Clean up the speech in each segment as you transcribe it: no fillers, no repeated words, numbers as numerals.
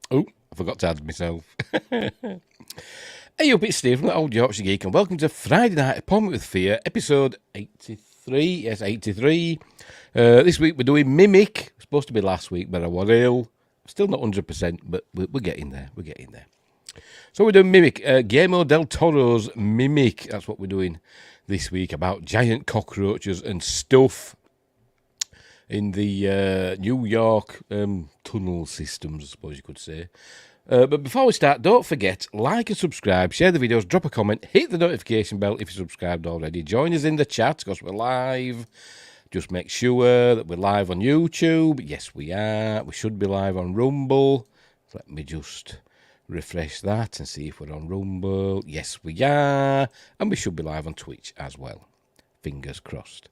Oh, I forgot to add myself. Hey up, it's Steve from the Old Yorkshire Geek, and welcome to Friday Night Appointment with Fear, episode 83. Yes, 83. This week we're doing Mimic. Supposed to be last week, but I was ill. Still not 100%, but we're getting there. We're getting there. So we're doing Mimic. Guillermo del Toro's Mimic. That's what we're doing this week, about giant cockroaches and stuff in the New York tunnel systems, I suppose you could say. But before we start, don't forget, like and subscribe, share the videos, drop a comment, hit the notification bell if you're subscribed already. Join us in the chat because we're live. Just make sure that we're live on YouTube. Yes, we are. We should be live on Rumble. Let me just refresh that and see if we're on Rumble. Yes, we are. And we should be live on Twitch as well. Fingers crossed.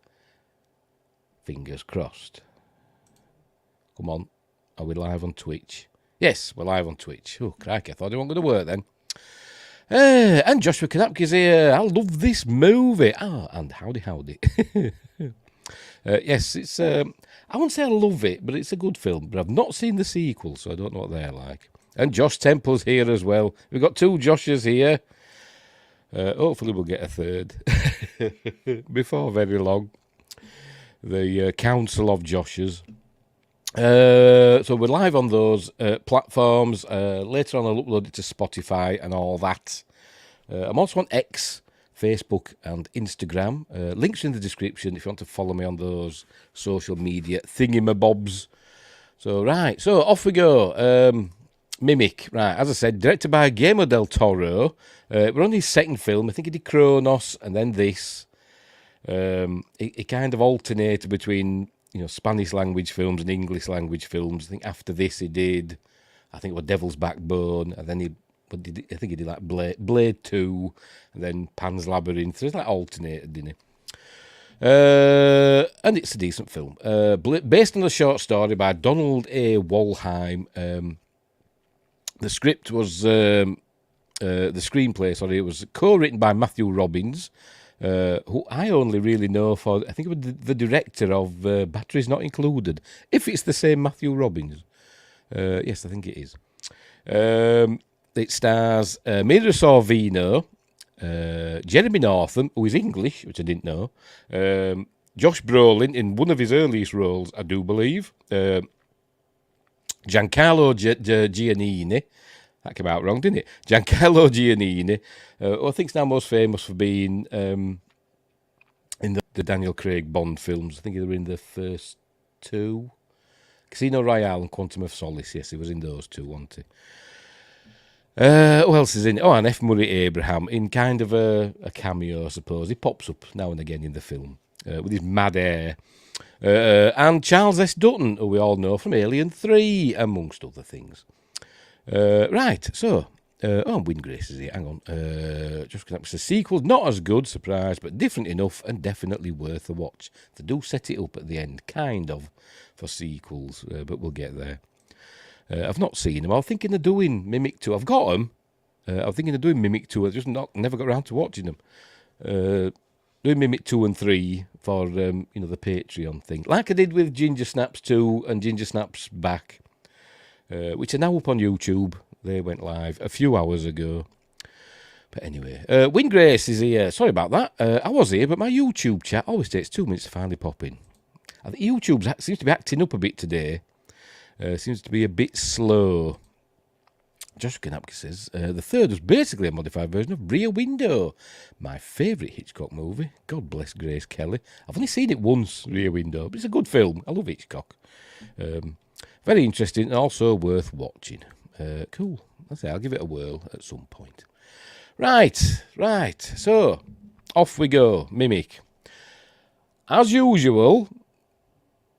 Fingers crossed. Come on. Are we live on Twitch? Yes, we're live on Twitch. Oh, crikey, I thought it wasn't going to work then. And Joshua Kanapke's here. I love this movie. And howdy. Yes, it's... I won't say I love it, but it's a good film. But I've not seen the sequel, so I don't know what they're like. And Josh Temple's here as well. We've got two Joshes here. Hopefully we'll get a third. Before very long. The Council of Joshes. So we're live on those platforms. Later on I'll upload it to Spotify and all that. I'm also on X, Facebook and Instagram. Links in the description if you want to follow me on those social media thingamabobs. So off we go. Mimic, right, as I said, directed by Guillermo del Toro. We're on his second film. I think he did Kronos and then this. It kind of alternated between Spanish language films and English language films. I think after this he did, I think it was Devil's Backbone, and then I think he did like Blade 2, and then Pan's Labyrinth. So it's like alternated, didn't he? And it's a decent film. Based on a short story by Donald A. Wollheim. The script was, the screenplay, sorry, it was co-written by Matthew Robbins, who I only really know for, I think it was the director of Batteries Not Included, if it's the same Matthew Robbins. Yes, I think it is. It stars Mira Sorvino, Jeremy Northam, who is English, which I didn't know, Josh Brolin in one of his earliest roles, I do believe, Giancarlo Giannini. That came out wrong, didn't it? Giancarlo Giannini, who I think's now most famous for being in the Daniel Craig Bond films. I think they were in the first two. Casino Royale and Quantum of Solace. Yes, he was in those two, wasn't he? Who else is in it? Oh, and F. Murray Abraham in kind of a cameo, I suppose. He pops up now and again in the film with his mad hair. And Charles S. Dutton, who we all know from Alien 3, amongst other things. Windgrace is here. Hang on. Just because the sequel's not as good, surprise, but different enough and definitely worth a watch. They do set it up at the end, kind of, for sequels, but we'll get there. I've not seen them. I was thinking of doing Mimic 2. I've got them. I was thinking of doing Mimic 2. I just never got around to watching them. Doing Mimic 2 and 3 for, the Patreon thing. Like I did with Ginger Snaps 2 and Ginger Snaps Back, which are now up on YouTube. They went live a few hours ago. But anyway, Windgrace is here. Sorry about that. I was here, but my YouTube chat always takes 2 minutes to finally pop in. I think YouTube seems to be acting up a bit today. Seems to be a bit slow. Josh Kanapke says, the third was basically a modified version of Rear Window, my favourite Hitchcock movie. God bless Grace Kelly. I've only seen it once, Rear Window, but it's a good film. I love Hitchcock. Very interesting and also worth watching. Cool. I'll give it a whirl at some point. Right. So, off we go. Mimic. As usual,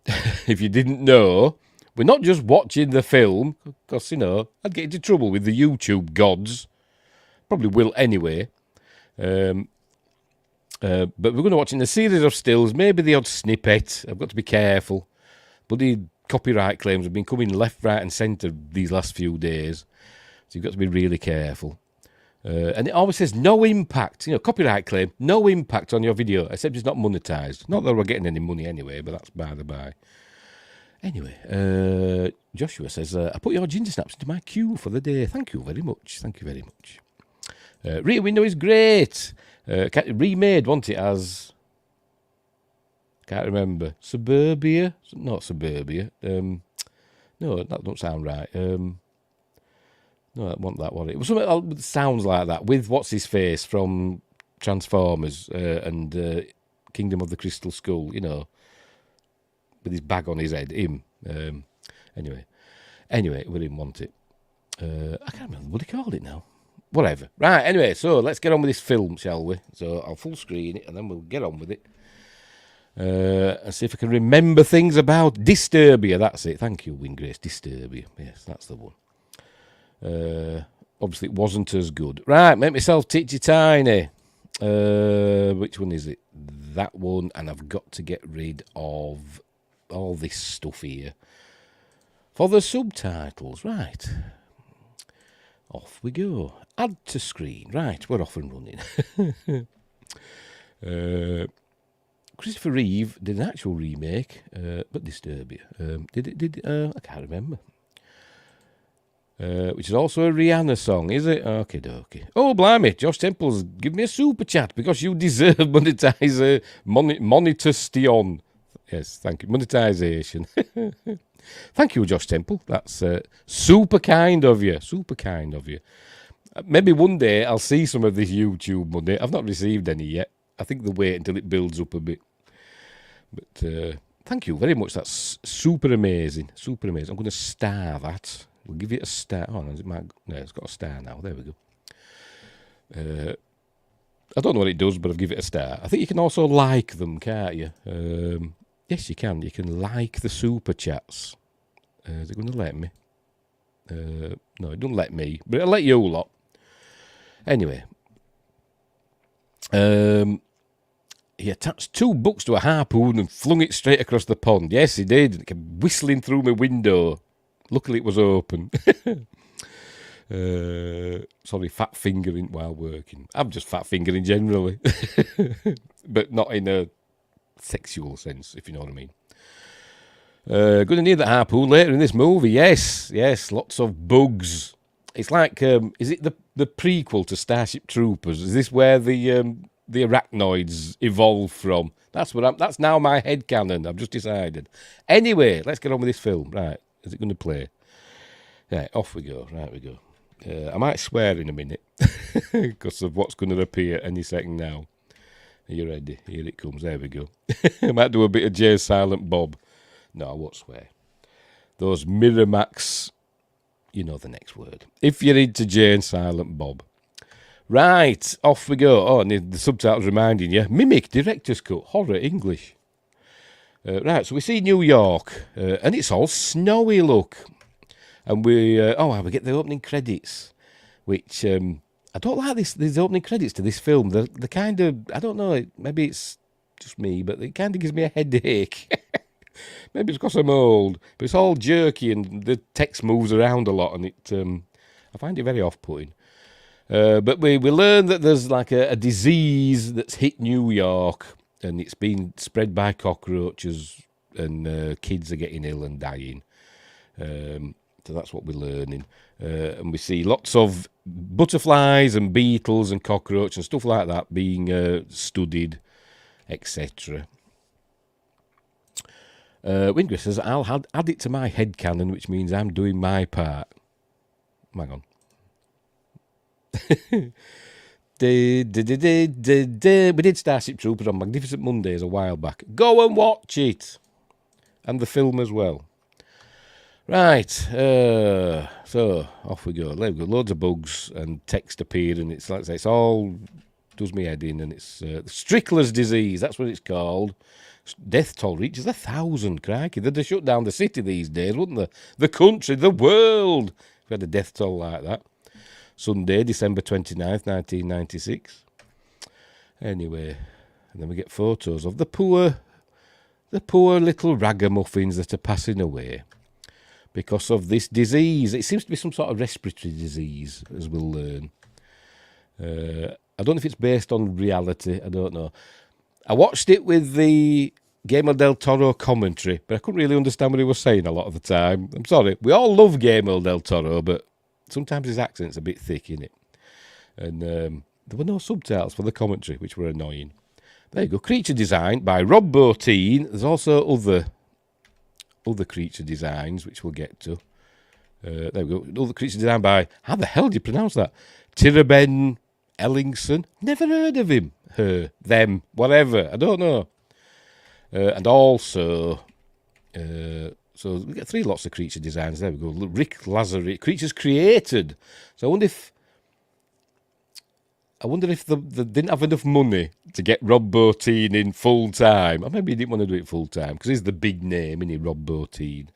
if you didn't know, we're not just watching the film, because, I'd get into trouble with the YouTube gods. Probably will anyway. But we're going to watch in a series of stills, maybe the odd snippet. I've got to be careful. Bloody copyright claims have been coming left, right and centre these last few days. So you've got to be really careful. And it always says no impact. Copyright claim, no impact on your video, except it's not monetised. Not that we're getting any money anyway, but that's by the by. Anyway, Joshua says, I put your ginger snaps into my queue for the day. Thank you very much. Thank you very much. Rear Window is great. Remade, wasn't it, as... Can't remember. Suburbia? Not Suburbia. No, that don't sound right. No, that wasn't that one. It was something that sounds like that, with what's-his-face from Transformers and Kingdom of the Crystal Skull, you know, with his bag on his head, him. Anyway, we didn't want it. I can't remember what he called it now. Whatever. Right, anyway, so let's get on with this film, shall we? So I'll full screen it and then we'll get on with it. And see if I can remember things about Disturbia. That's it. Thank you, Wingrace. Disturbia. Yes, that's the one. Obviously, it wasn't as good. Right, make myself titchy tiny. Which one is it? That one. And I've got to get rid of all this stuff here for the subtitles. Right. Off we go. Add to screen. Right, we're off and running. Christopher Reeve did an actual remake, but Disturbia. I can't remember. Which is also a Rihanna song, is it? Okie dokie. Oh, blimey, Josh Temple's give me a super chat because you deserve monetization. Yes, thank you. Monetization. Thank you, Josh Temple. That's super kind of you. Super kind of you. Maybe one day I'll see some of this YouTube money. I've not received any yet. I think they'll wait until it builds up a bit. But thank you very much. That's super amazing. Super amazing. I'm going to star that. We'll give it a star. Oh, no, it's got a star now. There we go. I don't know what it does, but I've given it a star. I think you can also like them, can't you? Yes, you can. You can like the super chats. Is it going to let me? No, it doesn't let me, but it'll let you a lot. Anyway. He attached 2 books to a harpoon and flung it straight across the pond. Yes, he did. It came whistling through my window. Luckily, it was open. Sorry, fat fingering while working. I'm just fat fingering generally. But not in a sexual sense, if you know what I mean. Going to need that harpoon later in this movie. Yes, lots of bugs. It's like, is it the prequel to Starship Troopers? Is this where the arachnoids evolved from? That's now my headcanon. I've just decided. Anyway, let's get on with this film. Right, is it going to play? Right, off we go. Right, we go. I might swear in a minute because of what's going to appear any second now. Are you ready? Here it comes. There we go. I might do a bit of Jay Silent Bob. No, I won't swear. Those Miramax, you know the next word. If you're into Jay and Silent Bob. Right, off we go. Oh, and the subtitles reminding you. Mimic Director's Cut, horror English. Right, so we see New York, and it's all snowy, look. And we get the opening credits, which I don't like these opening credits to this film. They're kind of, I don't know, maybe it's just me, but it kind of gives me a headache. Maybe it's because I'm old, but it's all jerky and the text moves around a lot, and I find it very off-putting. But we learn that there's like a disease that's hit New York, and it's been spread by cockroaches, and kids are getting ill and dying. So that's what we're learning. And we see lots of butterflies and beetles and cockroaches and stuff like that being studied, etc. Wingris says, I'll add it to my headcanon, which means I'm doing my part. Hang on. We did Starship Troopers on Magnificent Mondays a while back. Go and watch it. And the film as well. Right, so off we go. There we go. Loads of bugs and text appear, and it's like I say, it's all does me head in, and it's Strickler's disease. That's what it's called. Death toll reaches 1,000. Crikey, they'd have shut down the city these days, wouldn't they? The country, the world. If we had a death toll like that. Sunday, December 29th, 1996. Anyway, and then we get photos of the poor little ragamuffins that are passing away because of this disease. It seems to be some sort of respiratory disease, as we'll learn. I don't know if it's based on reality. I don't know. I watched it with the Guillermo del Toro commentary, but I couldn't really understand what he was saying a lot of the time. I'm sorry. We all love Guillermo del Toro, but sometimes his accent's a bit thick, innit? And there were no subtitles for the commentary, which were annoying. There you go. Creature design by Rob Bottin. There's also other creature designs, which we'll get to. There we go. Other creature design by, how the hell do you pronounce that? Tiraben Ellingson. Never heard of him. Her, them, whatever. I don't know. And also, so we get 3 lots of creature designs. There we go. Rick Lazary, creatures created. So I wonder if they didn't have enough money to get Rob Bottin in full time, or maybe he didn't want to do it full time because he's the big name, isn't he, Rob Bottin?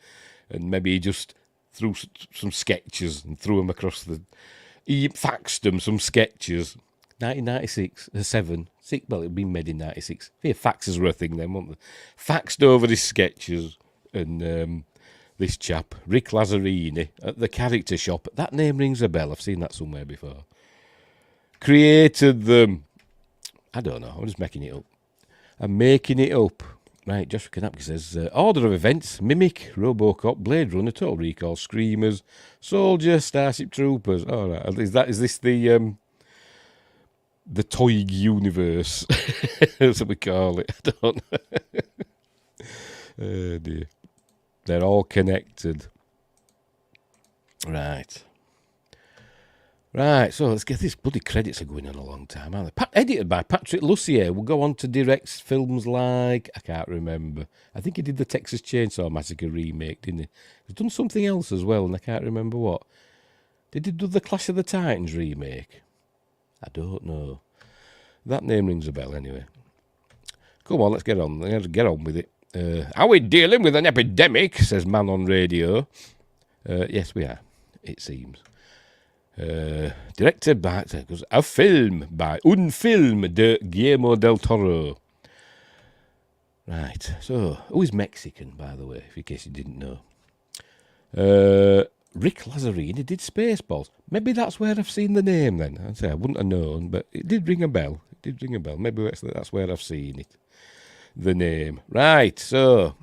And maybe he just threw some sketches and threw them across the. He faxed them some sketches. 1996, 6, well, it'd been made in 96. Yeah, faxes were a thing then, weren't they? Faxed over his sketches, and this chap, Rick Lazzarini, at the character shop, that name rings a bell, I've seen that somewhere before. Created them. I don't know, I'm just making it up. I'm making it up. Right, Joshua Kanapke says, order of events, Mimic, Robocop, Blade Runner, Total Recall, Screamers, Soldier, Starship Troopers. All right, is this the TOYG universe, as we call it? I don't know. Oh dear. They're all connected. Right, so let's get this. Bloody credits are going on a long time, aren't they? Edited by Patrick Lussier. Will go on to direct films like, I can't remember. I think he did the Texas Chainsaw Massacre remake, didn't he? He's done something else as well, and I can't remember what. Did he do the Clash of the Titans remake? I don't know. That name rings a bell anyway. Come on, let's get on. Let's get on with it. Are we dealing with an epidemic? Says Man on Radio. Yes, we are. It seems. Directed by un film de Guillermo del Toro. Right. So, who is Mexican, by the way, in case you didn't know? Rick Lazzarini did Spaceballs. Maybe that's where I've seen the name then. I'd say I wouldn't have known, but it did ring a bell. Maybe that's where I've seen it. The name. Right, so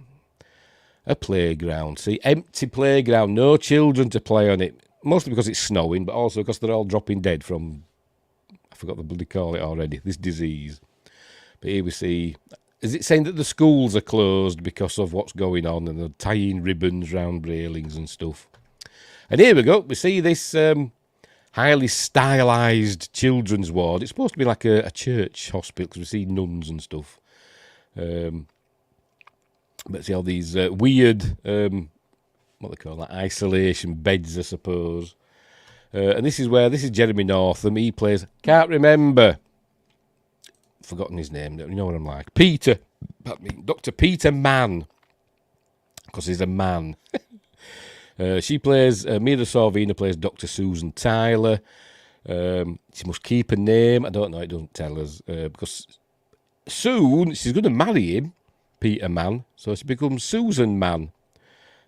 a playground. See, empty playground, no children to play on it. Mostly because it's snowing, but also because they're all dropping dead from, I forgot the bloody call it already, this disease. But here we see, is it saying that the schools are closed because of what's going on and they're tying ribbons round railings and stuff? And here we go, we see this highly stylised children's ward. It's supposed to be like a church hospital because we see nuns and stuff. But see all these weird, what they call that, isolation beds, I suppose. And this is Jeremy Northam. He plays, can't remember, forgotten his name, you know what I'm like. Peter, Dr. Peter Mann, because he's a man. She plays, Mira Sorvino plays Dr. Susan Tyler. She must keep a name. I don't know, it doesn't tell us. Because soon she's going to marry him, Peter Mann, so she becomes Susan Mann.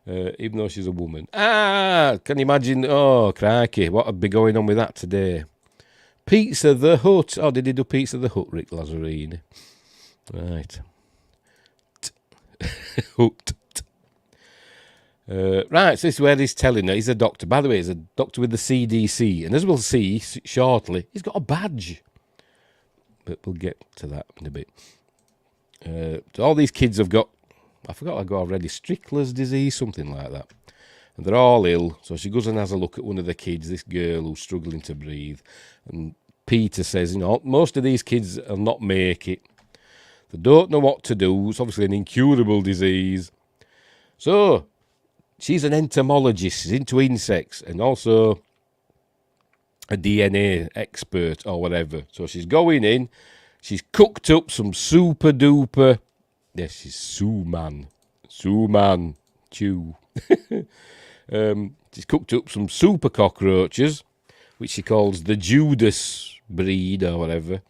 Even though she's a woman. Can you imagine? Oh, crikey, what would be going on with that today? Pizza the Hut. Oh, did he do Pizza the Hut, Rick Lazzarini? Right. Hut. Right, so this is where he's telling her. He's a doctor. By the way, he's a doctor with the CDC. And as we'll see shortly, he's got a badge. But we'll get to that in a bit. So all these kids have got, I forgot I got already, Strickler's disease, something like that. And they're all ill, so she goes and has a look at one of the kids, this girl who's struggling to breathe. And Peter says, most of these kids will not make it. They don't know what to do. It's obviously an incurable disease. So, she's an entomologist, she's into insects, and also a DNA expert or whatever. So she's going in, she's cooked up some super duper, yes, she's Sue-man, chew. She's cooked up some super cockroaches, which she calls the Judas breed or whatever.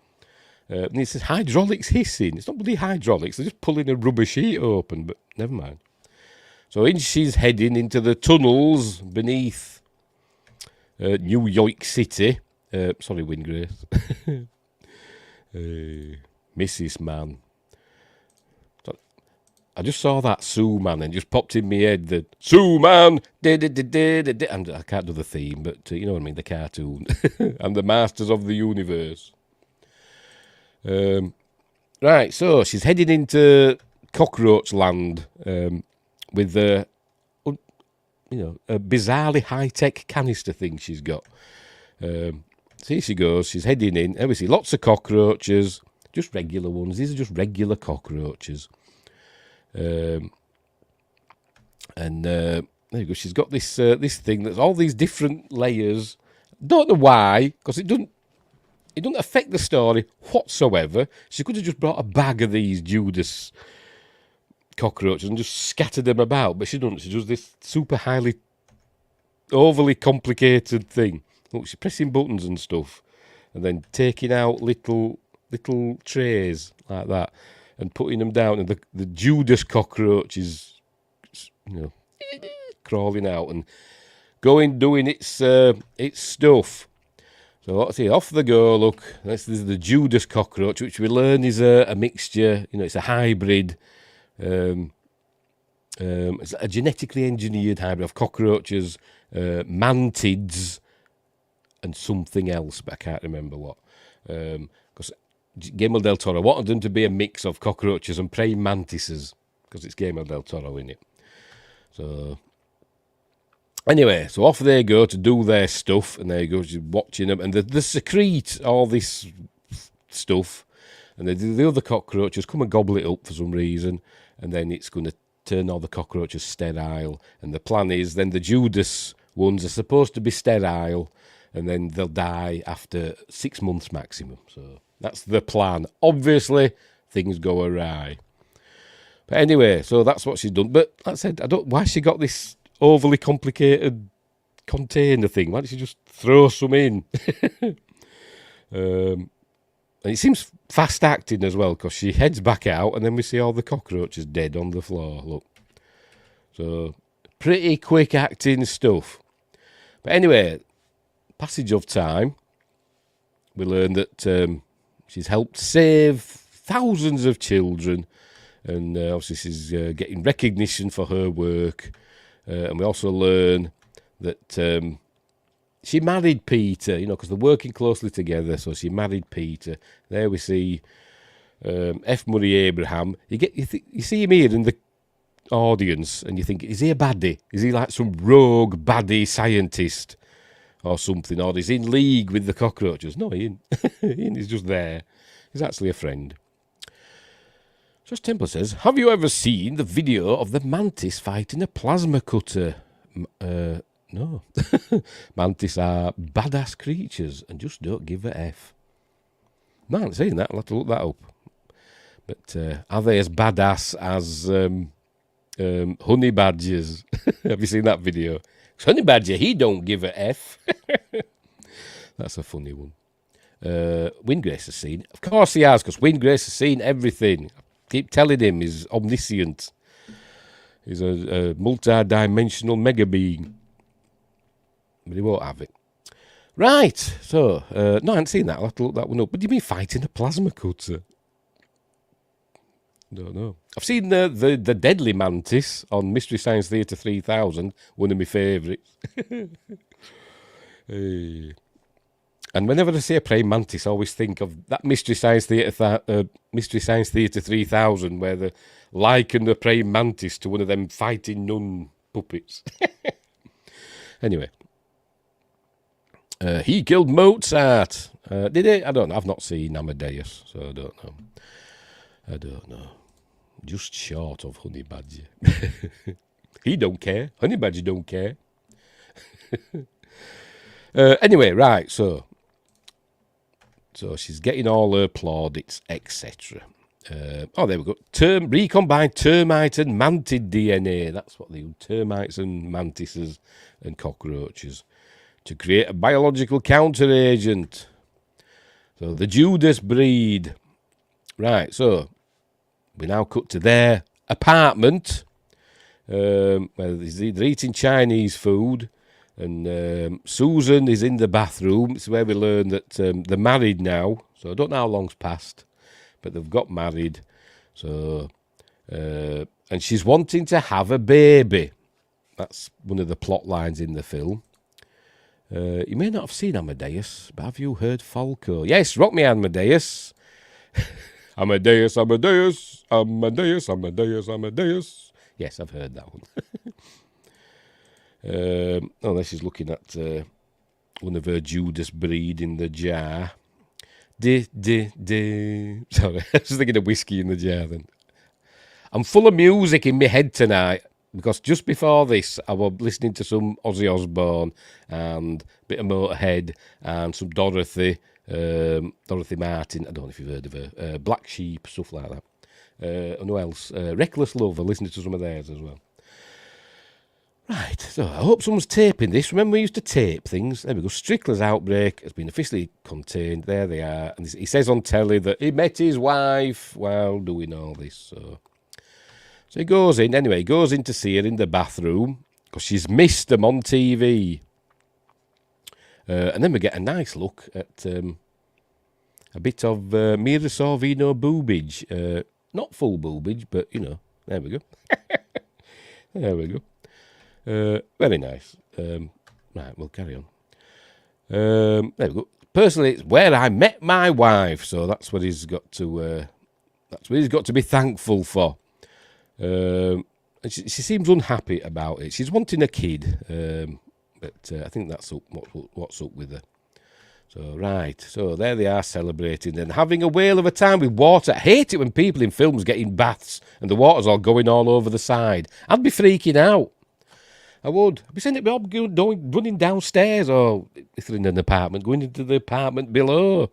And it says hydraulics hissing. It's not bloody hydraulics, they're just pulling a rubber sheet open, but never mind. So in she's heading into the tunnels beneath New York City. Sorry, Wingrace. Mrs. Mann. I just saw that Sue Man and just popped in my head the Sue Man, and I can't do the theme, but you know what I mean, the cartoon, and the Masters of the Universe. Right, so she's heading into cockroach land with a bizarrely high-tech canister thing she's got. So here she goes, she's heading in, and we see lots of cockroaches, just regular ones. These are just regular cockroaches. And there you go, she's got this thing that's all these different layers. Don't know why, because it doesn't affect the story whatsoever. She could have just brought a bag of these Judas cockroaches and just scattered them about, but she doesn't. She does this super overly complicated thing. Look, she's pressing buttons and stuff, and then taking out little trays like that and putting them down, and the Judas cockroach is, crawling out and doing its stuff. So let's see, off they go. Look, this is the Judas cockroach, which we learn is a mixture. It's a hybrid. It's a genetically engineered hybrid of cockroaches, mantids, and something else, but I can't remember what. Because Guillermo del Toro wanted them to be a mix of cockroaches and praying mantises, because it's Guillermo del Toro in it. So anyway, so off they go to do their stuff, and there you go, she's watching them, and they secrete all this stuff, and the other cockroaches come and gobble it up for some reason, and then it's going to turn all the cockroaches sterile, and the plan is then the Judas ones are supposed to be sterile, and then they'll die after 6 months maximum. So that's the plan. Obviously, things go awry. But anyway, so that's what she's done. But like I said, I don't why she got this overly complicated container thing. Why don't she just throw some in? And it seems fast acting as well, because she heads back out, and then we see all the cockroaches dead on the floor. Look, so pretty quick acting stuff. But anyway, passage of time, we learn that she's helped save thousands of children, and obviously she's getting recognition for her work. And we also learn that she married Peter, because they're working closely together. So she married Peter. There we see F. Murray Abraham. You see him here in the audience, and you think, is he a baddie? Is he like some rogue baddie scientist or something? Or is he in league with the cockroaches? No, he ain't. He's just there. He's actually a friend. Josh Temple says, have you ever seen the video of the mantis fighting a plasma cutter? No. Mantis are badass creatures and just don't give a F. No, I haven't seen that. I'll have to look that up. But are they as badass as honey badgers? Have you seen that video? Honey badger, he don't give a F. That's a funny one. Windgrace has seen. Of course he has, because Windgrace has seen everything. I keep telling him he's omniscient. He's a multi-dimensional mega being. But he won't have it. Right, so, no, I haven't seen that. I'll have to look that one up. What do you mean fighting a plasma cutter? Don't know. I've seen the Deadly Mantis on Mystery Science Theatre 3000, one of my favourites. Hey. And whenever I see a praying mantis, I always think of that Mystery Science Theatre 3000, where they liken the praying mantis to one of them fighting nun puppets. Anyway. He killed Mozart. Did he? I don't know. I've not seen Amadeus, so I don't know. Just short of Honey Badger. He don't care. Honey Badger don't care. Anyway, right, so she's getting all her plaudits, etc. There we go. Recombined termite and mantid DNA. That's what they do. Termites and mantises and cockroaches to create a biological counter-agent. So the Judas breed. Right, so we now cut to their apartment, where they're eating Chinese food, and Susan is in the bathroom. It's where we learn that they're married now. So I don't know how long's passed, but they've got married. So and she's wanting to have a baby. That's one of the plot lines in the film. You may not have seen Amadeus, but have you heard Falco? Yes, rock me Amadeus. Amadeus, Amadeus, Amadeus, Amadeus, Amadeus. Yes, I've heard that one. Unless she's looking at one of her Judas breed in the jar. Sorry, I was thinking of whiskey in the jar then. I'm full of music in my head tonight because just before this, I was listening to some Ozzy Osbourne and a bit of Motorhead and some Dorothy Martin. I don't know if you've heard of her. Black Sheep, stuff like that. And who else? Reckless Love. I listened to some of theirs as well. Right, so I hope someone's taping this. Remember we used to tape things? There we go. Strickler's outbreak has been officially contained. There they are. And he says on telly that he met his wife while doing all this. So he goes in. Anyway, he goes in to see her in the bathroom because she's missed them on TV. And then we get a nice look at a bit of Mira Sorvino boobage. Not full boobage, but, there we go. There we go. Very nice. Right, we'll carry on. There we go. Personally, it's where I met my wife, so that's what he's got to. That's what he's got to be thankful for. And she seems unhappy about it. She's wanting a kid, but I think that's what's up with her. So there they are celebrating and having a whale of a time with water. I hate it when people in films get in baths and the water's all going all over the side. I'd be freaking out. I would. I'd be saying it, running downstairs, or if they're in an apartment, going into the apartment below.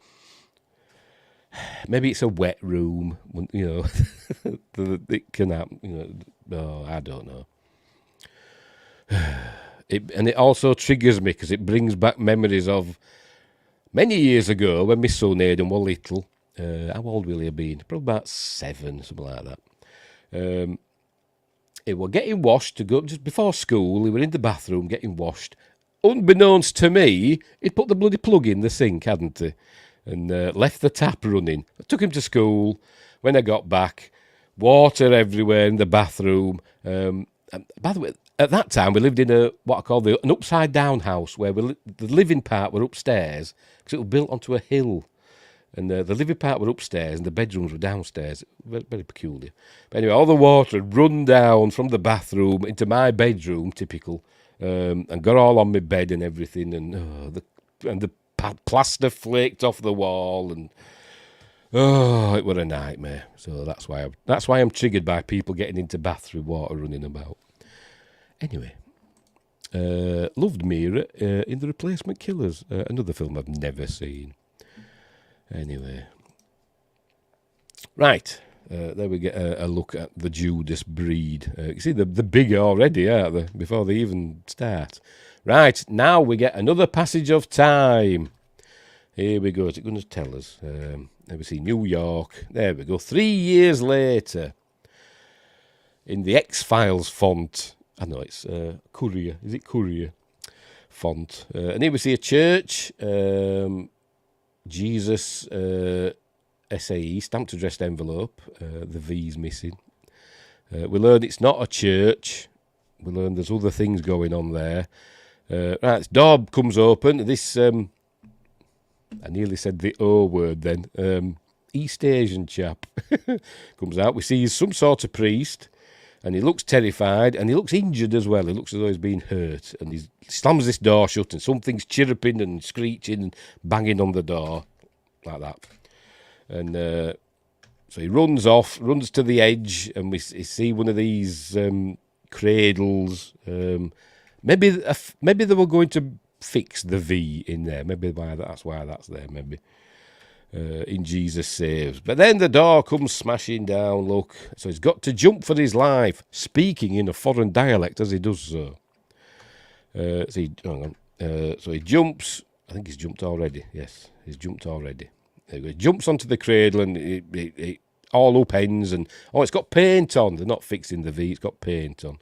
Maybe it's a wet room, it can happen, I don't know. It also triggers me because it brings back memories of many years ago when my son Aidan was little. How old will he have been? Probably about 7, something like that. He was getting washed to go just before school. He were in the bathroom getting washed. Unbeknownst to me, he'd put the bloody plug in the sink, hadn't he? And left the tap running. I took him to school. When I got back, water everywhere in the bathroom. And by the way, at that time we lived in what I call an upside down house, where the living part were upstairs because it was built onto a hill. And the living part were upstairs and the bedrooms were downstairs. Very, very peculiar. But anyway, all the water had run down from the bathroom into my bedroom, typical, and got all on my bed and everything. And the plaster flaked off the wall. And it was a nightmare. So that's why I'm triggered by people getting into baths with water running about. Anyway, loved Mira in The Replacement Killers, another film I've never seen. Anyway, right, there we get a look at the Judas breed. You see, they're bigger already, aren't they, before they even start. Right, now we get another passage of time. Here we go, is it going to tell us? There we see New York. There we go, 3 years later. In the X-Files font. I know, it's Courier. Is it Courier font? And here we see a church. Jesus SAE, stamped addressed envelope. The V's missing. We learn it's not a church. We learn there's other things going on there. Right, this door comes open. This, I nearly said the O word then. East Asian chap comes out. We see he's some sort of priest. And he looks terrified, and he looks injured as well. He looks as though he's been hurt. And he slams this door shut, and something's chirruping and screeching and banging on the door, like that. And so he runs off, runs to the edge, and we see one of these cradles. Maybe they were going to fix the V in there. Maybe that's why that's there, maybe. In Jesus Saves. But then the door comes smashing down, look. So he's got to jump for his life, speaking in a foreign dialect as he does so. So he jumps. I think he's jumped already. Yes, he's jumped already. He jumps onto the cradle and it all upends. And, it's got paint on. They're not fixing the V, it's got paint on.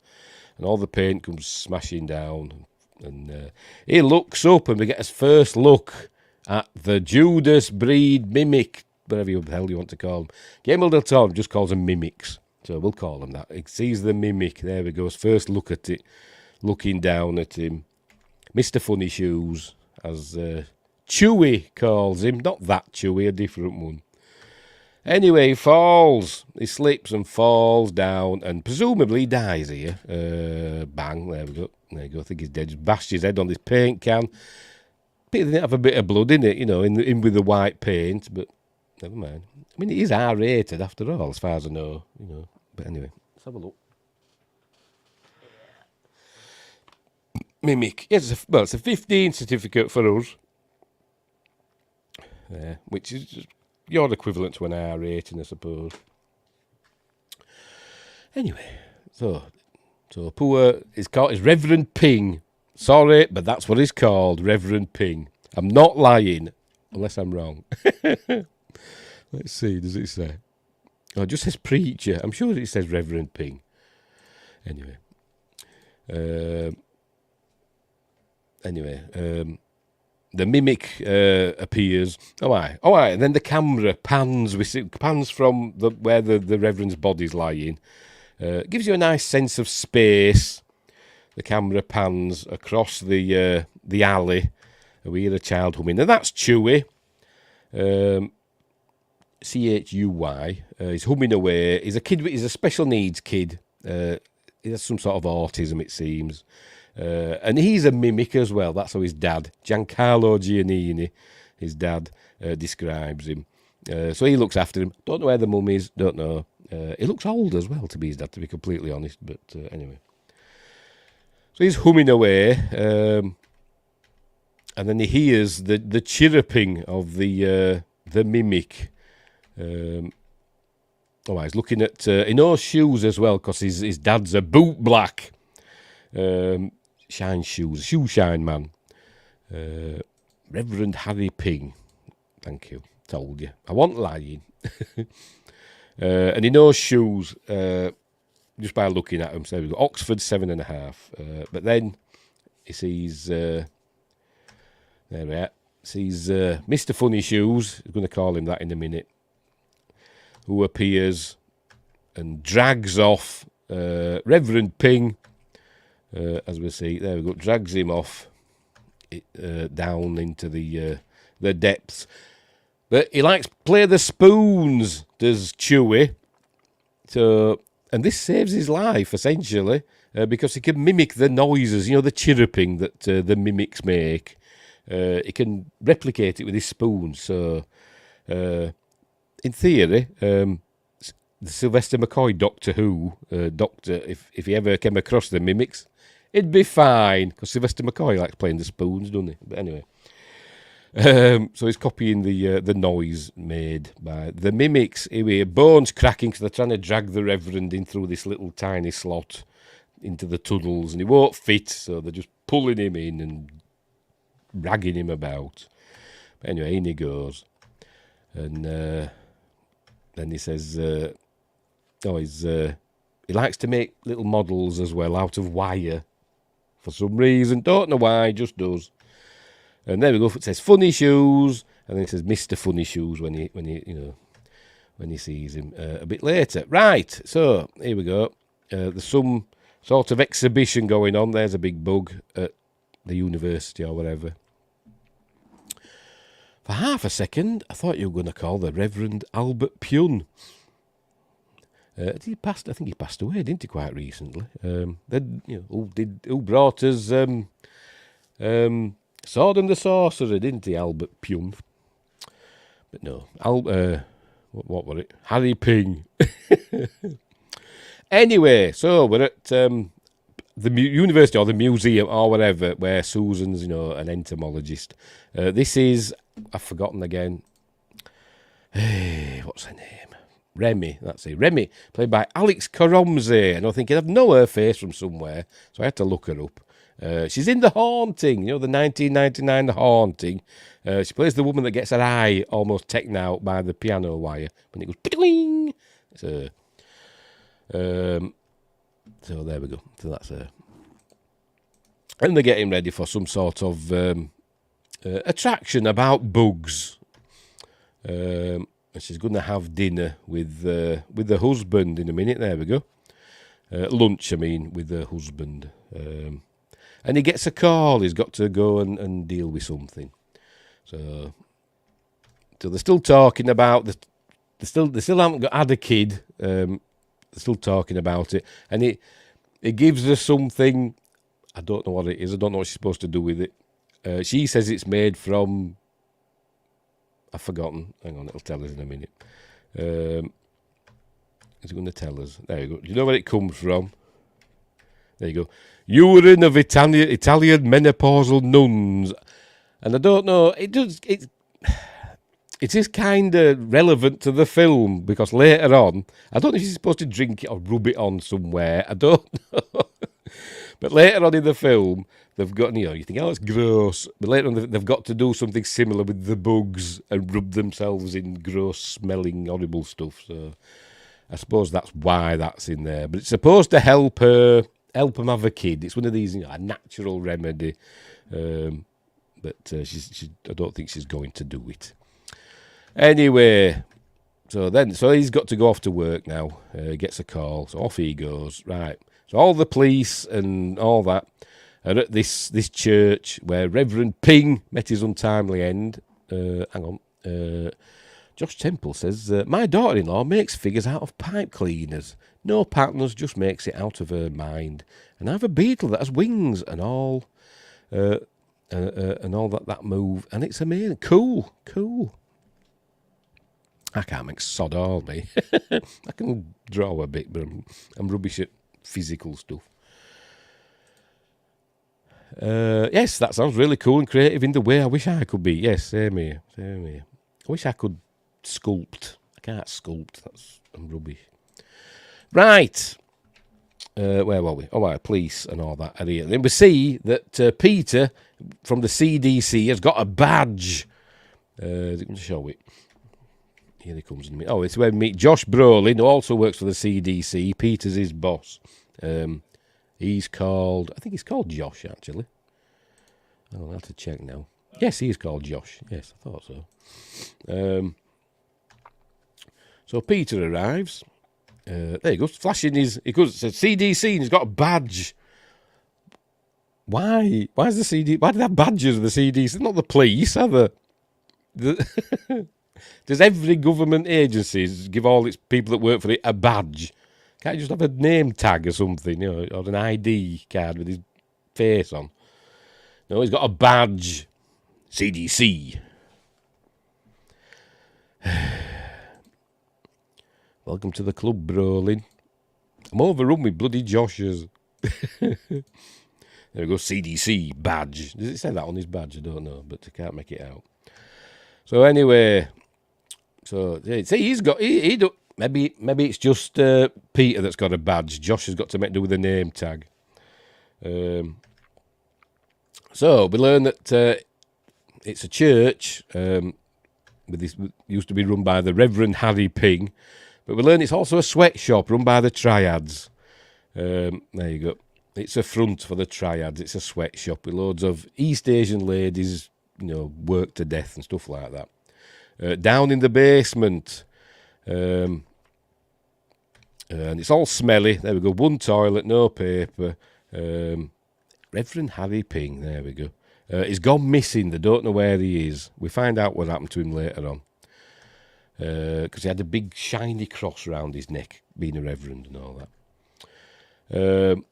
And all the paint comes smashing down. And he looks up and we get his first look at the Judas breed mimic, whatever the hell you want to call them. Guillermo del Toro just calls them mimics. So we'll call him that. He sees the mimic. There we go. First look at it. Looking down at him. Mr. Funny Shoes, as Chewy calls him. Not that Chewy, a different one. Anyway, he falls. He slips and falls down and presumably dies here. Bang, there we go. There you go. I think he's dead. Just bashed his head on this paint can. Pity they didn't have a bit of blood in it, in with the white paint, but never mind. I mean, it is R-rated after all, as far as I know, But anyway, let's have a look. Mimic. Yes, it's a 15 certificate for us. Which is your equivalent to an R rating, I suppose. Anyway, so poor, it's Reverend Ping. Sorry, but that's what he's called, Reverend Ping. I'm not lying, unless I'm wrong. Let's see, does it say? Oh, it just says preacher. I'm sure it says Reverend Ping. Anyway. The mimic appears. Oh, aye. And then the camera pans. We see pans from where the Reverend's body's lying. Gives you a nice sense of space. The camera pans across the alley. We hear a child humming. And that's Chewy. Chuy. He's humming away. He's a kid. He's a special needs kid. He has some sort of autism, it seems. And he's a mimic as well. That's how his dad, Giancarlo Giannini, his dad, describes him. So he looks after him. Don't know where the mum is. Don't know. He looks old as well, to be his dad, to be completely honest. But anyway. So he's humming away. And then he hears the chirruping of the mimic. He's looking at... he knows shoes as well, because his dad's a boot black. Shine shoes, shoe shine man. Reverend Harry Ping. Thank you. Told you. I wasn't lying. And he knows shoes just by looking at them. So we've got Oxford 7.5. But then he sees... there we are. Sees Mr. Funny Shoes. I'm going to call him that in a minute. Who appears and drags off Reverend Ping. As we see, there we go, drags him off down into the depths. But he likes to play the spoons, does Chewy. So, and this saves his life, essentially, because he can mimic the noises, the chirruping that the mimics make. He can replicate it with his spoons. So, in theory, the Sylvester McCoy Doctor Who, Doctor, if he ever came across the mimics, it'd be fine, because Sylvester McCoy likes playing the spoons, doesn't he? But anyway. So he's copying the noise made by the mimics. Anyway, bones cracking, because they're trying to drag the Reverend in through this little tiny slot into the tunnels, and he won't fit, so they're just pulling him in and dragging him about. But anyway, in he goes. And then he says, he likes to make little models as well out of wire. For some reason, don't know why, just does. And there we go. It says Funny Shoes, and then it says Mr. Funny Shoes when he sees him a bit later. Right. So here we go. There's some sort of exhibition going on. There's a big bug at the university or whatever. For half a second, I thought you were going to call the Reverend Albert Pune. I think he passed away, didn't he, quite recently? Who brought us Sword and the Sorcerer, didn't he, Albert Pune? But no, what was it? Harry Ping. Anyway, so we're at the university or the museum or whatever, where Susan's, an entomologist. This is, I've forgotten again. Hey, what's her name? Remy, that's it. Remy, played by Alex Karomze. And I'm thinking, I've known her face from somewhere, so I had to look her up. She's in The Haunting, the 1999 The Haunting. She plays the woman that gets her eye almost taken out by the piano wire when it goes ping. So there we go. So that's her. And they're getting ready for some sort of attraction about bugs. and she's going to have dinner with the husband in a minute. There we go. Lunch, I mean, with her husband. And he gets a call. He's got to go and deal with something. So they're still talking about they still haven't had a kid. They're still talking about it, and it gives her something. I don't know what it is. I don't know what she's supposed to do with it. She says it's made from. I've forgotten. Hang on, it'll tell us in a minute. Is it going to tell us? There you go. Do you know where it comes from? There you go. Urine of Italian menopausal nuns. And I don't know, it is kind of relevant to the film, because later on, I don't know if she's supposed to drink it or rub it on somewhere. I don't know. But later on in the film, they've got, you think, oh, it's gross. But later on, they've got to do something similar with the bugs and rub themselves in gross smelling, horrible stuff. So I suppose that's why that's in there. But it's supposed to help them have a kid. It's one of these, a natural remedy. But I don't think she's going to do it. Anyway, so he's got to go off to work now. He gets a call, so off he goes. Right. So all the police and all that are at this church where Reverend Ping met his untimely end. Hang on. Josh Temple says, my daughter-in-law makes figures out of pipe cleaners. No patterns, just makes it out of her mind. And I have a beetle that has wings and all, and all that move. And it's amazing. Cool. I can't make sod all, me. I can draw a bit, but I'm rubbish at physical stuff. Yes, that sounds really cool and creative in the way I wish I could be. Yes, same here. I wish I could sculpt. I can't sculpt. I'm rubbish. Right. Where were we? All right, police and all that are here. Then we see that Peter from the CDC has got a badge. Is it going to show it? Here he comes in a minute. Oh, it's where we meet Josh Brolin, who also works for the CDC. Peter's his boss. He's called, I think he's called Josh, actually. I'll have to check now. Yes, he is called Josh. Yes, I thought so. So Peter arrives. There he goes, flashing his, it says CDC, and he's got a badge. Why? Why is the CD? Why do they have badges of the CDC? Not the police, are they? Does every government agency give all its people that work for it a badge? Can't you just have a name tag or something, or an ID card with his face on? No, he's got a badge. CDC. Welcome to the club, Brolin. I'm overrun with bloody Joshers. There we go, CDC badge. Does it say that on his badge? I don't know, but I can't make it out. So anyway, see, he's got maybe it's just Peter that's got a badge. Josh has got to do with a name tag. So we learn that it's a church. With this used to be run by the Reverend Harry Ping, but we learn it's also a sweatshop run by the Triads. There you go. It's a front for the Triads. It's a sweatshop with loads of East Asian ladies, work to death and stuff like that. Down in the basement, and it's all smelly. There we go. One toilet, no paper. Reverend Harry Ping. There we go. He's gone missing. They don't know where he is. We find out what happened to him later on. Because he had a big shiny cross around his neck, being a reverend and all that.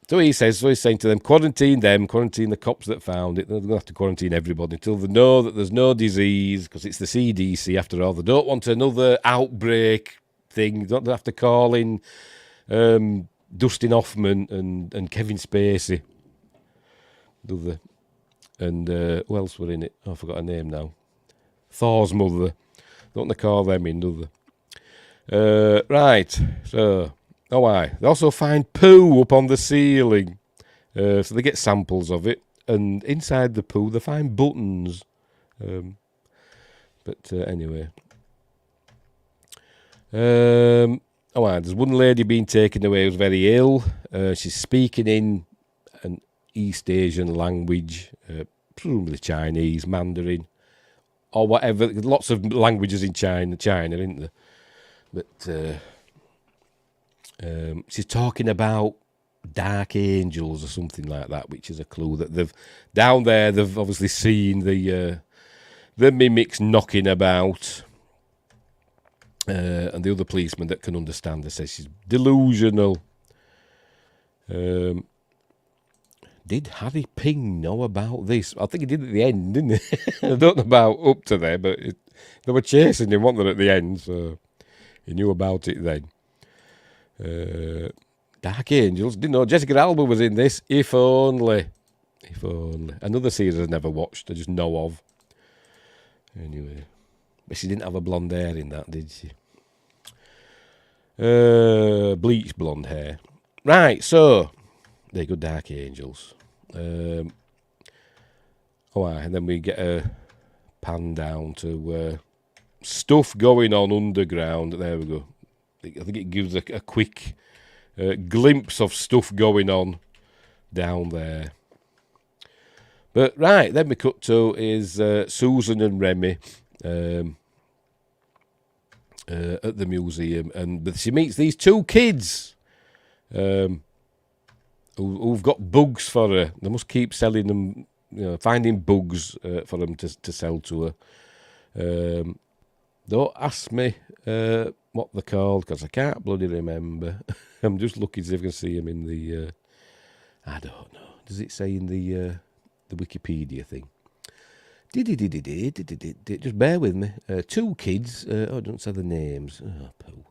So he's saying to them, quarantine the cops that found it. They're going to have to quarantine everybody until they know that there's no disease, because it's the CDC after all. They don't want another outbreak thing. They don't have to call in Dustin Hoffman and Kevin Spacey. And who else were in it? I forgot her name now. Thor's mother. Don't they call them in, do they? Right, so... Oh, why? They also find poo up on the ceiling. So they get samples of it. And inside the poo, they find buttons. But anyway. There's one lady being taken away who's very ill. She's speaking in an East Asian language, presumably Chinese, Mandarin. or whatever. Lots of languages in China, isn't there? But she's talking about dark angels or something like that, which is a clue that they've down there. They've obviously seen the mimics knocking about, and the other policeman that can understand her says she's delusional. Did Harry Ping know about this? I think he did at the end, didn't he? I don't know about up to there, but they were chasing him, weren't they, at the end, so he knew about it then. Dark Angels. Didn't know Jessica Alba was in this. If only. If only. Another series I've never watched, I just know of. Anyway. But she didn't have a blonde hair in that, did she? Bleach blonde hair. Right, so there you go, Dark Angels. And then we get a pan down to stuff going on underground. There we go. I think it gives a quick glimpse of stuff going on down there. But right, then we cut to is Susan and Remy at the museum, and she meets these two kids who've got bugs for her. They must keep selling them, finding bugs for them to sell to her. Don't ask me what they're called, because I can't bloody remember. I'm just looking to see if I can see them in the... I don't know. Does it say in the Wikipedia thing? Just bear with me. Two kids. Don't say the names. Oh, poo.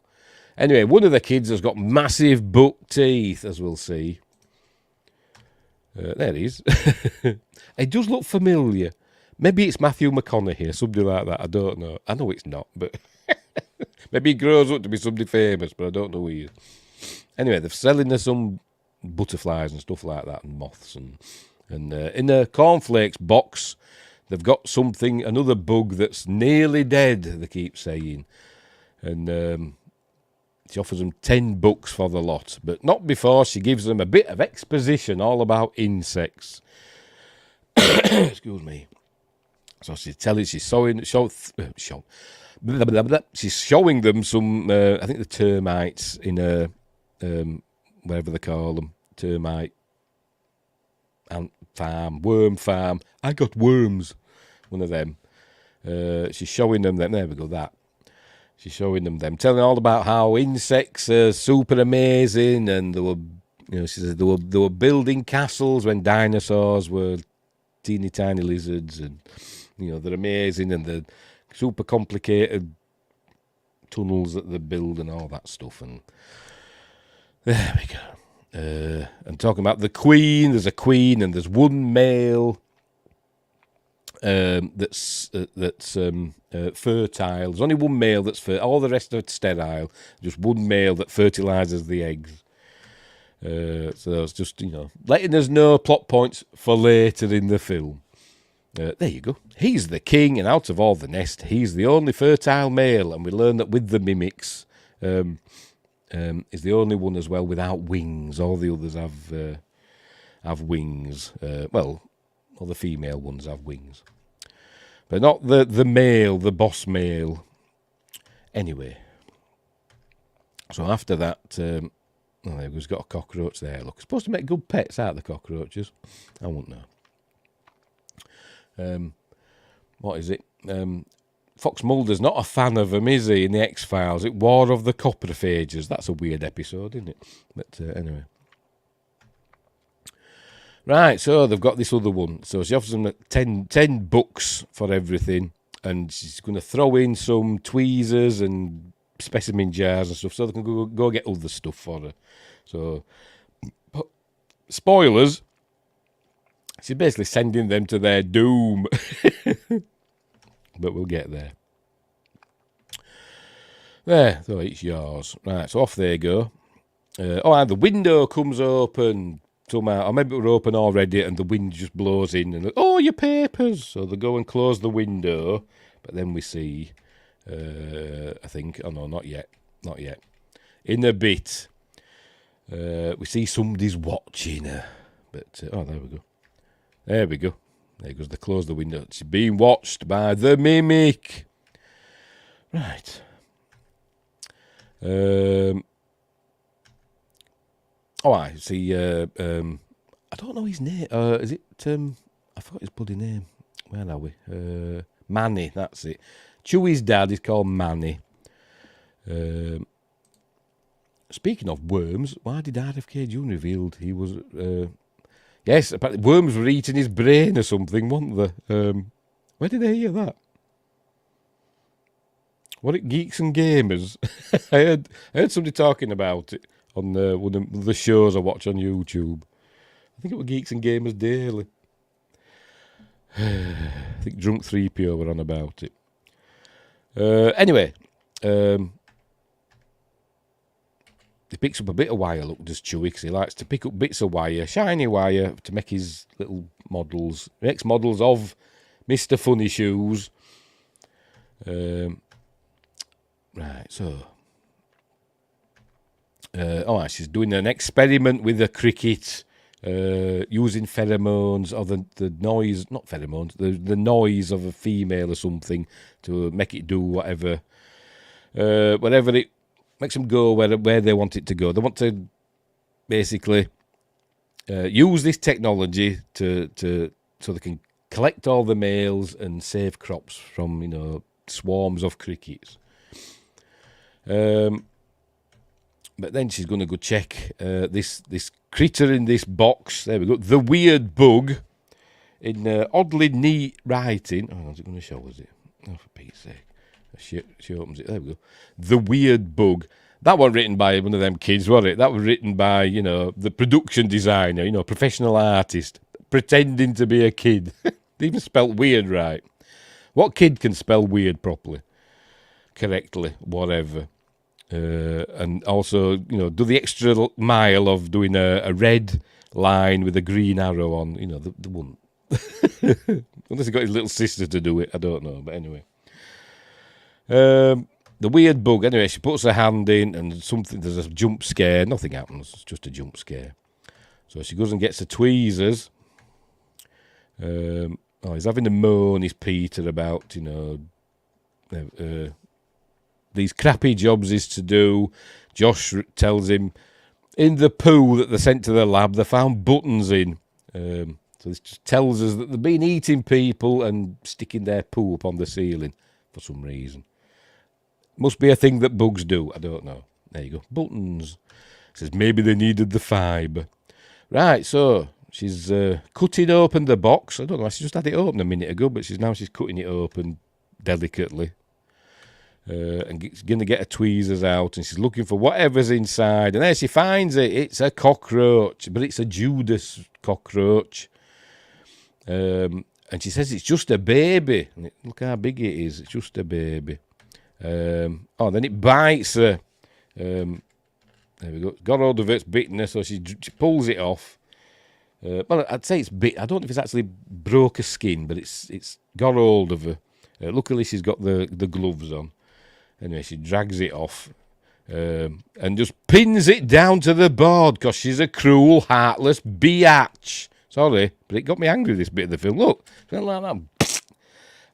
Anyway, one of the kids has got massive buck teeth, as we'll see. There he is. It does look familiar. Maybe it's Matthew McConaughey, something like that. I don't know. I know it's not, but maybe he grows up to be somebody famous, but I don't know who he is. Anyway, they're selling her some butterflies and stuff like that, and moths, and in a cornflakes box, they've got something, another bug that's nearly dead. They keep saying, and she offers them $10 for the lot, but not before she gives them a bit of exposition all about insects. Excuse me. So she's showing them some, I think the termites in a, whatever they call them, termite ant farm, worm farm. I got worms, one of them. She's showing them, there we go, that. She's showing them, telling all about how insects are super amazing, and they were, she said they were building castles when dinosaurs were teeny tiny lizards, and they're amazing, and the super complicated tunnels that they build and all that stuff. And there we go. And talking about the queen, there's a queen, and there's one male that's fertile. There's only one male that's fertile. All the rest are sterile. Just one male that fertilizes the eggs. So it's just, letting us know plot points for later in the film. There you go. He's the king, and out of all the nest, he's the only fertile male. And we learn that with the mimics, is the only one as well without wings. All the others have wings. Well, all the female ones have wings, but not the male, the boss male. Anyway, so after that, we've got a cockroach there. Look, it's supposed to make good pets, aren't the cockroaches? I won't know. What is it? Fox Mulder's not a fan of them, is he, in the X-Files? It War of the Coprophages. That's a weird episode, isn't it? But anyway. Right, so they've got this other one. So she offers them $10 for everything, and she's going to throw in some tweezers and specimen jars and stuff so they can go get other stuff for her. So, spoilers, she's basically sending them to their doom. But we'll get there. There, so it's yours. Right, so off they go. And the window comes open somehow. Or maybe it were open already and the wind just blows in. And your papers! So they go and close the window. But then we see, I think, oh no, not yet. In a bit, we see somebody's watching her. But, there we go. There goes, they close the window. She's being watched by the mimic. Right. I see. I don't know his name. Is it? I forgot his bloody name. Where are we? Manny. That's it. Chewie's dad is called Manny. Speaking of worms, why did RFK Jr. revealed he was? Yes, apparently worms were eating his brain or something, weren't they? Where did I hear that? What it Geeks and Gamers? I heard somebody talking about it on one of the shows I watch on YouTube. I think it was Geeks and Gamers Daily. I think Drunk 3PO were on about it. Anyway, he picks up a bit of wire, look, does Chewie, because he likes to pick up bits of wire, shiny wire, to make his little models. He makes models of Mr. Funny Shoes. Right, so... she's doing an experiment with a cricket, using pheromones, or the noise, not pheromones, the noise of a female or something to make it do whatever it makes them go where they want it to go. They want to basically use this technology to so they can collect all the males and save crops from swarms of crickets. But then she's going to go check this critter in this box. There we go. The weird bug in oddly neat writing. Oh, is it going to show us it? Oh, for Pete's sake. She opens it. There we go. The weird bug. That wasn't written by one of them kids, was it? That was written by, the production designer, professional artist, pretending to be a kid. They even spelt weird right. What kid can spell weird properly? Correctly, whatever. And also, do the extra mile of doing a red line with a green arrow on. The wouldn't. Unless he got his little sister to do it, I don't know. But anyway. The weird bug. Anyway, she puts her hand in and there's a jump scare. Nothing happens. It's just a jump scare. So she goes and gets her tweezers. He's having a moan, is Peter, about, these crappy jobs is to do. Josh tells him in the poo that they sent to the lab, they found buttons in. So this just tells us that they've been eating people and sticking their poo up on the ceiling for some reason. Must be a thing that bugs do. I don't know. There you go. Buttons. Says maybe they needed the fibre. Right, so she's cutting open the box. I don't know. She just had it open a minute ago, but she's cutting it open delicately. And going to get her tweezers out, and she's looking for whatever's inside. And there she finds it. It's a cockroach, but it's a Judas cockroach. And she says it's just a baby. And look how big it is. It's just a baby. Then it bites her. There we go. Got hold of it. It's bitten her, so she pulls it off. Well, I'd say it's bit. I don't know if it's actually broke her skin, but it's got hold of her. Luckily, she's got the gloves on. Anyway, she drags it off and just pins it down to the board because she's a cruel, heartless biatch. Sorry, but it got me angry, this bit of the film. Look, something like that.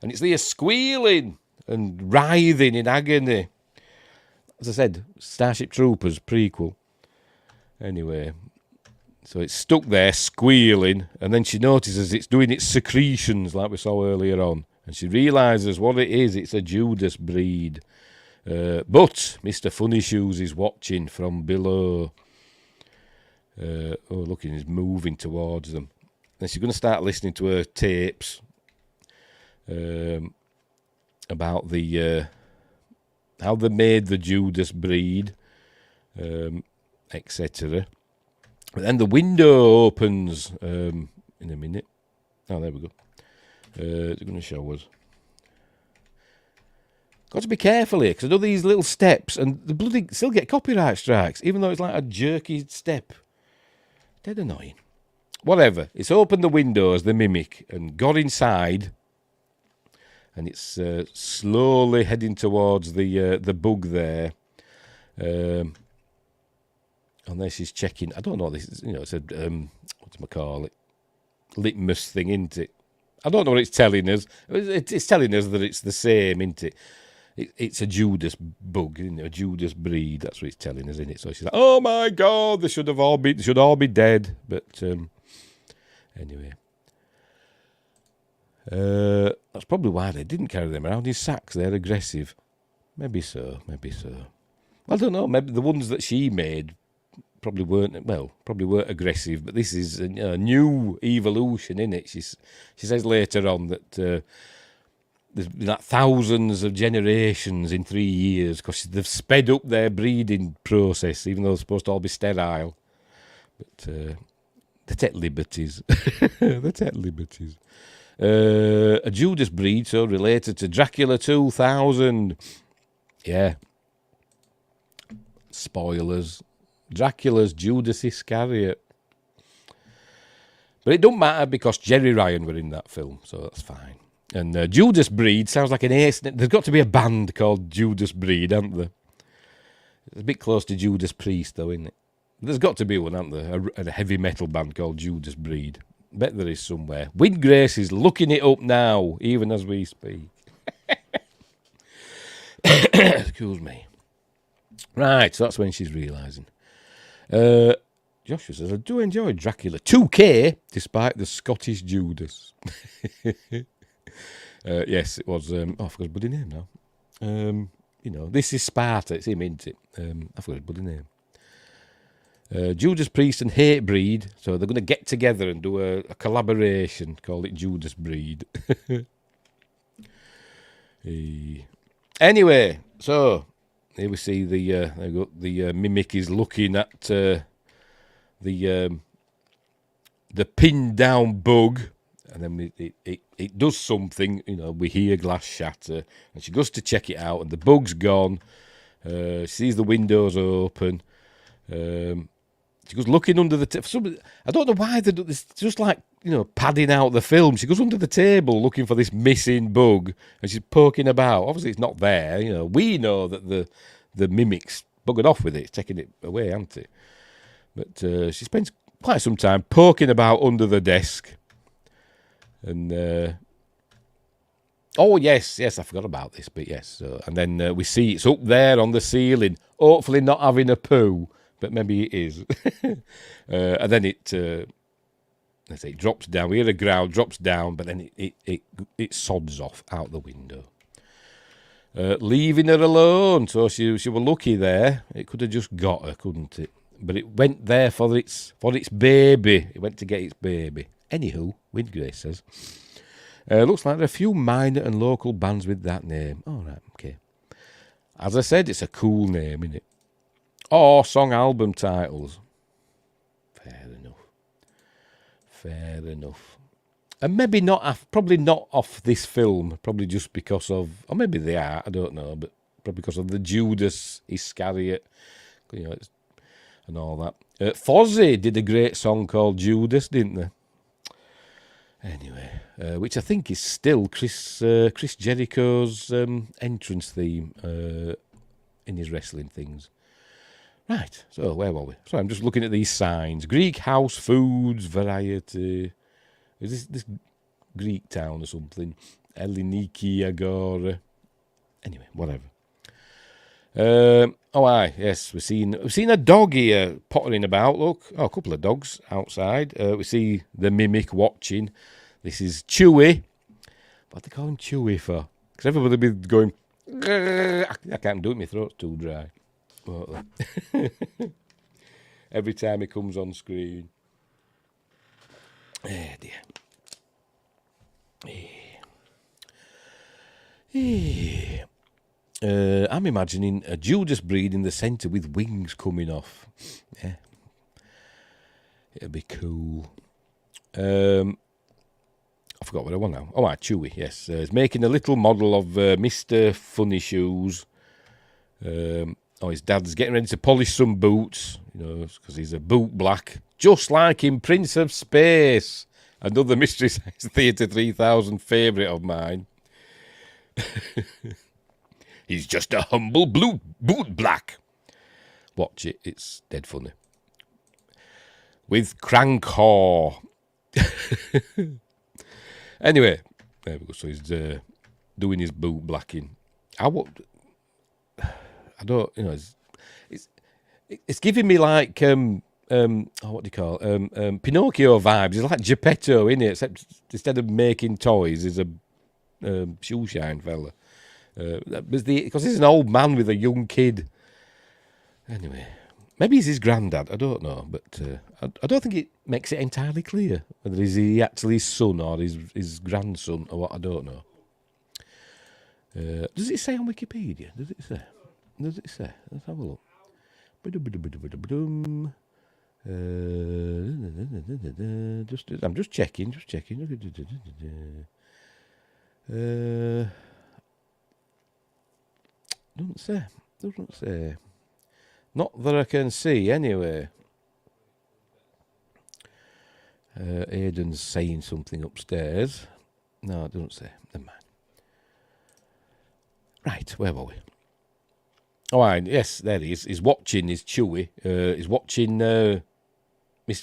And it's there squealing and writhing in agony. As I said, Starship Troopers prequel. Anyway, so it's stuck there squealing, and then she notices it's doing its secretions like we saw earlier on. And she realises what it is. It's a Judas breed. But Mr. Funny Shoes is watching from below. Looking, he's moving towards them. Then she's going to start listening to her tapes about the how they made the Judas breed, etc. But then the window opens in a minute. Oh, there we go. It's going to show us. Got to be careful here, because I know these little steps, and the bloody still get copyright strikes, even though it's like a jerky step. Dead annoying. Whatever. It's opened the windows, the mimic, and got inside, and it's slowly heading towards the bug there. And then she's checking. I don't know. This is, it's a what's I call it? Litmus thing, isn't it? I don't know what it's telling us. It's telling us that it's the same, isn't it? It's a Judas bug, isn't it? A Judas breed. That's what it's telling us, isn't it? So she's like, "Oh my God, they should all be dead." But anyway, that's probably why they didn't carry them around in sacks. They're aggressive. Maybe so. I don't know. Maybe the ones that she made probably weren't aggressive. But this is a new evolution, isn't it? She says later on that there's been like thousands of generations in 3 years because they've sped up their breeding process, even though they're supposed to all be sterile. But they take liberties. A Judas breed, so related to Dracula 2000. Yeah. Spoilers. Dracula's Judas Iscariot. But it don't matter because Jerry Ryan were in that film, so that's fine. And Judas Breed sounds like an ace. There's got to be a band called Judas Breed, hasn't there? It's a bit close to Judas Priest, though, isn't it? There's got to be one, hasn't there? A heavy metal band called Judas Breed. Bet there is somewhere. Windgrace is looking it up now, even as we speak. Excuse me. Right, so that's when she's realising. Joshua says, I do enjoy Dracula 2K, despite the Scottish Judas. Yes, it was. I forgot his bloody name now. This is Sparta. It's him, isn't it? I forgot his bloody name. Judas Priest and Hatebreed. So they're going to get together and do a collaboration. Call it Judas Breed. Anyway, so here we see the mimic is looking at the pinned down bug. And then it does something, we hear glass shatter. And she goes to check it out, and the bug's gone. She sees the windows open. She goes looking under the I don't know why they do this. It's just like, padding out the film. She goes under the table looking for this missing bug, and she's poking about. Obviously, it's not there. We know that the mimic's buggered off with it. It's taking it away, hasn't it? But she spends quite some time poking about under the desk. And yes, I forgot about this, but yes. And then we see it's up there on the ceiling, hopefully not having a poo, but maybe it is. And then it drops down. We hear a growl, drops down, but then it sods off out the window, leaving her alone. So she was lucky there. It could have just got her, couldn't it? But it went there for its baby. It went to get its baby. Anywho, Windgrace says, looks like there are a few minor and local bands with that name. All right, okay. As I said, it's a cool name, isn't it? Or song album titles. Fair enough. And maybe probably not off this film, probably just because of, or maybe they are, I don't know, but probably because of the Judas Iscariot, and all that. Fozzy did a great song called Judas, didn't they? Anyway, which I think is still Chris Jericho's entrance theme in his wrestling things. Right, so where were we? So I'm just looking at these signs. Greek house foods, variety. Is this Greek town or something? Eliniki Agora. Anyway, whatever. Yes, we've seen a dog here pottering about. Look, a couple of dogs outside. We see the mimic watching. This is Chewy. What do they call him Chewy for? Because everybody be going. I can't do it. My throat's too dry. Every time he comes on screen. Oh dear. I'm imagining a Judas breed in the centre with wings coming off. Yeah. It'd be cool. I forgot what I want now. Chewy, yes. He's making a little model of Mr. Funny Shoes. His dad's getting ready to polish some boots, because he's a boot black. Just like in Prince of Space. Another Mystery Science Theatre 3000 favourite of mine. He's just a humble boot black. Watch it, it's dead funny. With Crankhaw. Anyway, there we go. So he's doing his boot blacking. I don't, it's giving me like what do you call it? Pinocchio vibes. It's like Geppetto, isn't it? Except instead of making toys, he's a shoe shine fella. Because he's an old man with a young kid. Anyway, maybe he's his granddad. I don't know, but I don't think it makes it entirely clear whether he actually his son or his grandson or what. I don't know. Does it say on Wikipedia? Does it say? Let's have a look. I'm just checking. Doesn't say. Not that I can see, anyway. Aiden's saying something upstairs. No, it doesn't say. Never mind. Right, where were we? Oh, yes, there he is. He's watching his Chewy. He's watching Mr.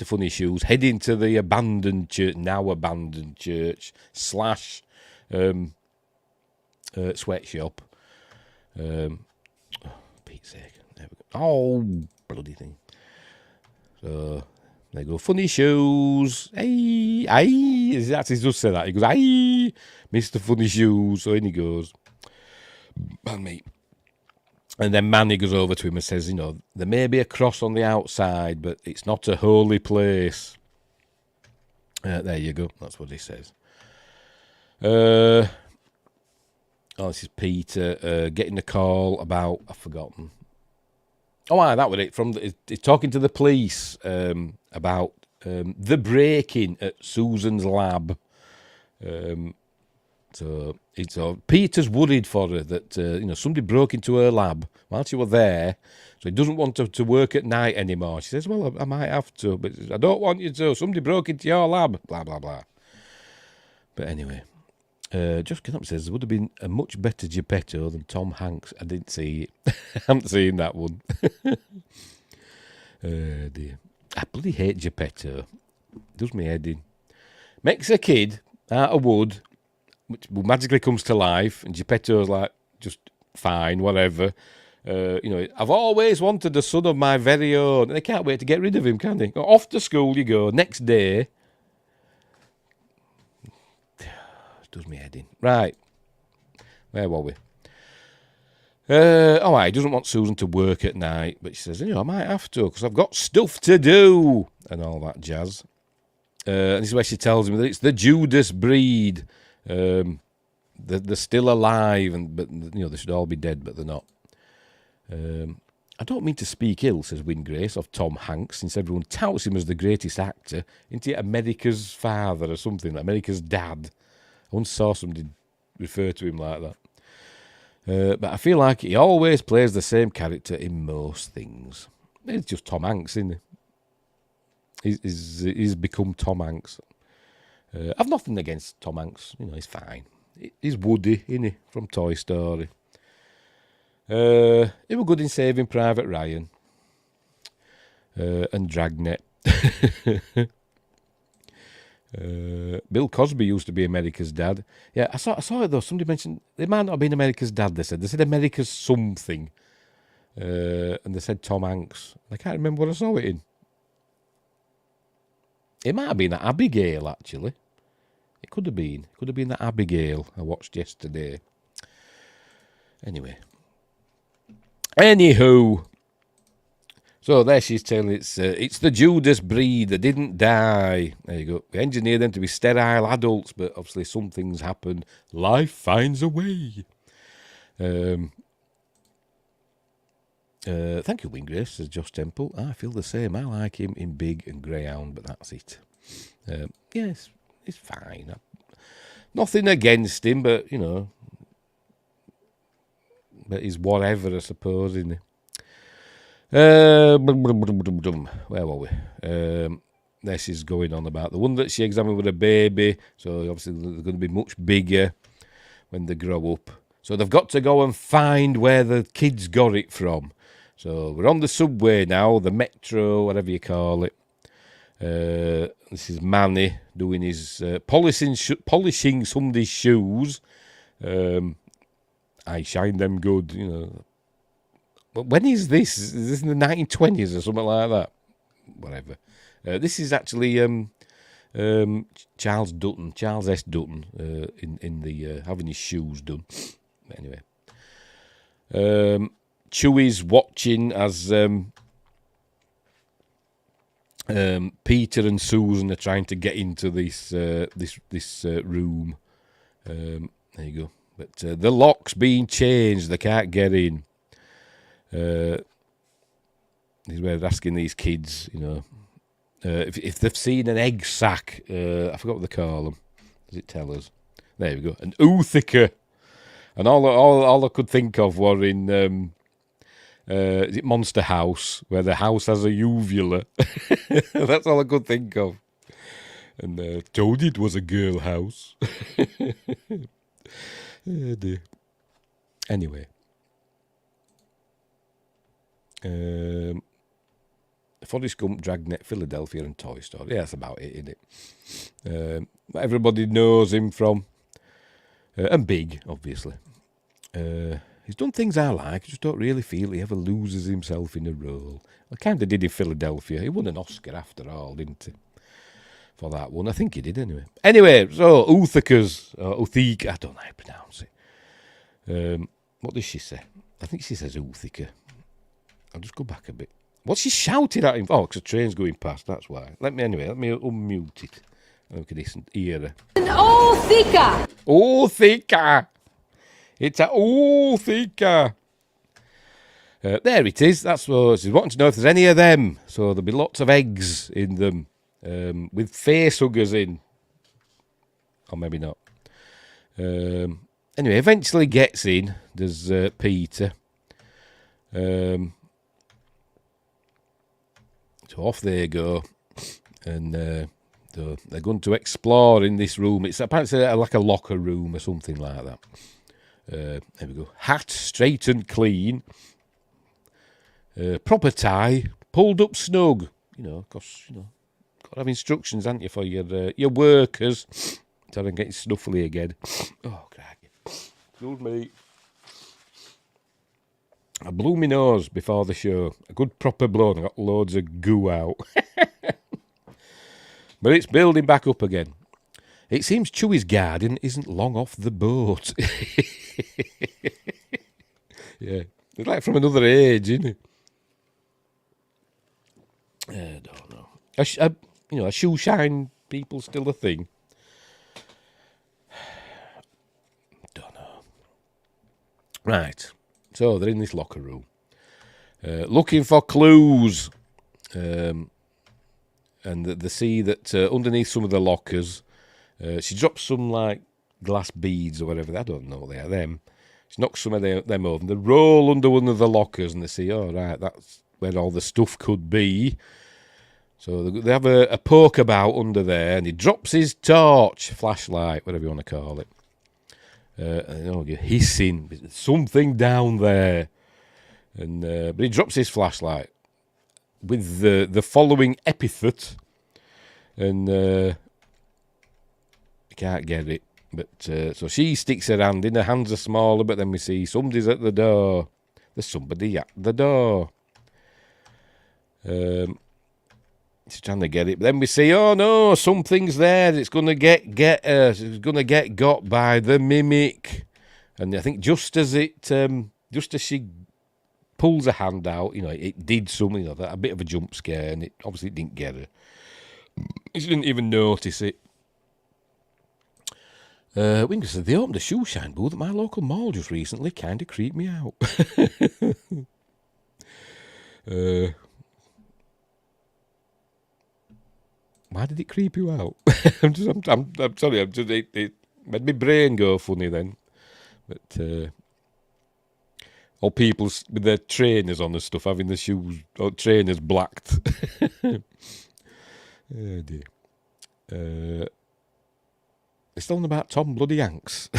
Funny Shoes heading to the abandoned church, / sweatshop. Pete's sake. There we go. Oh, bloody thing. So, there you go. Funny Shoes. Hey, he actually does say that. He goes, hey, Mr. Funny Shoes. So in he goes. And me. And then Manny goes over to him and says, there may be a cross on the outside, but it's not a holy place. There you go. That's what he says. This is Peter getting a call about, I've forgotten. That was it. He's talking to the police about the break-in at Susan's lab. So Peter's worried for her that somebody broke into her lab while she was there, so he doesn't want her to work at night anymore. She says, "Well, I might have to, but I don't want you to. Somebody broke into your lab." Blah blah blah. But anyway, Josh Knapp says there would have been a much better Geppetto than Tom Hanks. I didn't see it. I haven't seen that one. Dear, I bloody hate Geppetto. Does me head in. Makes a kid out of wood, which magically comes to life, and Geppetto's like, just fine, whatever. I've always wanted a son of my very own. And they can't wait to get rid of him, can they? Off to school you go. Next day. Does me head in. Right. Where were we? He doesn't want Susan to work at night, but she says, I might have to, because I've got stuff to do, and all that jazz. And this is where she tells him that it's the Judas breed. They're still alive, but they should all be dead, but they're not. I don't mean to speak ill, says Wyngrace, of Tom Hanks, since everyone touts him as the greatest actor. Isn't he America's father or something, America's dad? I once saw somebody refer to him like that. But I feel like he always plays the same character in most things. It's just Tom Hanks, isn't he? He's become Tom Hanks. I've nothing against Tom Hanks. He's fine. He's Woody, isn't he, from Toy Story. He was good in Saving Private Ryan. And Dragnet. Bill Cosby used to be America's dad. Yeah, I saw it though. Somebody mentioned it might not have been America's dad. They said America's something, and they said Tom Hanks. I can't remember what I saw it in. It might have been that Abigail actually. It could have been. It could have been that Abigail I watched yesterday. Anywho. So there she's telling it's the Judas breed that didn't die. There you go. We engineered them to be sterile adults, but obviously some things happen. Life finds a way. Thank you, Wyngrace, says Josh Temple. I feel the same. I like him in Big and Greyhound, but that's it. Yes, it's fine. Nothing against him, but, but he's whatever, I suppose, isn't he? Where were we? There she's going on about the one that she examined with a baby. So obviously they're going to be much bigger when they grow up. So they've got to go and find where the kids got it from. So we're on the subway now, the metro, whatever you call it. This is Manny doing his polishing somebody's shoes. I shine them good, you know. But when is this? Is this in the 1920s or something like that? Whatever. This is actually Charles S. Dutton, in the having his shoes done. But anyway, Chewy's watching as Peter and Susan are trying to get into this room. There you go. But the lock's being changed. They can't get in. This is where they're asking these kids, you know, if they've seen an egg sack. I forgot what they call them. Does it tell us? There we go. An oothicker. And all I could think of were in is it Monster House, where the house has a uvula. That's all I could think of. And told it was a girl house. Oh dear. Anyway. Forrest Gump, Dragnet, Philadelphia and Toy Story. Yeah, that's about it, isn't it? Everybody knows him from... and Big, obviously. He's done things I like. I just don't really feel he ever loses himself in a role. I kind of did in Philadelphia. He won an Oscar after all, didn't he? For that one. I think he did anyway. Anyway, so Uthicas, or Uthik, I don't know how to pronounce it. What does she say? I think she says Uthica. I'll just go back a bit. What's she shouting at him? Oh, because a train's going past, that's why. Let me unmute it. Look at this ear. An Uthika! Uthika! It's a Uthika! There it is. That's what she's wanting to know if there's any of them. So there'll be lots of eggs in them, with face huggers in. Or maybe not. Anyway, eventually gets in. There's Peter. So off they go. And so they're going to explore in this room. It's apparently like a locker room or something like that. There we go. Hat straight and clean. Proper tie, pulled up snug. You know, because, you know, got to have instructions, haven't you, for your workers. So I don't get snuffly again. Oh, crikey. Excuse me. I blew my nose before the show. A good proper blow, and I got loads of goo out. But it's building back up again. It seems Chewy's garden isn't long off the boat. Yeah. It's like from another age, isn't it? I don't know. You know, a shoe shine people still a thing? Don't know. Right. So they're in this locker room. Looking for clues. And they see that underneath some of the lockers, she drops some, like, glass beads or whatever. I don't know what they are. Them. She knocks some of them over. And they roll under one of the lockers and they see, oh, right, that's where all the stuff could be. So they have a poke about under there, and he drops his torch, flashlight, whatever you want to call it. And you're hissing, there's something down there. And but he drops his flashlight with the following epithet, and you can't get it. But so she sticks her hand in. Her hands are smaller, but then we see somebody's at the door. There's somebody at the door. She's trying to get it, but then we see, oh no, something's there. It's going to get her. It's going to get got by the mimic. And I think just as she pulls her hand out, you know, it did something, you know, a bit of a jump scare, and it obviously didn't get her. She didn't even notice it. Winger said they opened a shoe shine booth at my local mall just recently. Kind of creeped me out. Why did it creep you out? I'm sorry. It made my brain go funny then. But all people with their trainers on and stuff having the shoes or trainers blacked. Oh dear. It's still on about Tom Bloody Hanks.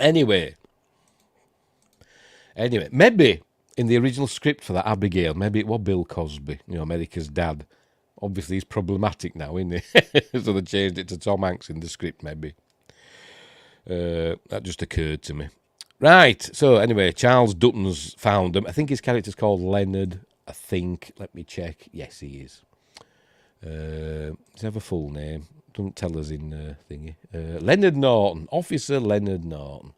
Anyway, maybe in the original script for that Abigail, maybe it was Bill Cosby, America's dad. Obviously, he's problematic now, isn't he? So they changed it to Tom Hanks in the script, maybe. That just occurred to me. Right, so anyway, Charles Dutton's found them. I think his character's called Leonard, I think. Let me check. Yes, he is. Does he have a full name? Doesn't tell us in thingy. Leonard Norton. Officer Leonard Norton.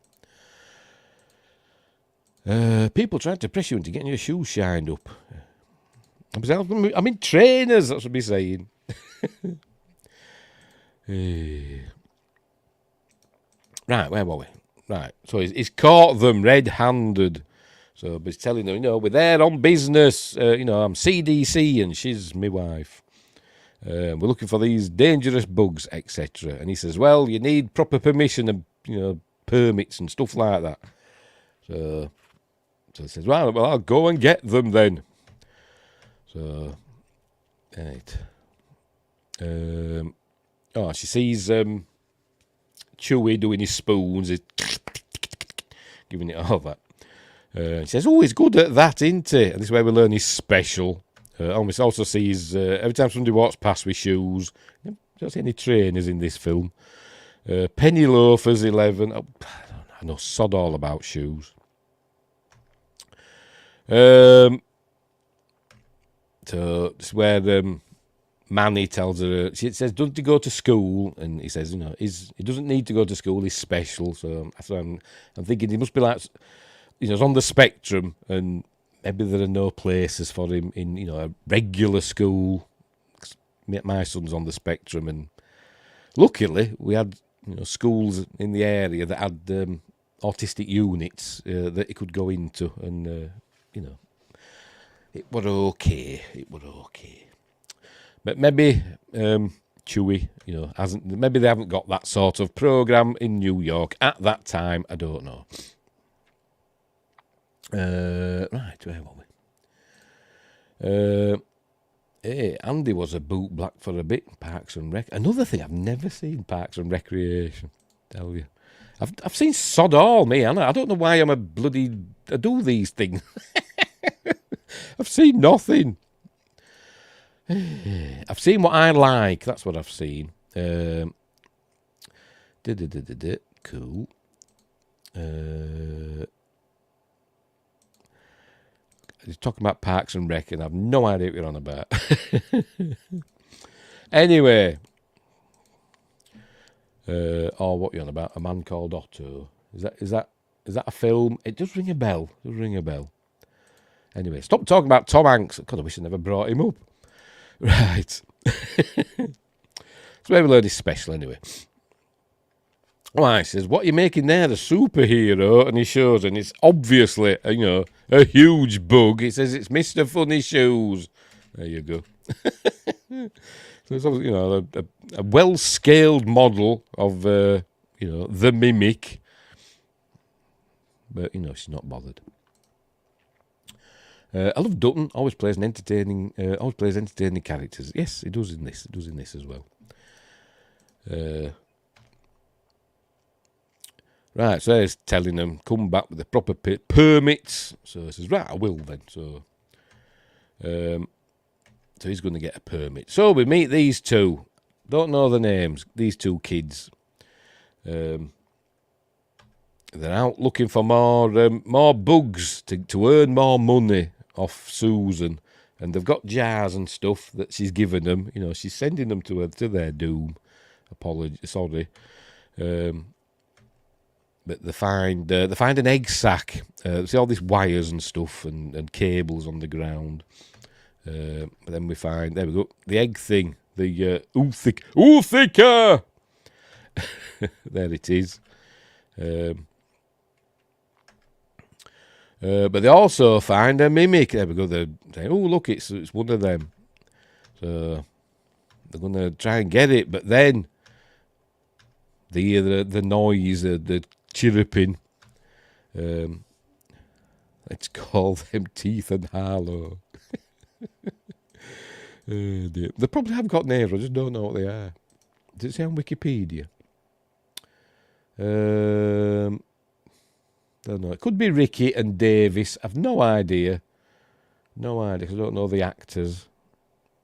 People tried to pressure you into getting your shoes shined up. I'm in trainers, that's what I'd be saying. Right, where were we? Right, so he's caught them red-handed. So, but he's telling them, we're there on business. I'm CDC and she's my wife. We're looking for these dangerous bugs, etc. And he says, well, you need proper permission and, permits and stuff like that. So he says, well, I'll go and get them then. So, right. She sees Chewy doing his spoons, giving it all that. She says, it's good at that, isn't it? And this is where we learn he's special. Almost also sees, every time somebody walks past with shoes, you don't see any trainers in this film. Penny loafers, 11. I know sod all about shoes. So this is where Manny tells her, she says, doesn't he go to school? And he says, he doesn't need to go to school, he's special. So I'm thinking he must be like, he's on the spectrum, and maybe there are no places for him in, a regular school. My son's on the spectrum, and luckily we had, schools in the area that had autistic units that he could go into, and, it were okay. But maybe Chewy, maybe they haven't got that sort of program in New York at that time. I don't know. Right, where were we? Hey, Andy was a boot black for a bit. Parks and Rec. Another thing, I've never seen Parks and Recreation. Tell you, I've seen sod all, me. I don't know why I do these things. I've seen nothing. I've seen what I like. That's what I've seen. Cool. He's talking about Parks and Rec, and I've no idea what you're on about. Anyway. What you're on about? A Man Called Otto. Is that a film? It does ring a bell. Anyway, stop talking about Tom Hanks. God, I wish I never brought him up. Right. So maybe learn his special anyway. He says, what are you making there? A superhero? And he shows, and it's obviously, a huge bug. He says, it's Mr. Funny Shoes. There you go. So it's obviously, a well-scaled model of, the mimic. But, she's not bothered. I love Dutton. Always plays entertaining characters. Yes, he does in this. He does in this as well. Right, so he's telling them, come back with the proper permits. So he says, right, I will then. So he's going to get a permit. So we meet these two. Don't know the names. These two kids. They're out looking for more bugs to earn more money off Susan. And they've got jars and stuff that she's given them. She's sending them to their doom. Sorry. But they find an egg sack. See all these wires and stuff and cables on the ground. But then we find, there we go, the egg thing. The Uthika! There it is. But they also find a mimic. There we go. They're saying, look, it's one of them. So they're going to try and get it. But then they hear the noise, the chirruping. Let's call them Teeth and Harlow. Dear. They probably have got names. I just don't know what they are. Does it say on Wikipedia? Don't Don't know. It could be Ricky and Davis. I've no idea. No idea, 'cause I don't know the actors.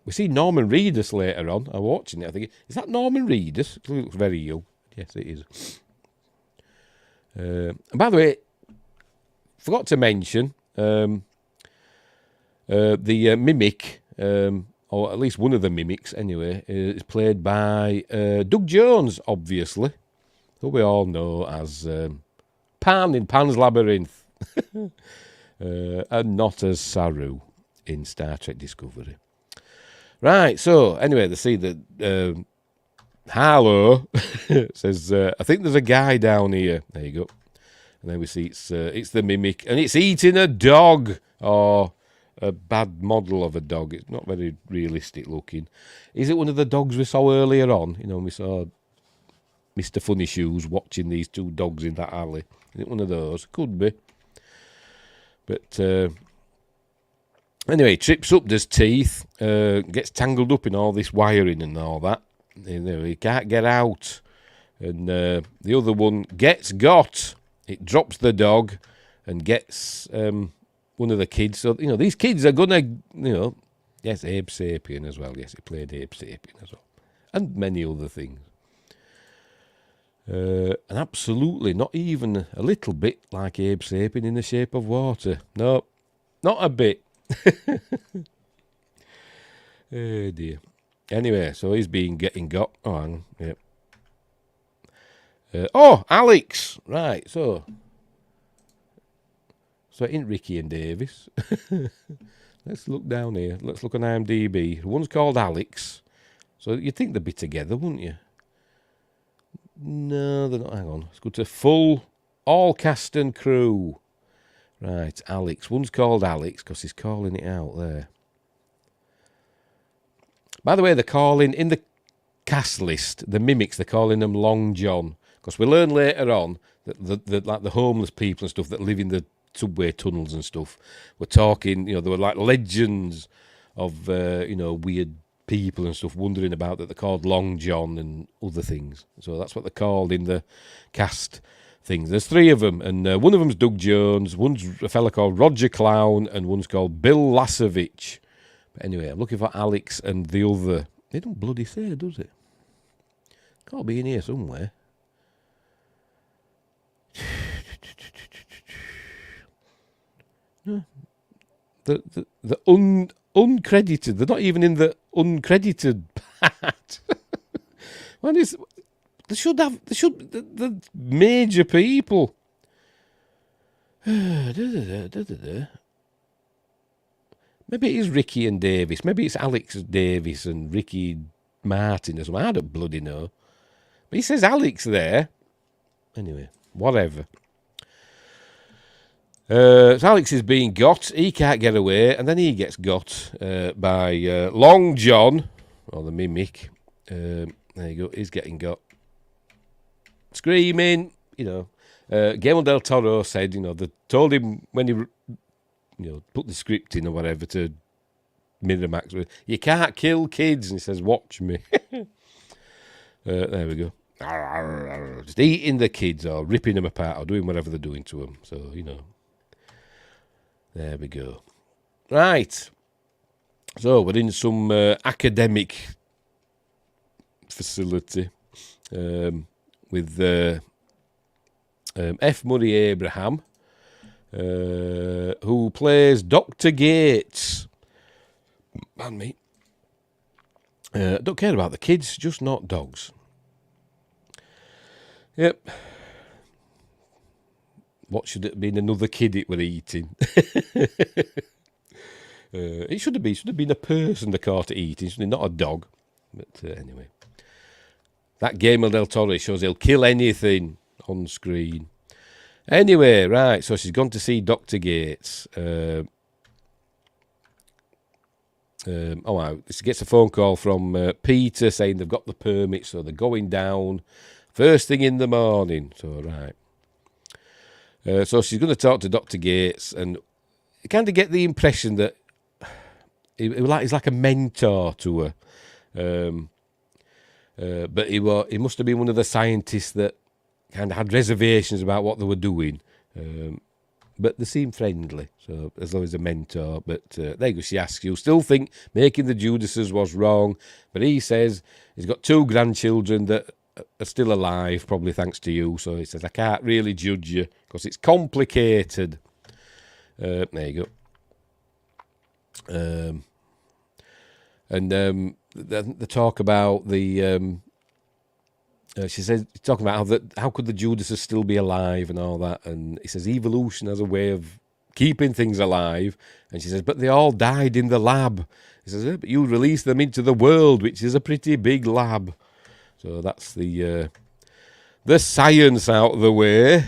We see Norman Reedus later on. I'm watching it. I think, is that Norman Reedus? He looks very young. Yes, it is. And by the way, forgot to mention the mimic, or at least one of the mimics anyway, is played by Doug Jones, obviously, who we all know as Pan in Pan's Labyrinth, and not as Saru in Star Trek Discovery. Right, so anyway, they see that Harlow says, I think there's a guy down here. There you go. And then we see it's the mimic, and it's eating a dog, or a bad model of a dog. It's not very realistic looking. Is it one of the dogs we saw earlier on? You know, we saw Mr. Funny Shoes watching these two dogs in that alley. Is it one of those? Could be. But anyway, trips up, does teeth, gets tangled up in all this wiring and all that. You know, he can't get out. And the other one gets got. It drops the dog and gets one of the kids. So, you know, these kids are going to, you know, yes, Abe Sapien as well. Yes, he played Abe Sapien as well. And many other things. And absolutely not even a little bit like Abe Sapien in The Shape of Water. No, not a bit. Oh dear. Anyway, so he's getting got. Oh, hang on. Yeah. Alex. Right, so it ain't Ricky and Davis. Let's look down here. Let's look on IMDb. One's called Alex. So you'd think they'd be together, wouldn't you? No, they're not. Hang on. Let's go to full, all cast and crew. Right, Alex. One's called Alex because he's calling it out there. By the way, they're calling, in the cast list, the mimics, they're calling them Long John. Because we learn later on that like the homeless people and stuff that live in the subway tunnels and stuff were talking, you know, they were like legends of, you know, weird people and stuff wondering about that they're called Long John and other things. So that's what they're called in the cast things. There's three of them, and one of them's Doug Jones, one's a fella called Roger Clown, and one's called Bill Lasovich. But anyway, I'm looking for Alex and the other. They don't bloody say, does it? Can't be in here somewhere. No. The uncredited. They're not even in the uncredited part. What is? They should the major people. Maybe it is Ricky and Davis. Maybe it's Alex Davis and Ricky Martin or something. I don't bloody know. But he says Alex there. Anyway, whatever. So Alex is being got. He can't get away. And then he gets got by Long John, or the mimic. There you go. He's getting got. Screaming, you know. Guillermo del Toro said, you know, they told him when he, you know, put the script in or whatever to Miramax, you can't kill kids. And he says, watch me. There we go. Just eating the kids or ripping them apart or doing whatever they're doing to them. So, you know. There we go. Right. So we're in some academic facility with F. Murray Abraham, who plays Dr. Gates. And me. Don't care about the kids, just not dogs. Yep. What should it have been? Another kid it were eating. It should have been. Should have been a person they caught it eating. Should have not a dog. But anyway, that Guillermo del Toro shows he'll kill anything on screen. Anyway, right. So she's gone to see Dr. Gates. She gets a phone call from Peter saying they've got the permit, so they're going down first thing in the morning. So right. So she's going to talk to Dr. Gates, and you kind of get the impression that he's like a mentor to her. But he must have been one of the scientists that kind of had reservations about what they were doing. But they seem friendly, so as though he's a mentor. But there you go, she asks, you still think making the Judases was wrong? But he says he's got 2 grandchildren that are still alive, probably thanks to you. So he says, I can't really judge you because it's complicated. There you go. And they talk about the... she says, talking about how could the Judases still be alive and all that. And he says, evolution has a way of keeping things alive. And she says, but they all died in the lab. He says, but you release them into the world, which is a pretty big lab. So that's the science out of the way.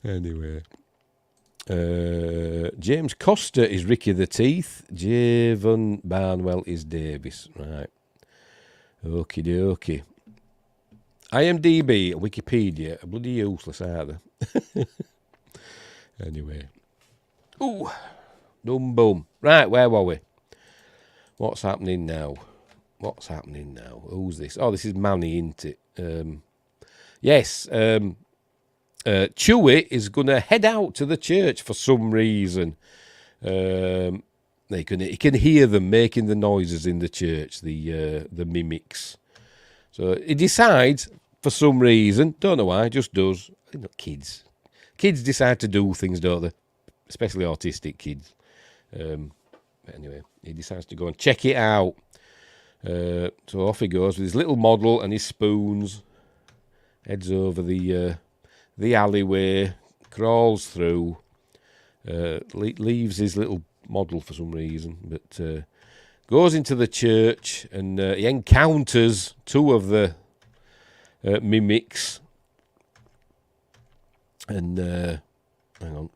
Anyway. James Costa is Ricky the Teeth. Javon Barnwell is Davis. Right. Okie dokie. IMDb and Wikipedia are bloody useless, aren't they? Anyway. Ooh. Dum boom. Right, where were we? What's happening now? Who's this? Oh, this is Manny, isn't it? Yes. Chewie is going to head out to the church for some reason. He can hear them making the noises in the church, the mimics. So he decides, for some reason, don't know why, just does. Kids decide to do things, don't they? Especially autistic kids. But anyway, he decides to go and check it out. So off he goes with his little model and his spoons. Heads over the alleyway, crawls through, leaves his little model for some reason, but goes into the church and he encounters 2 of the mimics. And hang on,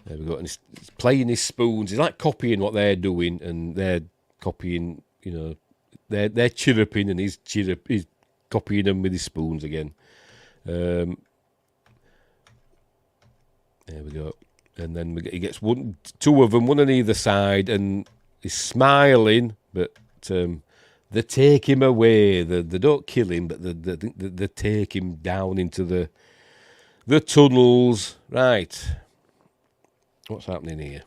there we go. And he's playing his spoons. He's like copying what they're doing, and they're copying. They're chirruping, and he's copying them with his spoons again. There we go. And then he gets 2 of them, one on either side, and he's smiling, but they take him away. They don't kill him, but they take him down into the tunnels. Right. What's happening here?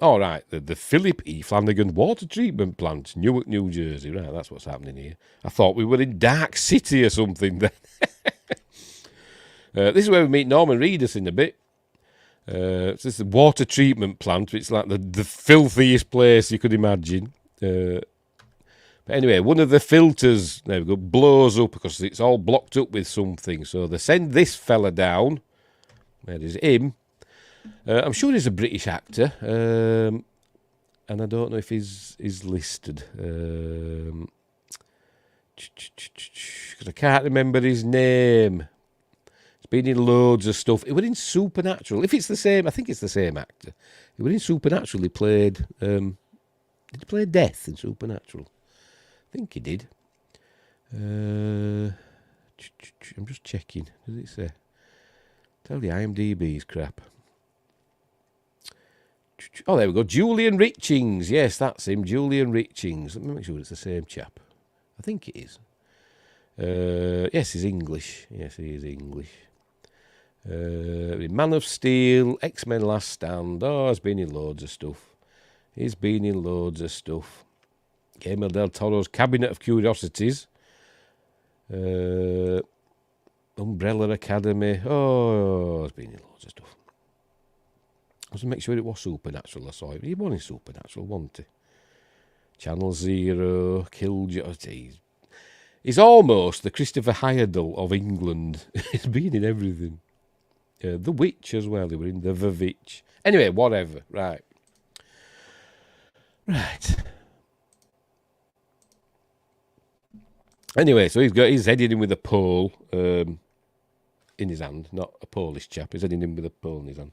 All right, the Philip E. Flanagan Water Treatment Plant, Newark, New Jersey. Right, that's what's happening here. I thought we were in Dark City or something then. This is where we meet Norman Reedus in a bit. This is the water treatment plant. It's like the filthiest place you could imagine. But anyway, one of the filters, there we go, blows up because it's all blocked up with something. So they send this fella down. Where is him? I'm sure he's a British actor. And I don't know if he's listed. Because I can't remember his name. Been in loads of stuff. He was in Supernatural. If it's the same, I think it's the same actor. He was in Supernatural. He played. Did he play Death in Supernatural? I think he did. I'm just checking. Does it say? Tell you, IMDb's crap. Oh, there we go. Julian Richings. Yes, that's him. Julian Richings. Let me make sure it's the same chap. I think it is. Yes, he's English. Yes, he is English. Man of Steel, X-Men Last Stand. Oh, he's been in loads of stuff. Guillermo del Toro's Cabinet of Curiosities. Umbrella Academy. Oh, he's been in loads of stuff. I was to make sure it was Supernatural. I saw it. He was in Supernatural, wasn't he? Channel Zero, Killjoy. He's almost the Christopher Heyerdahl of England. He's been in everything. The Witch as well. They were in The Witch. Anyway, whatever. Right. Anyway, so he's heading in with a pole in his hand. Not a Polish chap. He's heading in with a pole in his hand.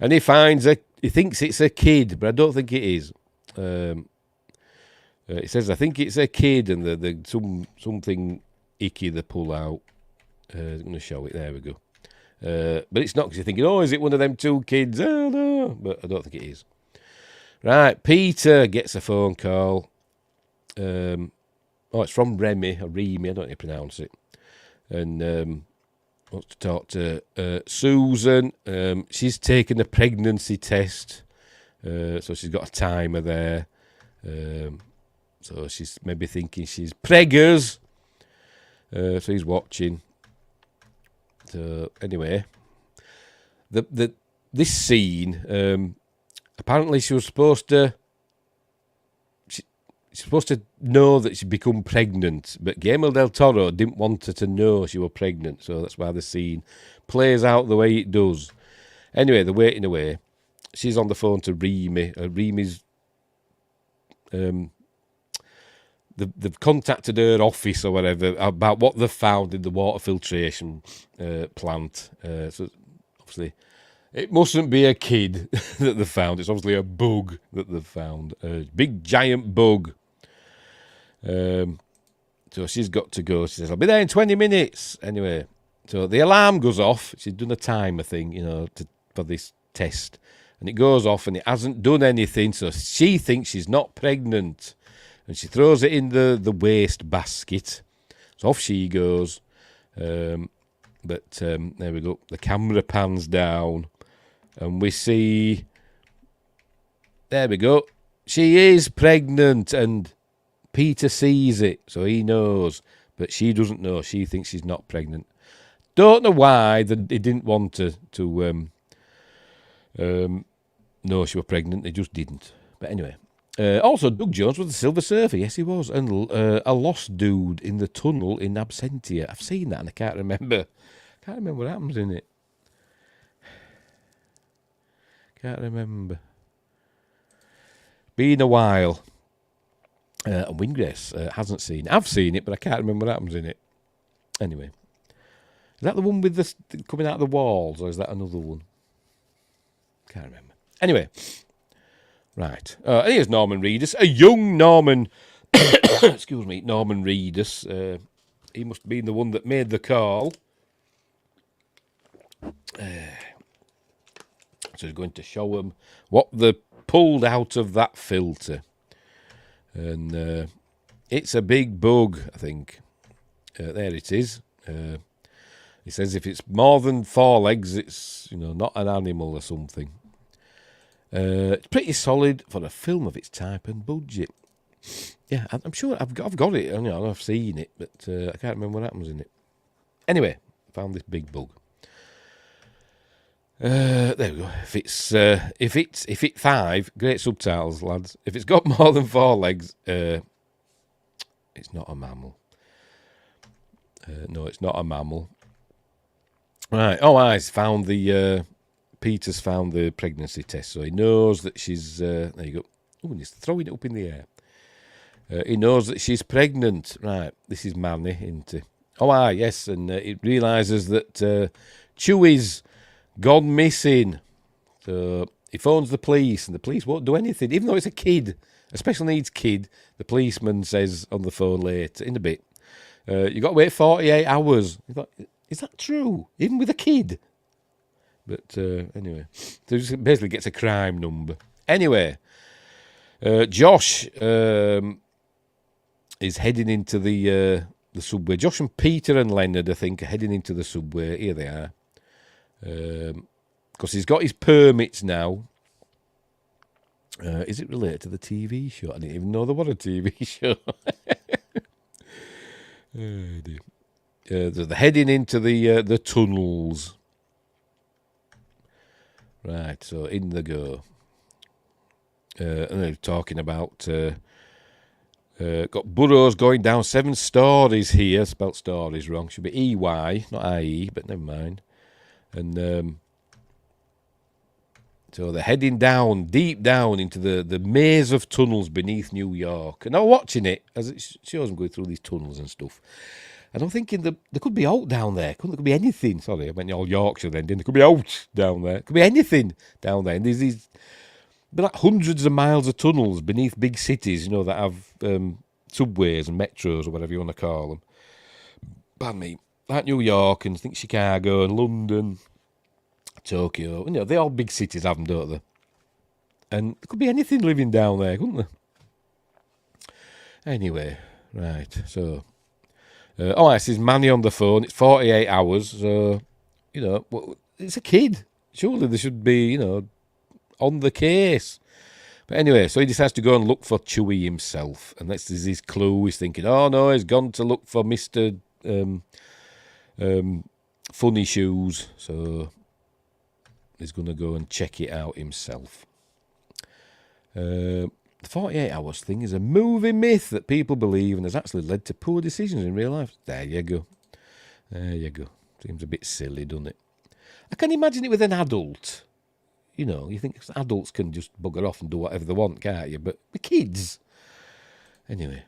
And he thinks it's a kid, but I don't think it is. It says, I think it's a kid, and something icky they pull out. I'm going to show it. There we go. But it's not, because you're thinking, oh, is it one of them 2 kids? Oh, no. But I don't think it is. Right, Peter gets a phone call. It's from Remy, or Remy, I don't know how to pronounce it. And wants to talk to Susan. She's taken a pregnancy test, so she's got a timer there. So she's maybe thinking she's preggers. So he's watching. So anyway, this scene. Apparently, she was supposed to. She's supposed to know that she'd become pregnant, but Guillermo del Toro didn't want her to know she was pregnant, so that's why the scene plays out the way it does. Anyway, they're waiting away. She's on the phone to Remy. Remy's they've contacted her office or whatever about what they've found in the water filtration plant. So obviously, it mustn't be a kid that they've found. It's obviously a bug that they've found. A big giant bug. So she's got to go. She says, I'll be there in 20 minutes. Anyway, so the alarm goes off. She's done a timer thing, for this test. And it goes off and it hasn't done anything. So she thinks she's not pregnant. And she throws it in the waste basket. So off she goes. There we go. The camera pans down. And we see... There we go. She is pregnant and... Peter sees it, so he knows, but she doesn't know. She thinks she's not pregnant. Don't know why he didn't want to know she was pregnant. They just didn't. But anyway, also Doug Jones was the Silver Surfer. Yes, he was, and a lost dude in the tunnel in Absentia. I've seen that, and I can't remember. Can't remember what happens in it. Can't remember. Been a while. And Winggrace hasn't seen it. I've seen it, but I can't remember what happens in it. Anyway. Is that the one with the coming out of the walls, or is that another one? Can't remember. Anyway. Right. Here's Norman Reedus. A young Norman... excuse me, Norman Reedus. He must have been the one that made the call. So he's going to show them what they pulled out of that filter. And it's a big bug, I think. There it is. He says if it's more than 4 legs, it's not an animal or something. It's pretty solid for a film of its type and budget. Yeah, I'm sure I've got it. I've seen it, but I can't remember what happens in it. Anyway, found this big bug. There we go. If it's 5, great subtitles, lads. If it's got more than 4 legs, it's not a mammal. No, it's not a mammal. Right. Oh, Peter's found the pregnancy test, so he knows that she's. There you go. Oh, and he's throwing it up in the air. He knows that she's pregnant. Right. This is Manny, isn't it? Oh, yes, and it realises that Chewy's gone missing. So he phones the police, and the police won't do anything, even though it's a kid, a special needs kid. The policeman says on the phone later, in a bit, you've got to wait 48 hours. You thought, is that true? Even with a kid? But anyway, so he basically gets a crime number. Anyway, Josh is heading into the subway. Josh and Peter and Leonard, I think, are heading into the subway. Here they are. Because he's got his permits now. Is it related to the TV show? I didn't even know there was a TV show. Oh dear. They're heading into the tunnels. Right, so in they go. And they're talking about got burrows going down 7 stories here. Spelt stories wrong. Should be EY, not IE, but never mind. And so they're heading down, deep down into the maze of tunnels beneath New York. And I'm watching it as it shows them going through these tunnels and stuff. And I'm thinking there could be out down there. There could be anything. Sorry, I meant all Yorkshire then, didn't there? Could be out down there. Could be anything down there. And there's these like hundreds of miles of tunnels beneath big cities, that have subways and metros or whatever you want to call them. Pardon me. Like New York and I think Chicago and London, Tokyo. They're all big cities, have them, don't they? And there could be anything living down there, couldn't there? Anyway, right, so... This is Manny on the phone. It's 48 hours. So, it's a kid. Surely they should be, on the case. But anyway, so he decides to go and look for Chewie himself. And this is his clue. He's thinking, oh no, he's gone to look for Mr. Funny Shoes. So he's going to go and check it out himself. The 48 hours thing is a movie myth that people believe and has actually led to poor decisions in real life. There you go. Seems a bit silly, doesn't it? I can imagine it with an adult. You think adults can just bugger off and do whatever they want, can't you? But the kids. Anyway.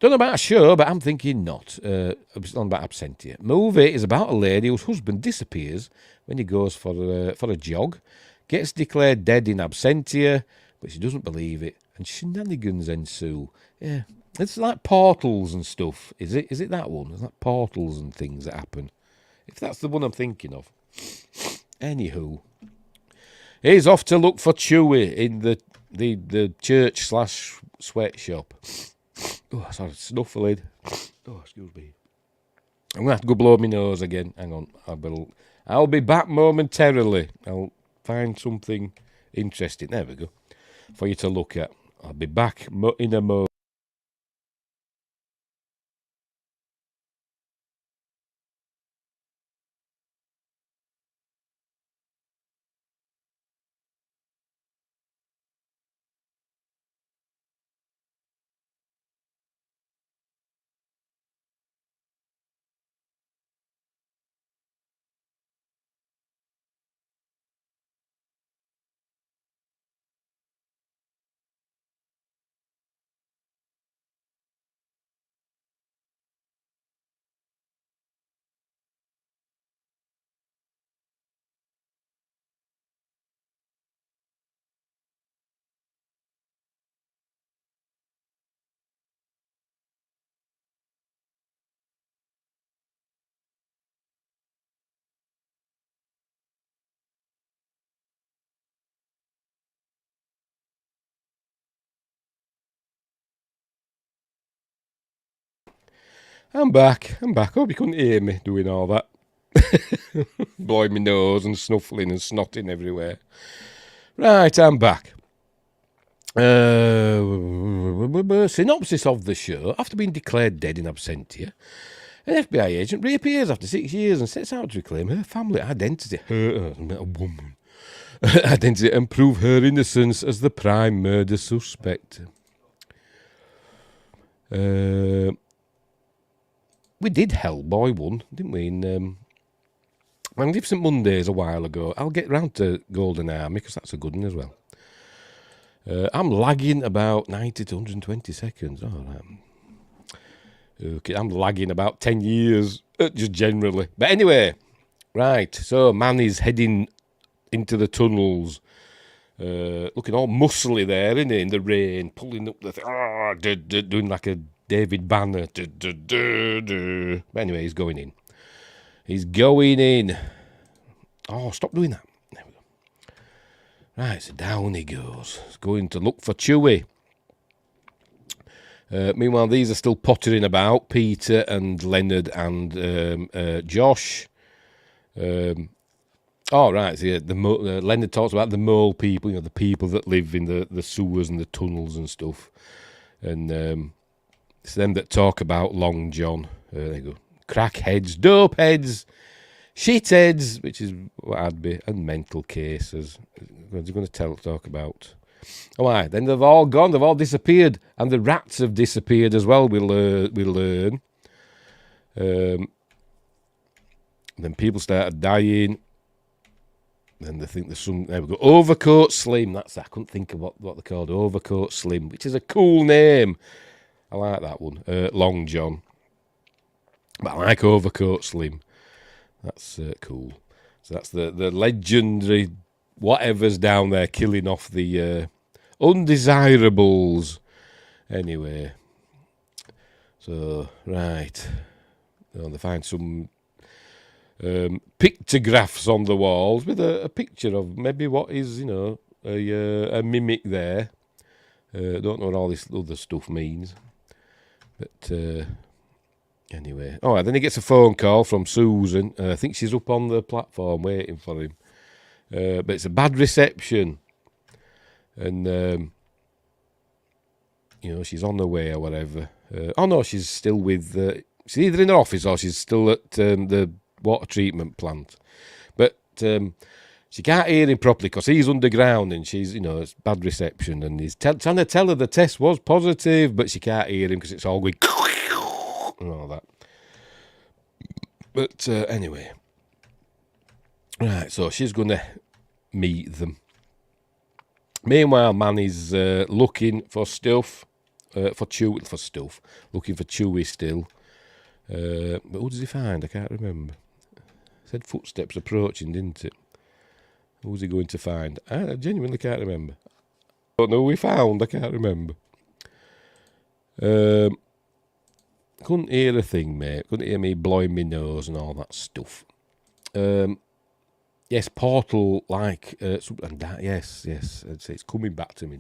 Don't know about a show, but I'm thinking not. It's not about Absentia. Movie is about a lady whose husband disappears when he goes for a jog, gets declared dead in Absentia, but she doesn't believe it, and shenanigans ensue. Yeah, it's like portals and stuff. Is it that one? It's like portals and things that happen. If that's the one I'm thinking of. Anywho. He's off to look for Chewie in the church/sweatshop. Oh, sorry, snuffling. Oh, excuse me. I'm going to have to go blow my nose again. Hang on. I'll be back momentarily. I'll find something interesting. There we go. For you to look at. I'll be back in a moment. I'm back. Hope you couldn't hear me doing all that. Blowing my nose and snuffling and snotting everywhere. Right, I'm back. Synopsis of the show. After being declared dead in absentia, an FBI agent reappears after 6 years and sets out to reclaim her family identity. A woman. Identity and prove her innocence as the prime murder suspect. We did Hellboy 1, didn't we? In Magnificent Mondays a while ago. I'll get round to Golden Army because that's a good one as well. I'm lagging about 90 to 120 seconds. All right. Okay, I'm lagging about 10 years, just generally. But anyway, right. So Manny's heading into the tunnels, looking all muscly there, isn't he, in the rain, pulling up the doing like a David Banner. But anyway, he's going in. Oh, stop doing that. There we go. Right, so down he goes. He's going to look for Chewie. Meanwhile, these are still pottering about. Peter and Leonard and Josh. Right. So yeah, Leonard talks about the mole people, the people that live in the sewers and the tunnels and stuff. And it's them that talk about Long John. There you go. Crackheads, dope heads, shitheads, which is what I'd be, and mental cases. They're going to talk about. Then they've all gone, they've all disappeared, and the rats have disappeared as well, we'll learn. Then people started dying. Then they think there's some, there we go, Overcoat Slim, I couldn't think of what they're called, Overcoat Slim, which is a cool name. I like that one, Long John. But I like Overcoat Slim. That's cool. So that's the legendary whatever's down there killing off the undesirables. Anyway. So, right. They find some pictographs on the walls with a picture of maybe what is, a mimic there. Don't know what all this other stuff means. But Anyway, then he gets a phone call from Susan. I think she's up on the platform waiting for him. But it's a bad reception. And, she's on the way or whatever. No, she's still with... she's either in her office or she's still at the water treatment plant. But she can't hear him properly because he's underground and she's, it's bad reception. And he's trying to tell her the test was positive, but she can't hear him because it's all going... and all that. But anyway. Right, so she's going to meet them. Meanwhile, man is looking for stuff. Looking for Chewie still. But who does he find? I can't remember. Said footsteps approaching, didn't it? Who's he going to find? I genuinely can't remember. Don't know who he found. I can't remember. Couldn't hear a thing, mate. Couldn't hear me blowing my nose and all that stuff. Yes, portal like and that. Yes. It's coming back to me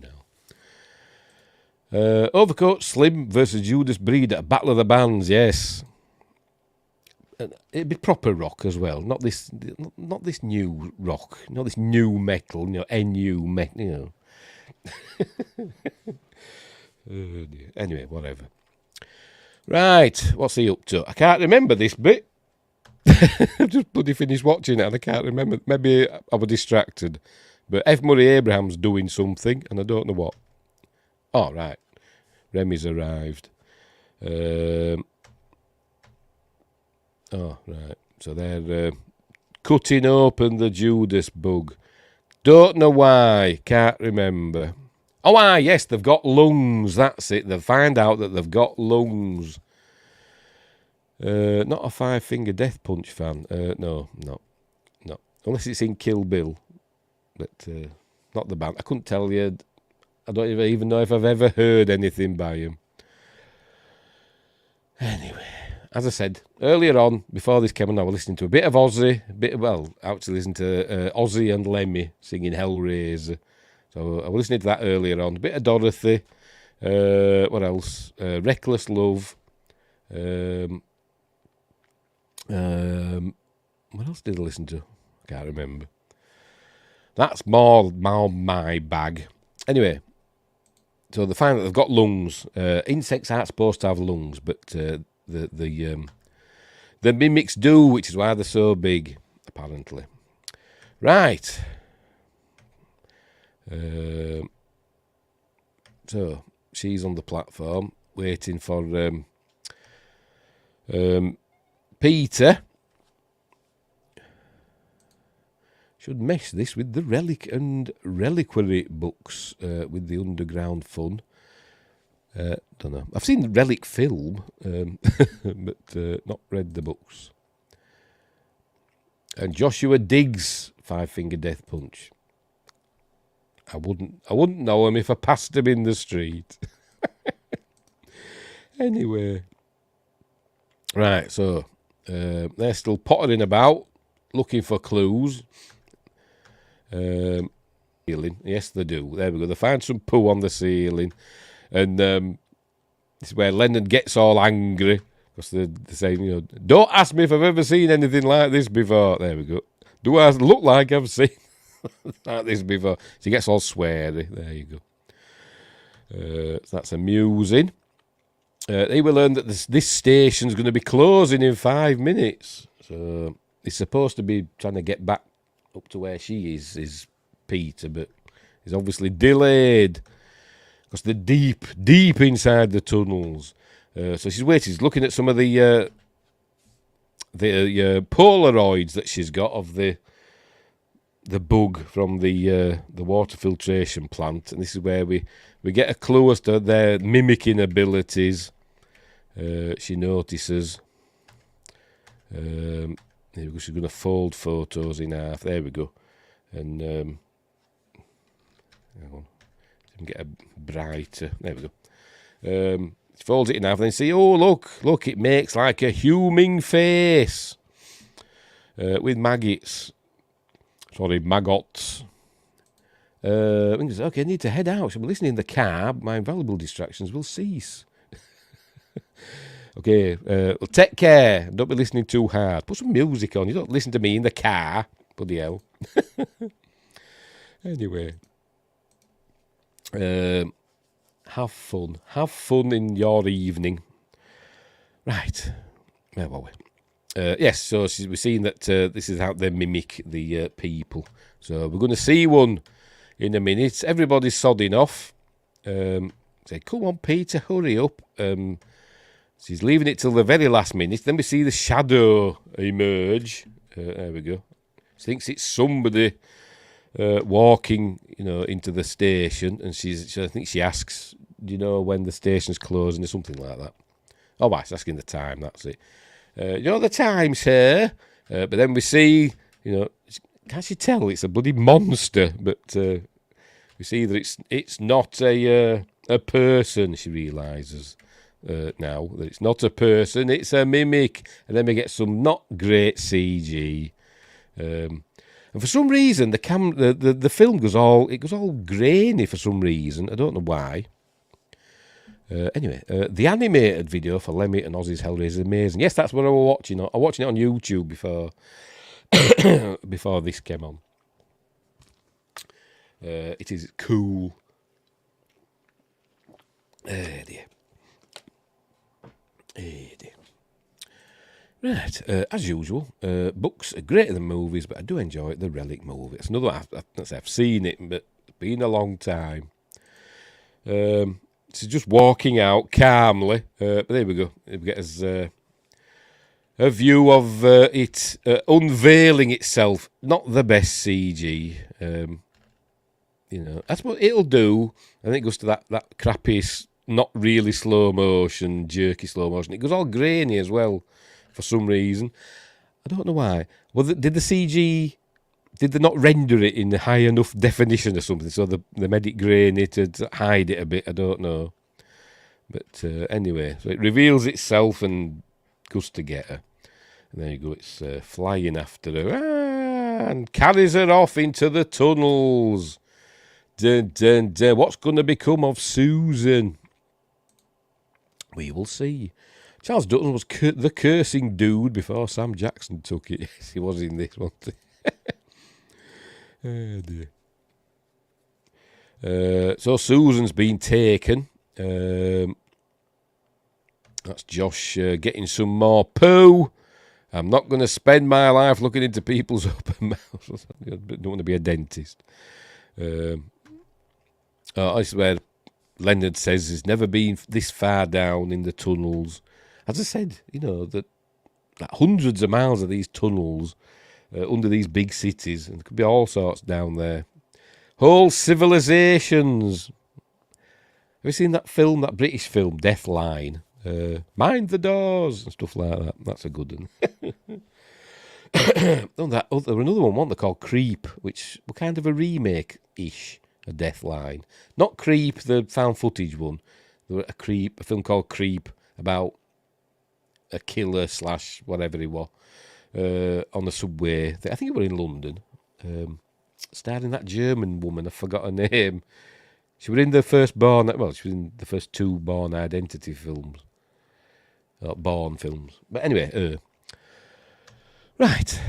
now. Overcoat Slim versus Judas Breed at a Battle of the Bands. Yes. It'd be proper rock as well, not this new rock, not this new metal, NU metal, Oh dear. Anyway, whatever. Right, what's he up to? I can't remember this bit. I've just bloody finished watching it and I can't remember. Maybe I was distracted. But F. Murray Abraham's doing something and I don't know what. Oh, right. Remy's arrived. Right. So they're cutting open the Judas bug. Don't know why. Can't remember. Oh, yes, they've got lungs. That's it. They find out that they've got lungs. Not a Five Finger Death Punch fan. No. Unless it's in Kill Bill. But not the band. I couldn't tell you. I don't even know if I've ever heard anything by him. Anyway, as I said earlier on, before this came on, I was listening to a bit of Ozzy. Actually listening to Ozzy and Lemmy singing Hellraiser. So I was listening to that earlier on. A bit of Dorothy. What else? Reckless Love. What else did I listen to? I can't remember. That's more my bag. Anyway, so they find that they've got lungs. Insects aren't supposed to have lungs, but the mimics do, which is why they're so big, apparently. Right. So she's on the platform waiting for Peter. Should mesh this with the Relic and Reliquary books with the underground fun. Don't know. I've seen the Relic film, but not read the books. And Joshua Diggs, Five Finger Death Punch. I wouldn't know him if I passed him in the street. Anyway. Right, so they're still pottering about, looking for clues. Ceiling. Yes, they do. There we go. They find some poo on the ceiling. And this is where Leonard gets all angry. Because they're saying, don't ask me if I've ever seen anything like this before. There we go. Do I look like I've seen like this before? So he gets all sweary. There you go. So that's amusing. They will learn that this station's going to be closing in 5 minutes. So he's supposed to be trying to get back up to where she is Peter, but he's obviously delayed because they're deep inside the tunnels. So she's waiting. She's looking at some of the Polaroids that she's got of the bug from the water filtration plant, and this is where we get a clue as to their mimicking abilities. She notices. There we go. She's going to fold photos in half. There we go. And hang on. Get a brighter. There we go. She folds it in half and then see, oh, look, it makes like a human face with maggots. Sorry, maggots. Okay, I need to head out. Shall we listen in the car? My invaluable distractions will cease. Okay, well, take care. Don't be listening too hard. Put some music on. You don't listen to me in the car. Bloody hell. Anyway. Have fun. Have fun in your evening. Right. Where were we? Yes, so we're seeing that this is how they mimic the people. So we're going to see one in a minute. Everybody's sodding off. Say, come on, Peter, hurry up. She's leaving it till the very last minute. Then we see the shadow emerge. There we go. She thinks it's somebody walking, into the station, and I think she asks, "Do you know when the station's closing?" or something like that. Oh, right, she's asking the time. That's it. You know the time, sir. But then we see, can't you tell it's a bloody monster? But we see that it's not a person. She realises now that it's not a person; it's a mimic. And then we get some not great CG. And for some reason, the film goes all grainy for some reason. I don't know why. Anyway, the animated video for Lemmy and Ozzy's Hellraiser is amazing. Yes, that's what I was watching. I'm watching it on YouTube before this came on. It is cool. Dear. Dear. Right, as usual, books are greater than movies, but I do enjoy the Relic movie. It's another one. I've seen it, but it's been a long time. She's just walking out calmly, but there we go. We get us a view of it unveiling itself. Not the best CG. That's what it'll do. I think it goes to that crappy, not really slow motion, jerky slow motion. It goes all grainy as well. For some reason, I don't know why. Well, did the CG? Did they not render it in high enough definition or something? So they made it grainy to hide it a bit. I don't know. But anyway, so it reveals itself and goes to get her. And there you go. It's flying after her and carries her off into the tunnels. Dun, dun, dun. What's going to become of Susan? We will see. Charles Dutton was the cursing dude before Sam Jackson took it. Yes, he was in this one. Oh dear. So Susan's been taken. That's Josh getting some more poo. I'm not going to spend my life looking into people's open mouths. I don't want to be a dentist. I swear, Leonard says he's never been this far down in the tunnels. As I said, that hundreds of miles of these tunnels under these big cities, and there could be all sorts down there. Whole civilizations. Have you seen that film, that British film, Deathline? Mind the doors and stuff like that. That's a good one. Another one they called Creep, which was kind of a remake-ish of Deathline. Not Creep, the found footage one. A film called Creep about a killer / whatever he was on the subway. I think it was in London. Starring that German woman, I forgot her name. She was in the first she was in the first two Bourne Identity films. Bourne films. But anyway, right.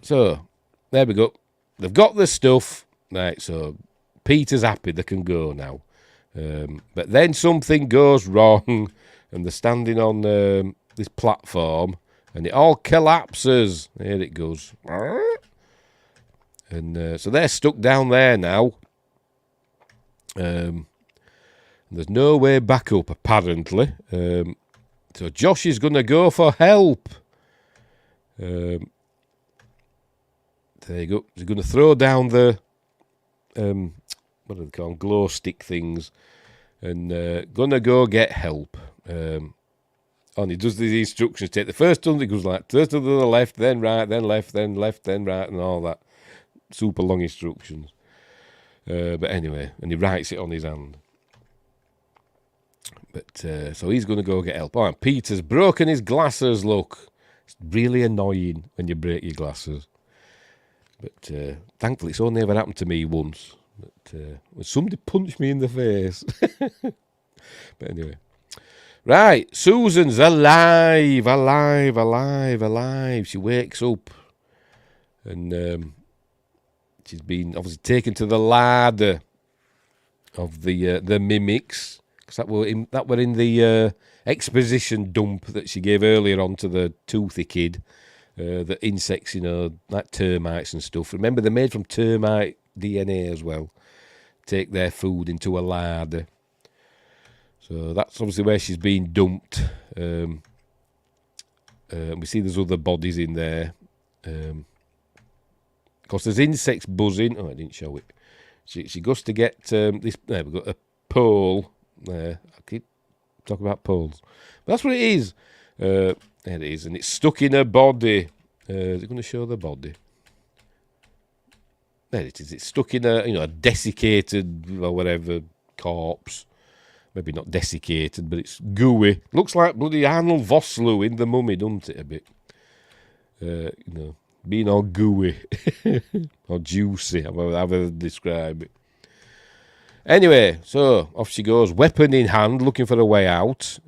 So, there we go. They've got the stuff. Right, so Peter's happy they can go now. But then something goes wrong, and they're standing on this platform, and it all collapses. Here it goes. And so they're stuck down there now. There's no way back up, apparently. So Josh is going to go for help. There you go. He's going to throw down the, what do they call them, glow stick things, and going to go get help. And he does these instructions. Take the first one, it goes like, first to the left, then right, then left, then left, then right, and all that. Super long instructions. But anyway, and he writes it on his hand. But so he's going to go get help. Oh, and Peter's broken his glasses, look. It's really annoying when you break your glasses. But thankfully, it's only ever happened to me once. But when somebody punched me in the face. But anyway. Right, Susan's alive. She wakes up and she's been obviously taken to the larder of the mimics, because that were in the exposition dump that she gave earlier on to the toothy kid. The insects, like termites and stuff. Remember, they're made from termite DNA as well. Take their food into a larder. So that's obviously where she's been dumped. We see there's other bodies in there. Of course, there's insects buzzing. Oh, I didn't show it. She goes to get this. There, we've got a pole. I keep talking about poles. But that's what it is. There it is. And it's stuck in her body. Is it going to show the body? There it is. It's stuck in a desiccated or whatever corpse. Maybe not desiccated, but it's gooey. Looks like bloody Arnold Vosloo in The Mummy, doesn't it, a bit? Being all gooey. Or juicy, however they describe it. Anyway, so off she goes, weapon in hand, looking for a way out.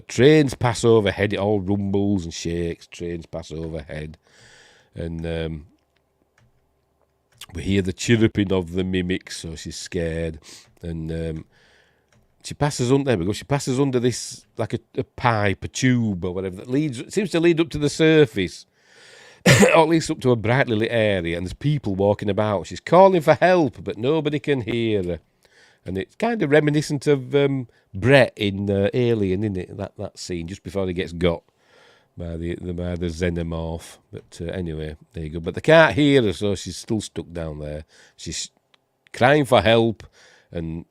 Trains pass overhead, it all rumbles and shakes. Trains pass overhead. And we hear the chirruping of the mimics, so she's scared. And she passes under. There we go. She passes under this, like a pipe, a tube, or whatever that seems to lead up to the surface, or at least up to a brightly lit area. And there's people walking about. She's calling for help, but nobody can hear her. And it's kind of reminiscent of Brett in Alien, isn't it? That scene just before he gets got by the xenomorph. But anyway, there you go. But they can't hear her, so she's still stuck down there. She's crying for help, and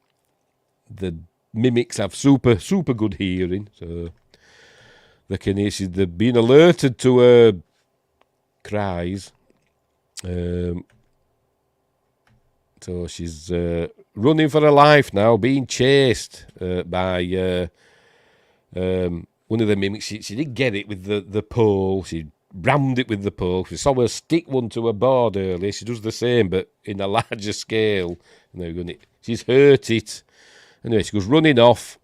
the mimics have super good hearing, so they can hear. They've been alerted to her cries. So she's running for her life now, being chased by one of the mimics. She did get it with the pole. She rammed it with the pole. We saw her stick one to her board earlier. She does the same, but in a larger scale. And she's hurt it. Anyway, she goes running off.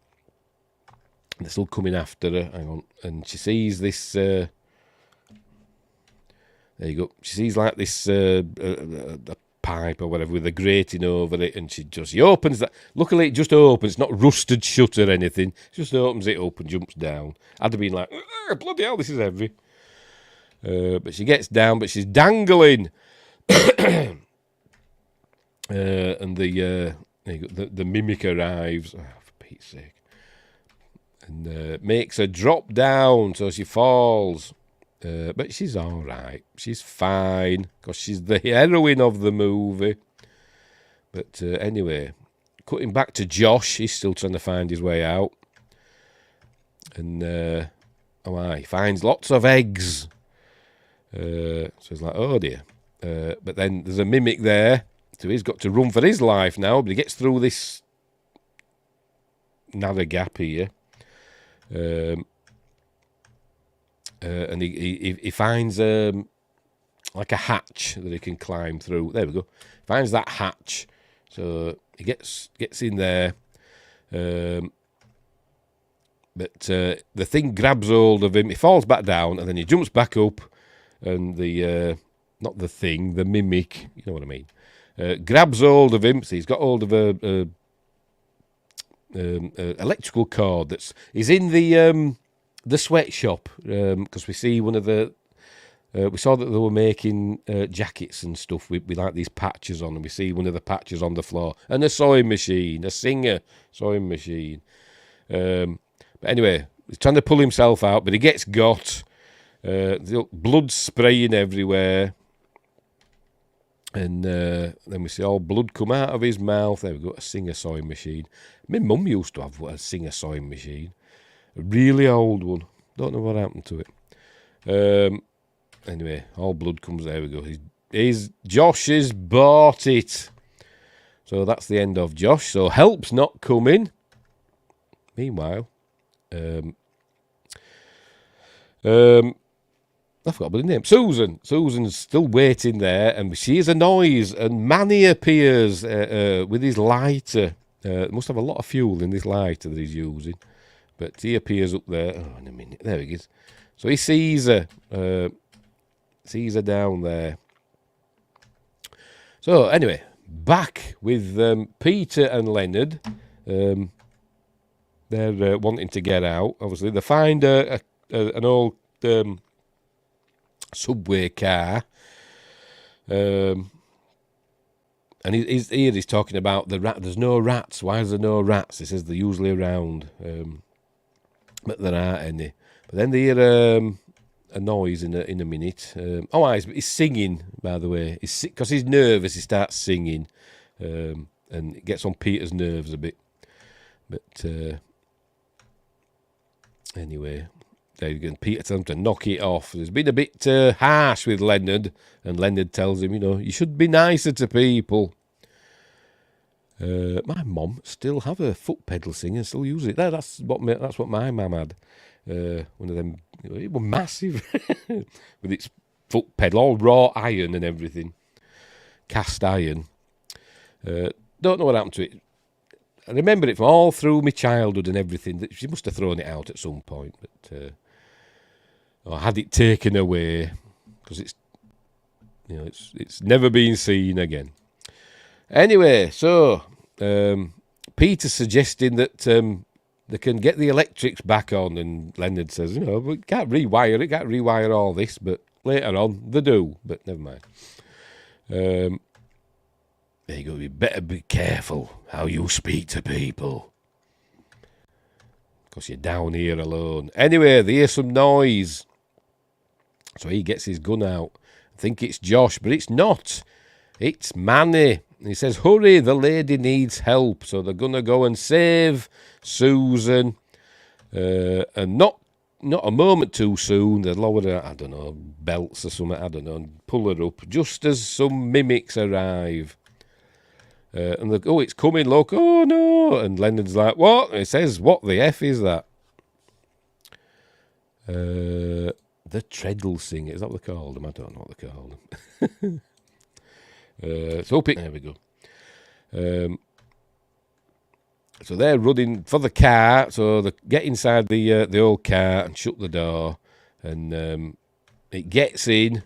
And they're still coming after her. Hang on. And she sees this... there you go. She sees like this a pipe or whatever with a grating over it, and she opens that. Luckily, it just opens. It's not rusted shut or anything. She just opens it up and jumps down. I'd have been like, bloody hell, this is heavy. But she gets down, but she's dangling. And the mimic arrives. Oh, for Pete's sake. And makes her drop down, so she falls. But she's all right. She's fine, because she's the heroine of the movie. But anyway, cutting back to Josh, he's still trying to find his way out. And he finds lots of eggs. So he's like, oh dear. But then there's a mimic there, so he's got to run for his life now. But he gets through this narrow gap here. And he finds like a hatch that he can climb through. There we go. Finds that hatch, so he gets in there. But the thing grabs hold of him. He falls back down, and then he jumps back up. And the mimic, you know what I mean, grabs hold of him. So he's got hold of a electrical cord he's in the sweatshop, because we see one of the we saw that they were making jackets and stuff with like these patches on, and we see one of the patches on the floor, and a sewing machine, a Singer sewing machine. But anyway, he's trying to pull himself out, but he gets got. Blood spraying everywhere, and then we see all blood come out of his mouth. There we go, a Singer sewing machine. My mum used to have a Singer sewing machine. A really old one. Don't know what happened to it. Anyway, all blood comes. There we go. Josh has bought it. So that's the end of Josh. So help's not coming. Meanwhile, I forgot about the name. Susan. Susan's still waiting there, and she hears a noise, and Manny appears with his lighter. Must have a lot of fuel in this lighter that he's using. But he appears up there. Oh, in a minute. There he is. So he sees her. Sees her down there. So, anyway, back with Peter and Leonard. They're wanting to get out. Obviously, they find an old subway car. And he's talking about the rat. There's no rats. Why is there no rats? He says they're usually around. But there aren't any. But then they hear a noise in a minute. He's singing, by the way. Because he's nervous, he starts singing. And it gets on Peter's nerves a bit. But anyway, Peter tells him to knock it off. He's been a bit harsh with Leonard. And Leonard tells him, you should be nicer to people. My mum still have a foot pedal thing and still use it. That's what my mum had. One of them, it was massive with its foot pedal, all raw iron and everything, cast iron. Don't know what happened to it. I remember it from all through my childhood and everything. She must have thrown it out at some point, but or had it taken away because it's never been seen again. Anyway, so Peter's suggesting that they can get the electrics back on, and Leonard says, we can't rewire it, can't rewire all this, but later on they do, but never mind. There you go, you better be careful how you speak to people, because you're down here alone. Anyway, they hear some noise, so he gets his gun out. I think it's Josh, but it's not. It's Manny. He says, hurry, the lady needs help. So they're going to go and save Susan. And not a moment too soon. They lower her, belts or something, and pull her up. Just as some mimics arrive. And they go, it's coming, look. Oh, no. And Leonard's like, what? And he says, what the F is that? The Treadle Singer. Is that what they called them? I don't know what they called them. There we go. So they're running for the car. So they get inside the old car and shut the door, and it gets in.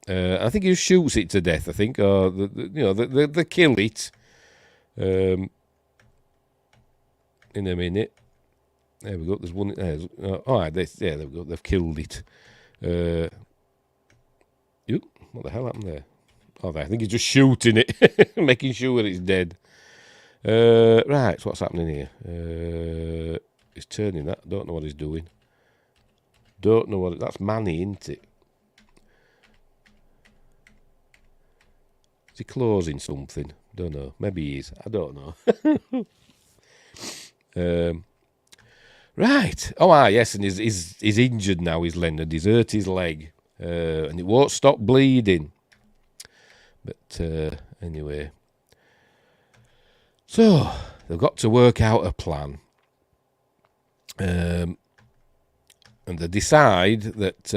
I think he shoots it to death. I think, or they kill it. In a minute. There we go. There's one. There we go. They've killed it. What the hell happened there? I think he's just shooting it, making sure it's dead. Right, so what's happening here? He's turning that. Don't know what he's doing. Don't know what. That's Manny, isn't it? Is he closing something? Don't know. Maybe he is. I don't know. Right. Yes, and he's injured now, he's Leonard. He's hurt his leg. And it won't stop bleeding. But anyway. So, they've got to work out a plan. And they decide that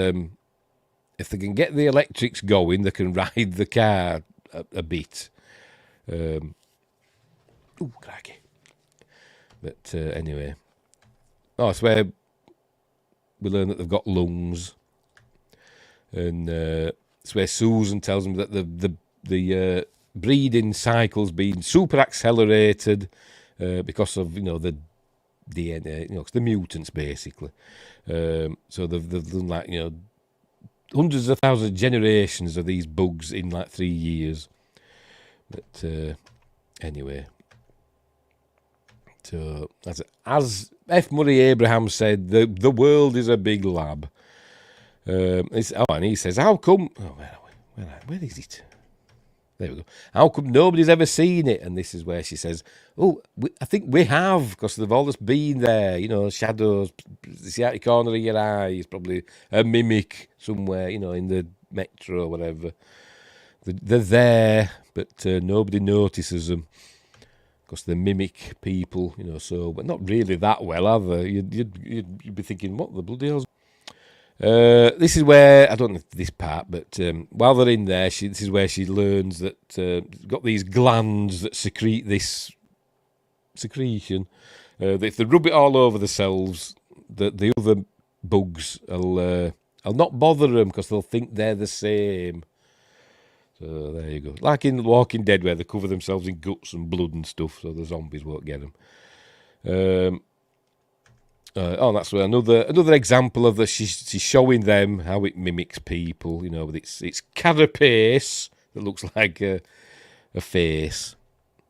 if they can get the electrics going, they can ride the car a bit. Crikey. But anyway. It's where we learn that they've got lungs. And it's where Susan tells them that the breeding cycle's been super accelerated because of, the DNA, 'cause the mutants, basically. So they've done, like, hundreds of thousands of generations of these bugs in, like, 3 years. But anyway. So, as F. Murray Abraham said, the world is a big lab. And he says, how come... where is it? There we go. How come nobody's ever seen it? And this is where she says, I think we have, because they've always been there, shadows, see out the corner of your eye, probably a mimic somewhere, in the metro or whatever. They're there, but nobody notices them. Because they mimic people, but not really that well, are they? You'd be thinking, what the bloody hell's... This is where, I don't know this part, but while they're in there, this is where she learns that got these glands that secrete this secretion. That if they rub it all over themselves, the other bugs will not bother them because they'll think they're the same. So there you go. Like in Walking Dead, where they cover themselves in guts and blood and stuff, so the zombies won't get them. That's another example of she's showing them how it mimics people. You know, with its carapace that looks like a face.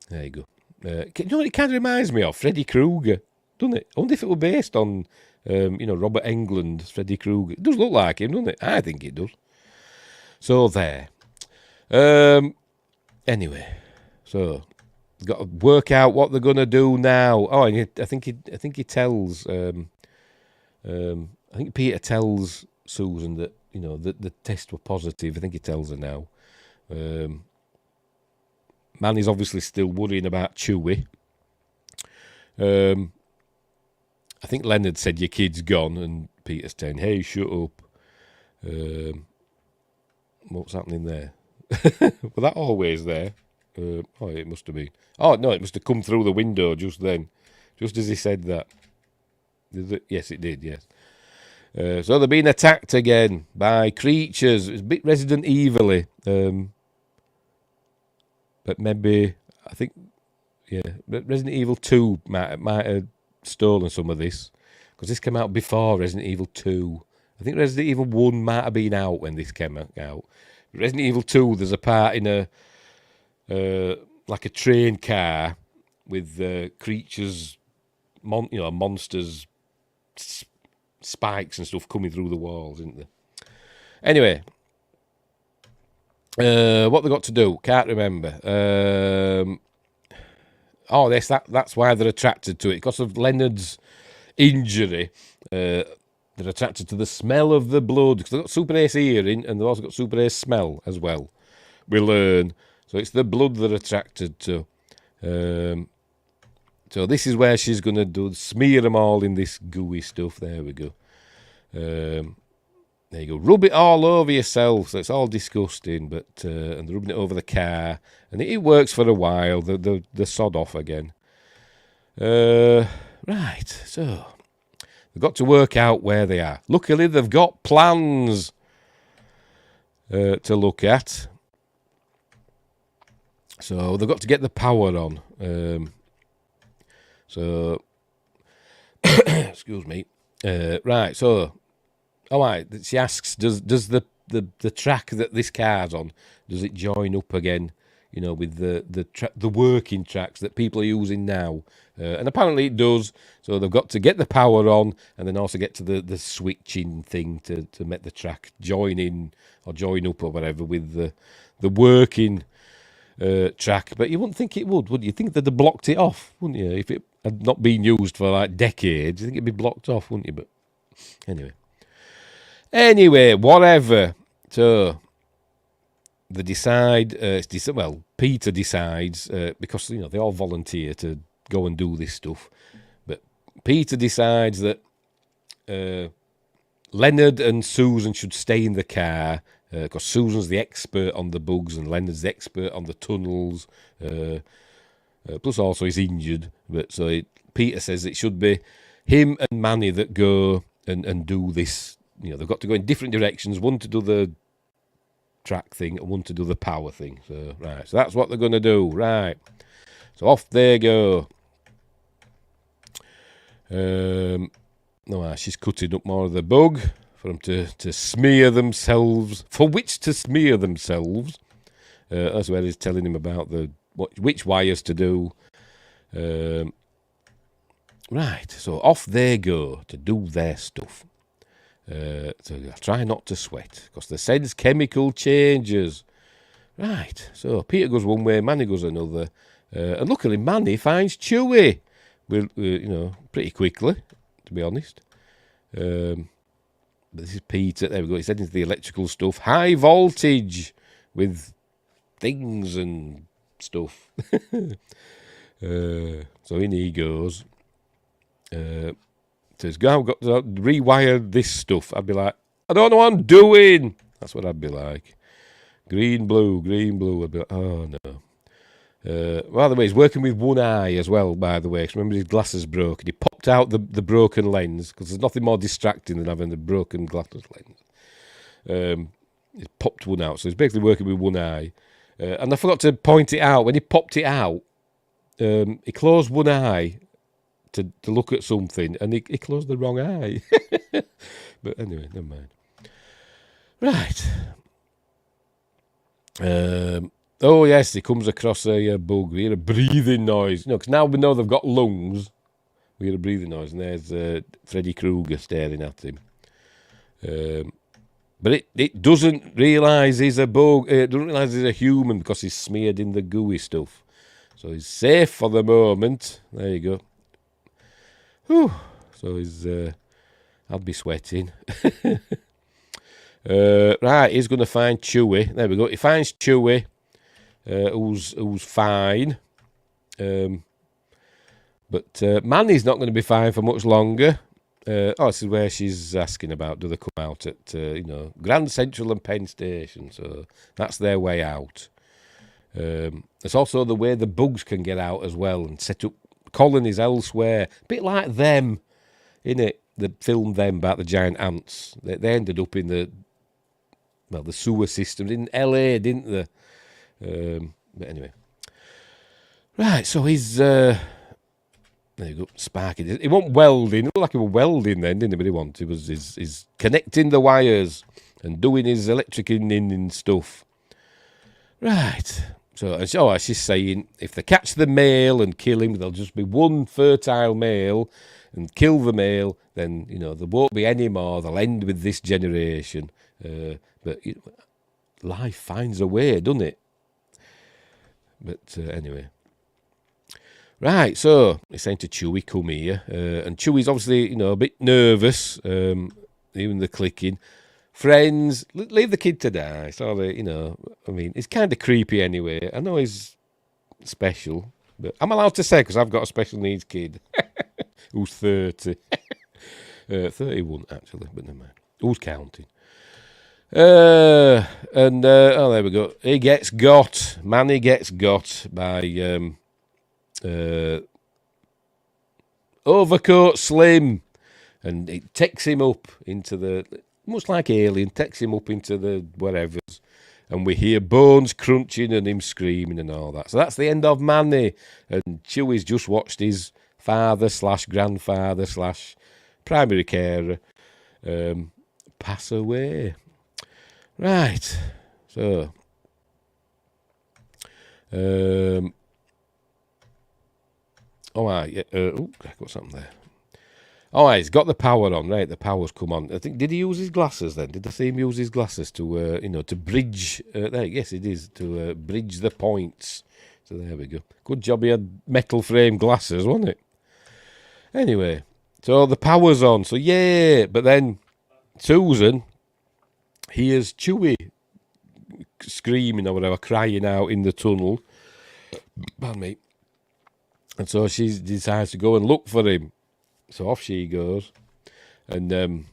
There you go. You know what it kind of reminds me of? Freddy Krueger, doesn't it? I wonder if it were based on, Robert Englund's Freddy Krueger. It does look like him, doesn't it? I think it does. So there. Anyway, so got to work out what they're gonna do now. Oh, and I think he tells. I think Peter tells Susan that that the tests were positive. I think he tells her now. Manny's obviously still worrying about Chewie. I think Leonard said your kid's gone, and Peter's saying, "Hey, shut up." What's happening there? Was that always there? It must have been. Oh no, it must have come through the window just then, just as he said that. Did it? Yes, it did. Yes. So they're being attacked again by creatures. It's a bit Resident Evil-y. But maybe, I think, Resident Evil 2 might have stolen some of this, because this came out before Resident Evil 2. I think Resident Evil 1 might have been out when this came out. Resident Evil 2, there's a part in like a train car with creatures, monsters, spikes and stuff coming through the walls, isn't there? Anyway, what they got to do? Can't remember. That's why they're attracted to it, because of Leonard's injury. They're attracted to the smell of the blood, because they've got super ace hearing and they've also got super ace smell as well. We learn. So it's the blood they're attracted to. So this is where she's going to smear them all in this gooey stuff. There we go. There you go. Rub it all over yourself. So it's all disgusting, but and they're rubbing it over the car, and it works for a while. They're sod off again. Right. So they've got to work out where they are. Luckily, they've got plans to look at. So they've got to get the power on. Excuse me. Right. So. All right, she asks, does the track that this car's on, does it join up again, with the working tracks that people are using now? And apparently it does. So they've got to get the power on and then also get to the switching thing to make the track join in or join up or whatever with the working track. But you wouldn't think it would you? Think they'd have blocked it off, wouldn't you? If it had not been used for like decades, you think it'd be blocked off, wouldn't you? But Anyway, whatever. So they decide. Peter decides because they all volunteer to go and do this stuff. But Peter decides that Leonard and Susan should stay in the car because Susan's the expert on the bugs and Leonard's the expert on the tunnels. Plus, also he's injured. But Peter says it should be him and Manny that go and do this. They've got to go in different directions, one to do the track thing and one to do the power thing. So that's what they're going to do. Right. So off they go. She's cutting up more of the bug for them to smear themselves. For which to smear themselves. That's where he's telling him about which wires to do. Right. So off they go to do their stuff. So try not to sweat because the sense chemical changes. Right, so Peter goes one way, Manny goes another, and luckily Manny finds Chewie. Pretty quickly, to be honest. But this is Peter. There we go. He's heading to the electrical stuff, high voltage with things and stuff. So in he goes. Says, I've got to rewire this stuff. I'd be like, I don't know what I'm doing. That's what I'd be like. Green, blue. I'd be like, oh no. By the way, he's working with one eye as well, by the way. 'Cause remember, his glasses broken. He popped out the broken lens, because there's nothing more distracting than having the broken glasses lens. He's popped one out, so he's basically working with one eye. And I forgot to point it out. When he popped it out, he closed one eye to look at something, and he closed the wrong eye. But anyway, never mind. Right. Oh, yes, he comes across a bug. We hear a breathing noise. Because now we know they've got lungs. We hear a breathing noise, and there's Freddy Krueger staring at him. But it doesn't realise he's a bug. It doesn't realise he's a human because he's smeared in the gooey stuff. So he's safe for the moment. There you go. Whew. So he's... I'll be sweating. Right, he's going to find Chewie. There we go. He finds Chewie, who's fine. But Manny's not going to be fine for much longer. This is where she's asking about, do they come out at, Grand Central and Penn Station. So that's their way out. It's also the way the bugs can get out as well and set up colonies elsewhere. A bit like Them, innit? The film Them about the giant ants. They ended up in the sewer system in LA, didn't they? But anyway. Right, so he's... there you go, sparking. He wasn't welding. It looked like he was welding then, didn't he? But he wanted. He was he's connecting the wires and doing his electricing and stuff. Right. So she's saying if they catch the male and kill him, there'll just be one fertile male, and kill the male, then, there won't be any more. They'll end with this generation. But life finds a way, doesn't it? But anyway. Right, so he's saying to Chewie, come here. And Chewie's obviously, a bit nervous, even the clicking. Friends, leave the kid to die. Sorry, it's kind of creepy anyway. I know he's special, but I'm allowed to say because I've got a special needs kid who's 30. 31, actually, but never mind. Who's counting? There we go. He gets got. Manny gets got by... Overcoat Slim, and it takes him up into the, much like Alien, takes him up into the whatevers, and we hear bones crunching and him screaming and all that. So that's the end of Manny, and Chewie's just watched his father/grandfather/primary carer pass away. Right, so what's happened there? He's got the power on, right? The power's come on. I think, did he use his glasses then? Did I see him use his glasses to, to bridge? There, yes, it is, to bridge the points. So there we go. Good job he had metal frame glasses, wasn't it? Anyway, so the power's on. So yeah, but then Susan hears Chewie screaming or whatever, crying out in the tunnel. Pardon me. And so she decides to go and look for him. So off she goes. And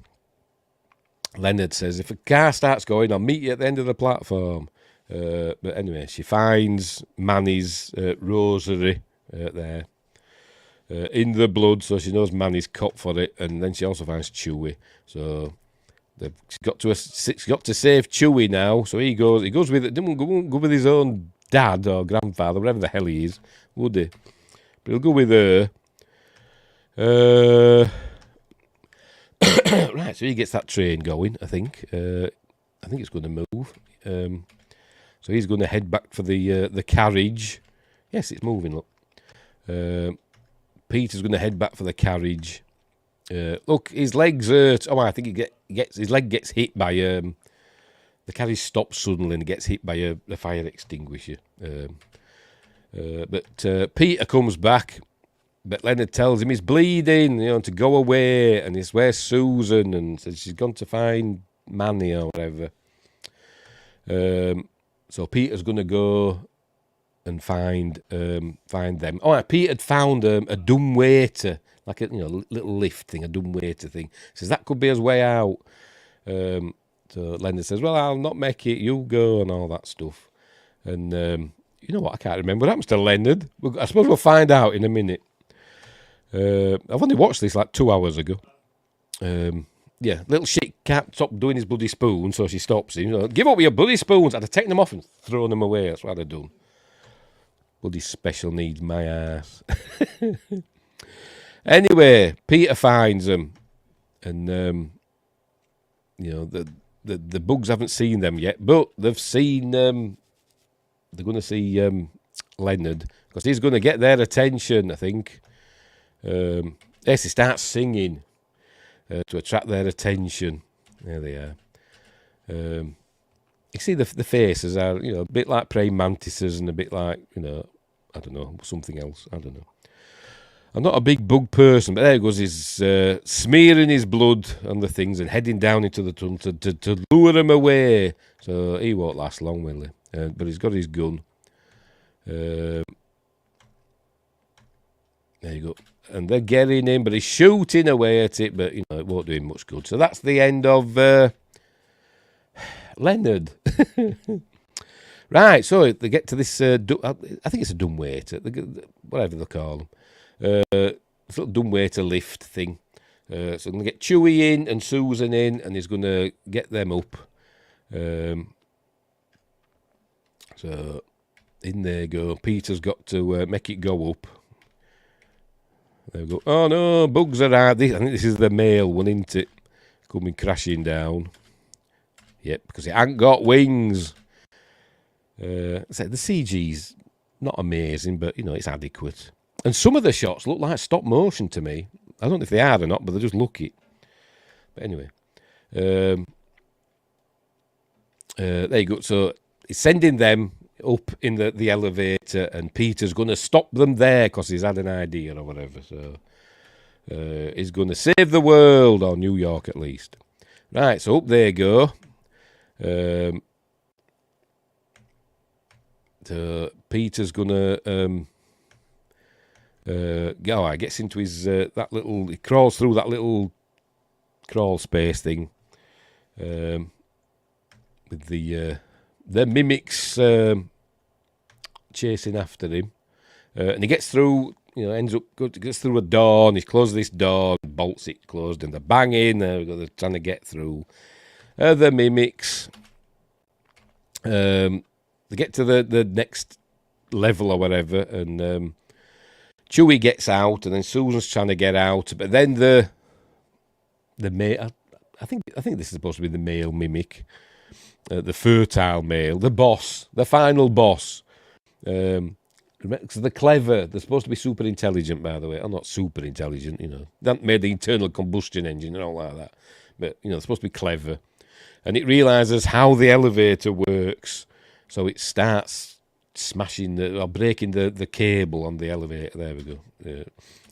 Leonard says, if a car starts going, I'll meet you at the end of the platform. But anyway, she finds Manny's rosary there in the blood, so she knows Manny's caught for it. And then she also finds Chewie. So she's got to save Chewie now. So he goes with it. Won't go with his own dad or grandfather, whatever the hell he is, would he? But he'll go with her. Right, so he gets that train going, I think. I think it's going to move. So he's going to head back for the carriage. Yes, it's moving, look. Peter's going to head back for the carriage. Look, his legs hurt. I think his leg gets hit by... the carriage stops suddenly and gets hit by a fire extinguisher. But Peter comes back, but Leonard tells him he's bleeding, to go away, and it's where's Susan, and says she's gone to find Manny or whatever. So Peter's going to go and find them. Peter had found a dumb waiter, like a little lift thing, a dumb waiter thing. Says that could be his way out. So Leonard says, well, I'll not make it, you go, and all that stuff. And You know what? I can't remember what happens to Leonard. I suppose we'll find out in a minute. I've only watched this like 2 hours ago. Yeah, little shit can't stop doing his bloody spoon, so she stops him. You know, give up with your bloody spoons. I'd have taken them off and thrown them away. That's what I'd have done. Bloody special needs, my ass. Anyway, Peter finds them, and you know the bugs haven't seen them yet, but they've seen. They're going to see Leonard because he's going to get their attention. I think. Yes, he starts singing to attract their attention. There they are. You see the faces are, you know, a bit like praying mantises and a bit like, you know, I don't know, something else. I don't know. I'm not a big bug person, but there he goes. He's smearing his blood on the things and heading down into the tunnel to lure them away. So he won't last long, will he? But he's got his gun. There you go. And they're getting him, but he's shooting away at it, but, you know, it won't do him much good. So that's the end of Leonard. Right, so they get to this, I think it's a dumbwaiter, whatever they call them. This little dumbwaiter lift thing. So they're going to get Chewie in and Susan in, and he's going to get them up. So in they go. Peter's got to make it go up. There we go. Oh no, bugs are out. I think this is the male one, isn't it? Coming crashing down. Yep, because it ain't got wings. The CG's not amazing, but, you know, it's adequate. And some of the shots look like stop motion to me. I don't know if they are or not, but they just look it. But anyway. There you go. So he's sending them up in the elevator, and Peter's going to stop them there because he's had an idea or whatever. So he's going to save the world, or New York at least. Right, so up they go. So Peter's going to... gets into his that little. He crawls through that little crawl space thing, with the mimics chasing after him, and he gets through. You know, gets through a door, and he closes this door, and bolts it closed, and they're banging. They're trying to get through. The mimics. They get to the next level or whatever, and. Chewie gets out, and then Susan's trying to get out, but then the male, I think this is supposed to be the male mimic, the fertile male, the boss, the final boss. So they're clever. They're supposed to be super intelligent, by the way. I'm not super intelligent, you know. They haven't made the internal combustion engine and all like that, but, you know, they're supposed to be clever. And it realizes how the elevator works, so it starts smashing or breaking the cable on the elevator. There we go.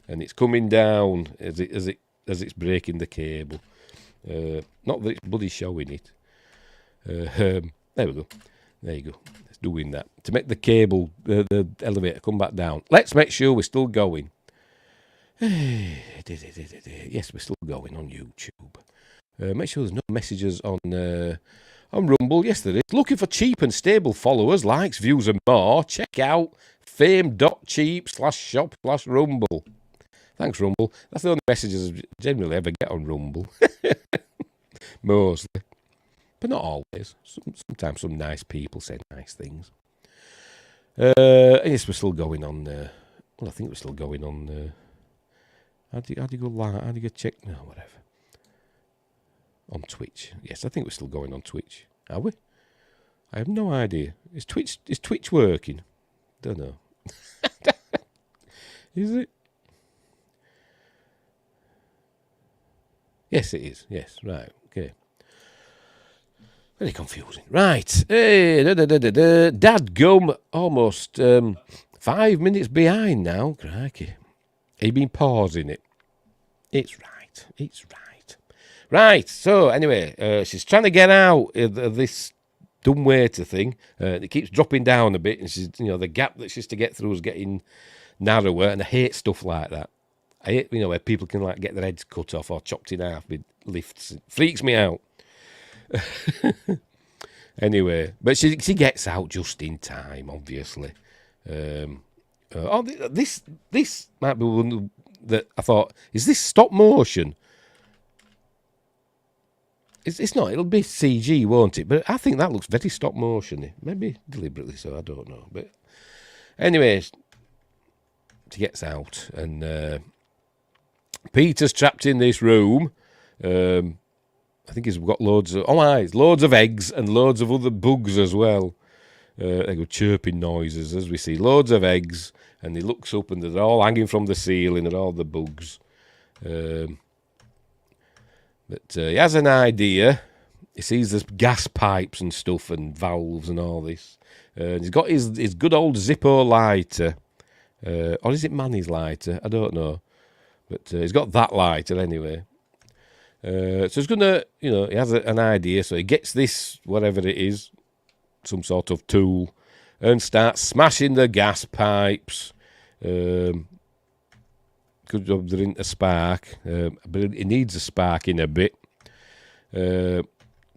And it's coming down as it's breaking the cable. Not that it's bloody showing it. There we go. There you go. It's doing that to make the cable, the elevator come back down. Let's make sure we're still going. Yes, we're still going on YouTube. Make sure there's no messages on Rumble. Yes, there is. Looking for cheap and stable followers, likes, views, and more. Check out fame.cheap/shop/Rumble. Thanks, Rumble. That's the only messages I generally ever get on Rumble. Mostly. But not always. Sometimes some nice people say nice things. Yes, we're still going on. Well, I think we're still going on. How do you go live? How do you go check? No, whatever. On Twitch. Yes, I think we're still going on Twitch. Are we? I have no idea. Is Twitch working? Don't know. Is it? Yes, it is. Yes, right. Okay. Very confusing. Right. Hey, Dadgum, almost 5 minutes behind now. Crikey. Have you been pausing it? It's right. It's right. Right, so anyway, she's trying to get out of this dumbwaiter thing. It keeps dropping down a bit, and she's, you know, the gap that she's to get through is getting narrower, and I hate stuff like that. I hate, you know, where people can like get their heads cut off or chopped in half with lifts. It freaks me out. Anyway, but she gets out just in time, obviously. This might be one that I thought, is this stop motion? It's not. It'll be CG, won't it? But I think that looks very stop motion-y. Maybe deliberately so, I don't know. But anyways, she gets out and Peter's trapped in this room. I think he's got loads of eggs and loads of other bugs as well. They go chirping noises as we see loads of eggs, and he looks up and they're all hanging from the ceiling. They're all the bugs. But he has an idea. He sees there's gas pipes and stuff and valves and all this. And he's got his good old Zippo lighter. Or is it Manny's lighter? I don't know. But he's got that lighter anyway. So he's going to, he has an idea. So he gets this, whatever it is, some sort of tool, and starts smashing the gas pipes. Good job there isn't a spark, but he needs a spark in a bit. So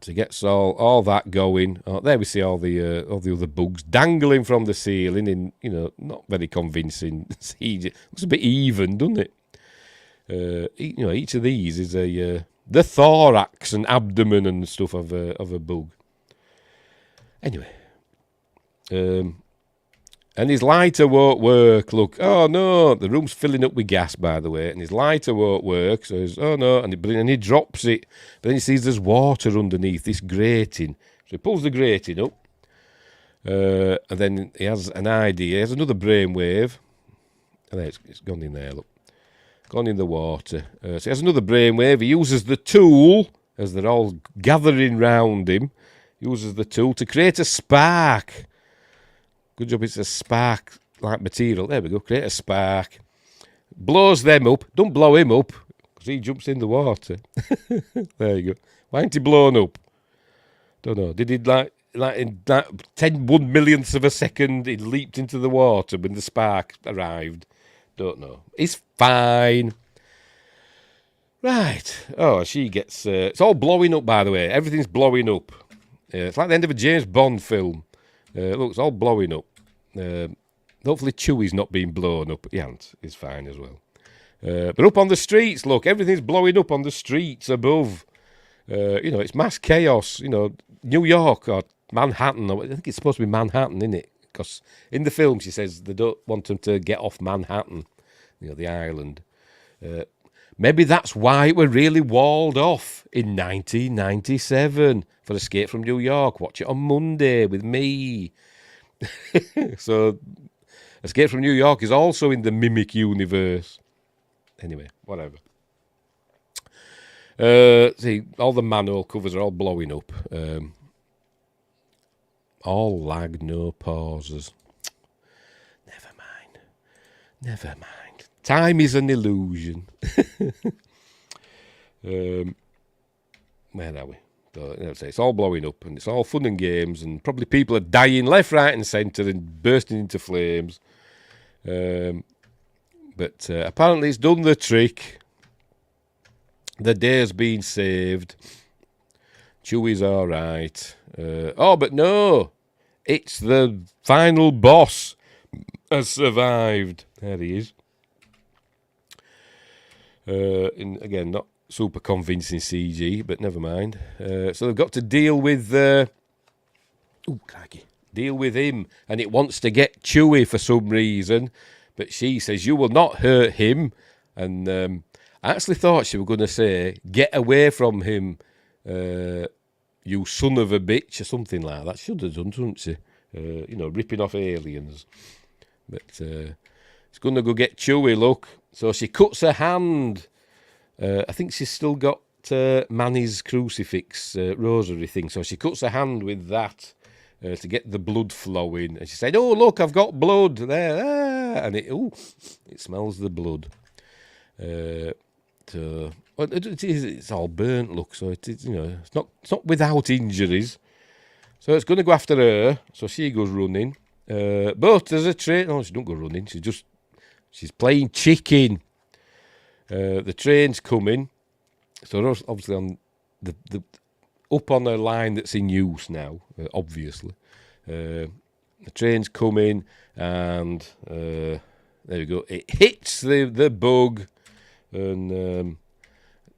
he gets all that going. Oh, there we see all the other bugs dangling from the ceiling in, not very convincing. Looks a bit even, doesn't it? Each of these is the thorax and abdomen and stuff of a bug. Anyway, and his lighter won't work. Look, oh no, the room's filling up with gas, by the way, and his lighter won't work. So he's, oh no, and he drops it. But then he sees there's water underneath this grating. So he pulls the grating up, and then he has an idea. He has another brainwave. And there it's gone in there, look. Gone in the water. So he has another brainwave. He uses the tool, as they're all gathering round him, uses the tool to create a spark. Good job it's a spark-like material. There we go, create a spark. Blows them up. Don't blow him up, because he jumps in the water. There you go. Why ain't he blown up? Don't know. Did he, like in that 1 millionths of a second, he leaped into the water when the spark arrived? Don't know. He's fine. Right. Oh, she gets... it's all blowing up, by the way. Everything's blowing up. It's like the end of a James Bond film. Look, it's all blowing up. Hopefully Chewie's not being blown up. The ant is fine as well. But up on the streets, look, everything's blowing up on the streets above. It's mass chaos. New York or Manhattan. I think it's supposed to be Manhattan, isn't it? Because in the film she says they don't want them to get off Manhattan, the island. Maybe that's why it were really walled off in 1997 for Escape from New York. Watch it on Monday with me. So Escape from New York is also in the Mimic universe. Anyway, whatever. See, all the manhole covers are all blowing up. All lag, no pauses. Never mind. Time is an illusion. Where are we? So, it's all blowing up, and it's all fun and games, and probably people are dying left, right, and centre, and bursting into flames. But apparently, it's done the trick. The day's been saved. Chewie's all right. But no, it's the final boss has survived. There he is. Again, not super convincing CG, but never mind. So they've got to deal with... deal with him, and it wants to get Chewie for some reason, but she says, you will not hurt him, and I actually thought she was going to say, get away from him, you son of a bitch, or something like that. Should have done, shouldn't she? Ripping off aliens. But it's going to go get Chewie, look. So she cuts her hand. I think she's still got Manny's crucifix rosary thing. So she cuts her hand with that to get the blood flowing. And she said, oh, look, I've got blood there. Ah! And it smells the blood. It's all burnt, look. So it's not without injuries. So it's going to go after her. So she goes running. But there's a train. No, she don't go running. She's playing chicken. The train's coming. So obviously on the up on a line that's in use now, obviously. The train's coming, and there we go. It hits the bug, and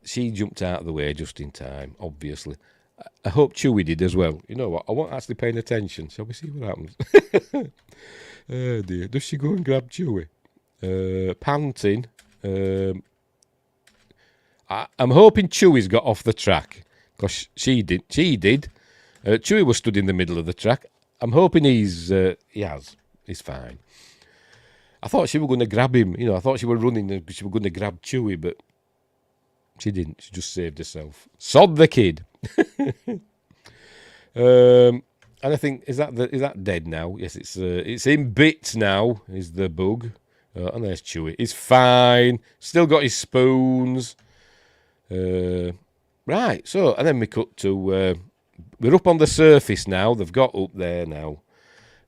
she jumped out of the way just in time, obviously. I hope Chewie did as well. You know what? I wasn't actually paying attention. Shall we see what happens? Oh dear. Does she go and grab Chewie? Panting. I'm hoping Chewie's got off the track, because she did. Chewie was stood in the middle of the track. I'm hoping he has. He's fine. I thought she was going to grab him. I thought she was running and she was going to grab Chewie, but she didn't. She just saved herself. Sod the kid. And I think, is that dead now? Yes, it's in bits now. Is the bug? And there's Chewie. He's fine. Still got his spoons. Right. So, and then we cut to we're up on the surface now. They've got up there now.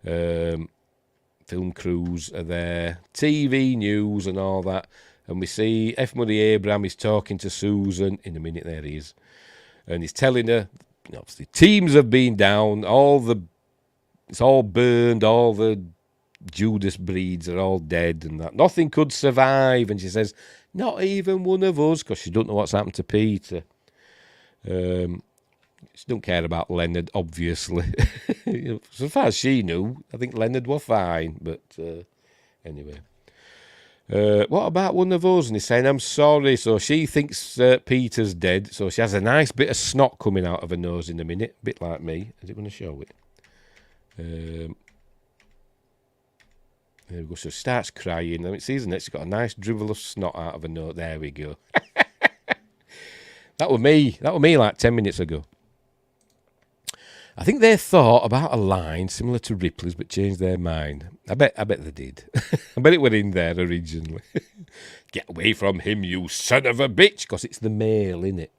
Film crews are there. TV news and all that. And we see F. Murray Abraham is talking to Susan. In a minute, there he is. And he's telling her, obviously, teams have been down. It's all burned. All the Judas breeds are all dead and that. Nothing could survive. And she says, not even one of us, because she don't know what's happened to Peter. She don't care about Leonard, obviously. So far as she knew, I think Leonard was fine. But anyway. What about one of us? And he's saying, I'm sorry. So she thinks Peter's dead. So she has a nice bit of snot coming out of her nose in a minute. A bit like me. Is it going to show it? There we go. So she starts crying. I mean, see, isn't it? She's got a nice dribble of snot out of her nose. There we go. That was me. That was me like 10 minutes ago. I think they thought about a line similar to Ripley's, but changed their mind. I bet they did. I bet it went in there originally. Get away from him, you son of a bitch, because it's the male, innit?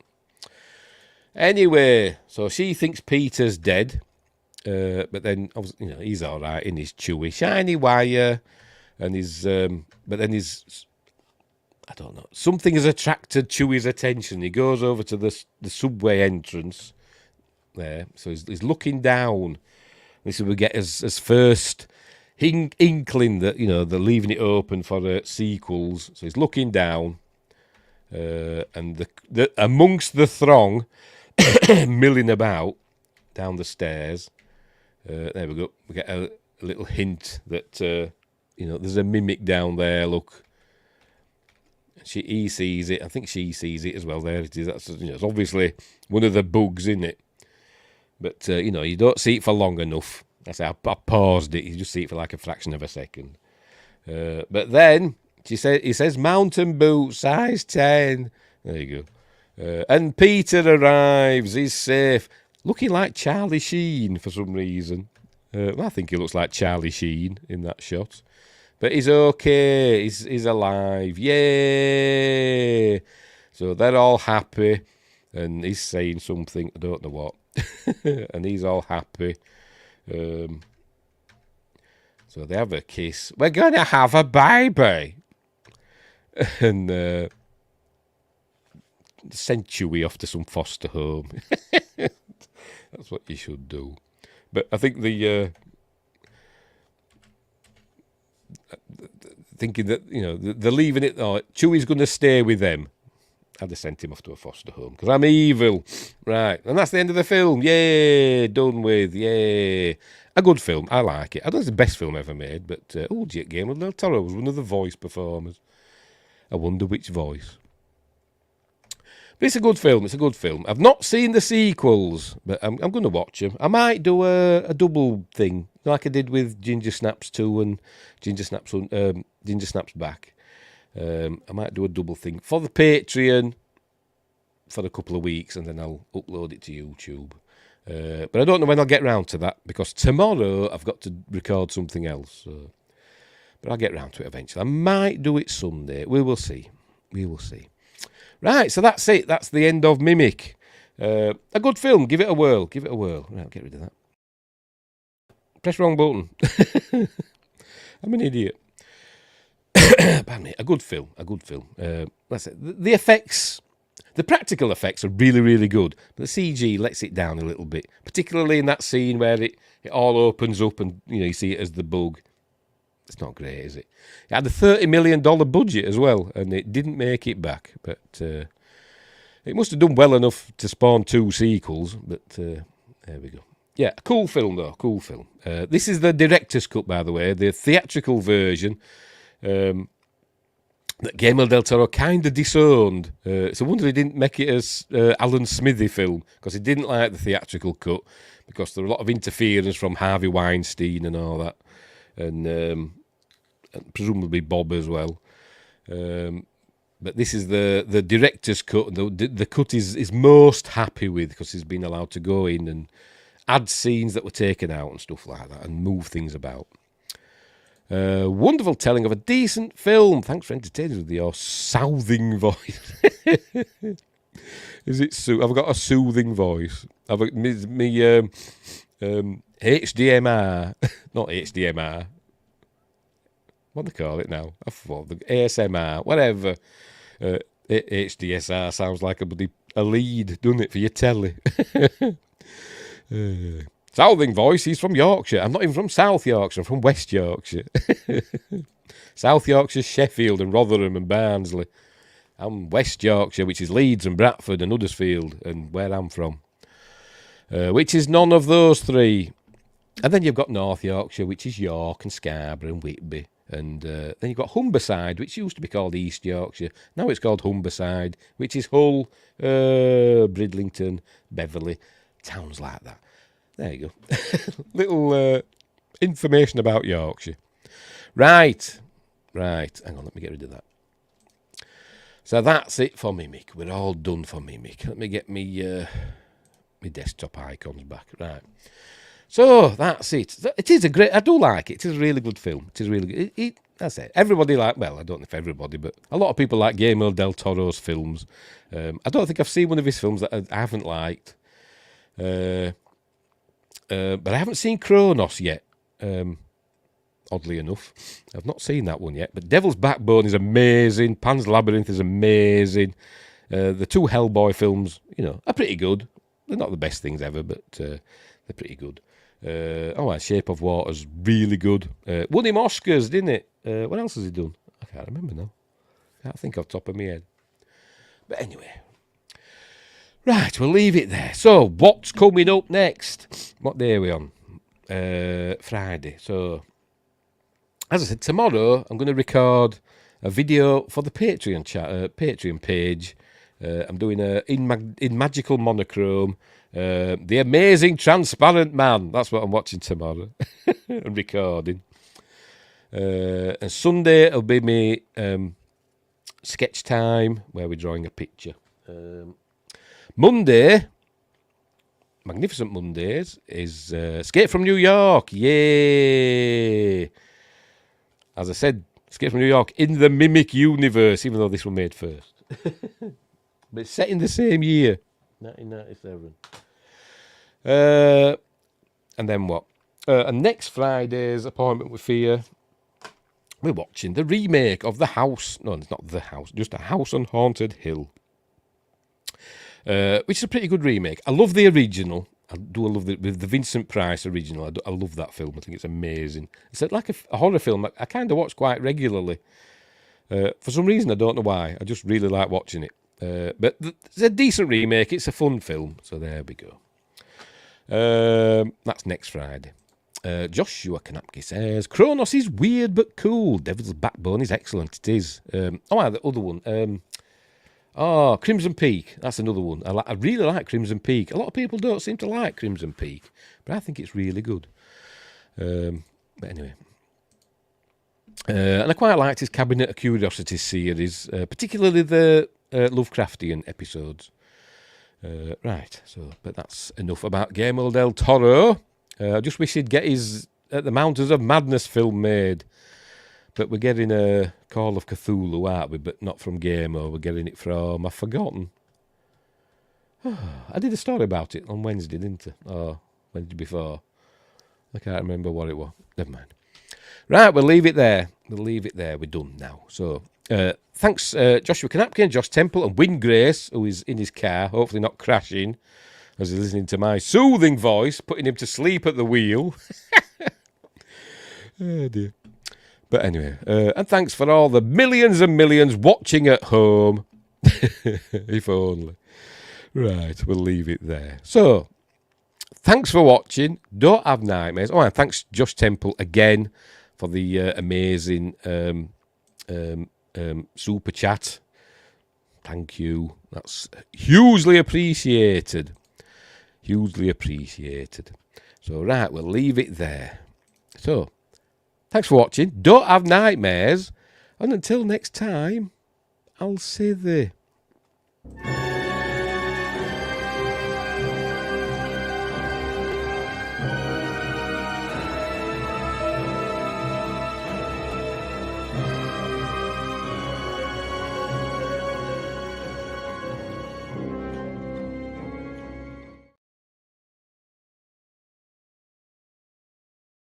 Anyway, so she thinks Peter's dead, but then he's all right in his Chewie, shiny wire, and but then his, I don't know, something has attracted Chewie's attention. He goes over to the subway entrance. There, so he's looking down. This will get as first inkling that they're leaving it open for sequels. So he's looking down, and amongst the throng milling about down the stairs. There we go. We get a little hint that there's a mimic down there. Look, he sees it. I think she sees it as well. There it is. That's it's obviously one of the bugs in it. But, you don't see it for long enough. That's how I paused it. You just see it for like a fraction of a second. But then, he says, mountain boots, size 10. There you go. And Peter arrives. He's safe. Looking like Charlie Sheen for some reason. I think he looks like Charlie Sheen in that shot. But he's okay. He's alive. Yay! So they're all happy. And he's saying something. I don't know what. And he's all happy. So they have a kiss. We're going to have a baby. And send Chewie off to some foster home. That's what you should do. But I think thinking that, they're leaving it. Oh, Chewie's going to stay with them. I'd have sent him off to a foster home because I'm evil. Right. And that's the end of the film. Yay. Done with. Yay. A good film. I like it. I don't think it's the best film ever made, but Guillermo del Toro was one of the voice performers. I wonder which voice. But it's a good film. It's a good film. I've not seen the sequels, but I'm going to watch them. I might do a double thing, like I did with Ginger Snaps 2 and Ginger Snaps Back. I might do a double thing for the Patreon for a couple of weeks, and then I'll upload it to YouTube. But I don't know when I'll get round to that, because tomorrow I've got to record something else. But I'll get round to it eventually. I might do it Sunday. We will see. We will see. Right, so that's it. That's the end of Mimic. A good film. Give it a whirl. Give it a whirl. Right, I'll get rid of that. Press wrong button. I'm an idiot. Pardon me. A good film. A good film. That's it. The effects, The practical effects are really, really good, but the CG lets it down a little bit, particularly in that scene where it all opens up and you see it as the bug. It's not great, is it? It had a $30 million budget as well, and it didn't make it back, but it must have done well enough to spawn 2 sequels, but there we go. Yeah, cool film though, cool film. This is the director's cut, by the way, the theatrical version that Guillermo del Toro kind of disowned. It's a wonder he didn't make it as Alan Smithy film, because he didn't like the theatrical cut, because there were a lot of interference from Harvey Weinstein and all that, and presumably Bob as well. But this is the director's cut, and the cut is most happy with, because he's been allowed to go in and add scenes that were taken out and stuff like that, and move things about. Wonderful telling of a decent film. Thanks for entertaining with your soothing voice. Is it? I've got a soothing voice. I've got me HDMR, not HDMR. What do they call it now? I thought the ASMR, whatever. HDSR sounds like a lead, doesn't it, for your telly? Southing voice, he's from Yorkshire. I'm not even from South Yorkshire, I'm from West Yorkshire. South Yorkshire, Sheffield and Rotherham and Barnsley. I'm West Yorkshire, which is Leeds and Bradford and Huddersfield, and where I'm from. Which is none of those 3. And then you've got North Yorkshire, which is York and Scarborough and Whitby. And then you've got Humberside, which used to be called East Yorkshire. Now it's called Humberside, which is Hull, Bridlington, Beverley, towns like that. There you go. Little information about Yorkshire. Right. Hang on, let me get rid of that. So that's it for Mimic. We're all done for Mimic. Let me get me desktop icons back. Right. So that's it. It is a great. I do like it. It is a really good film. It is really good. That's it. Everybody I don't know if everybody, but a lot of people like Guillermo del Toro's films. I don't think I've seen one of his films that I haven't liked. But I haven't seen Kronos yet. Oddly enough, I've not seen that one yet. But Devil's Backbone is amazing. Pan's Labyrinth is amazing. The 2 Hellboy films, are pretty good. They're not the best things ever, but they're pretty good. Shape of Water's really good. Won him Oscars, didn't it? What else has he done? I can't remember now. Can't think off the top of my head. But anyway. Right, we'll leave it there. So, what's coming up next? What day are we on? Friday. So, as I said, tomorrow I'm going to record a video for the Patreon page. I'm doing in magical monochrome. The Amazing Transparent Man. That's what I'm watching tomorrow and recording. And Sunday it'll be me sketch time where we're drawing a picture. Monday, Magnificent Mondays, is Escape from New York. Yay! As I said, Escape from New York in the Mimic universe, even though this was made first. But it's set in the same year, 1997. And then what? And next Friday's Appointment with Fear, we're watching the remake of The House. No, it's not The House, just A House on Haunted Hill. Which is a pretty good remake. I love the original. I love the Vincent Price original. I love that film. I think it's amazing. It's like a horror film I kind of watch quite regularly. For some reason, I don't know why. I just really like watching it. But it's a decent remake. It's a fun film. So there we go. That's next Friday. Joshua Kanapke says, Kronos is weird but cool. Devil's Backbone is excellent. It is. The other one. Crimson Peak. That's another one. I really like Crimson Peak. A lot of people don't seem to like Crimson Peak, but I think it's really good. But anyway. And I quite liked his Cabinet of Curiosities series, particularly the Lovecraftian episodes. Right, but that's enough about Guillermo del Toro. I just wish he'd get his At the Mountains of Madness film made. But we're getting a Call of Cthulhu, aren't we? But not from Guillermo. We're getting it from, I've forgotten. I did a story about it on Wednesday, didn't I? Or Wednesday before. I can't remember what it was. Never mind. Right, we'll leave it there. We're done now. So, Thanks, Joshua Knapkin, Josh Temple, and Win Grace, who is in his car, hopefully not crashing, as he's listening to my soothing voice, putting him to sleep at the wheel. Oh, dear. But anyway, and thanks for all the millions and millions watching at home. If only. Right, we'll leave it there. So, thanks for watching. Don't have nightmares. Oh, and thanks, Josh Temple, again, for the amazing super chat. Thank you. That's hugely appreciated. Hugely appreciated. So, right, we'll leave it there. So, thanks for watching. Don't have nightmares. And until next time, I'll say the...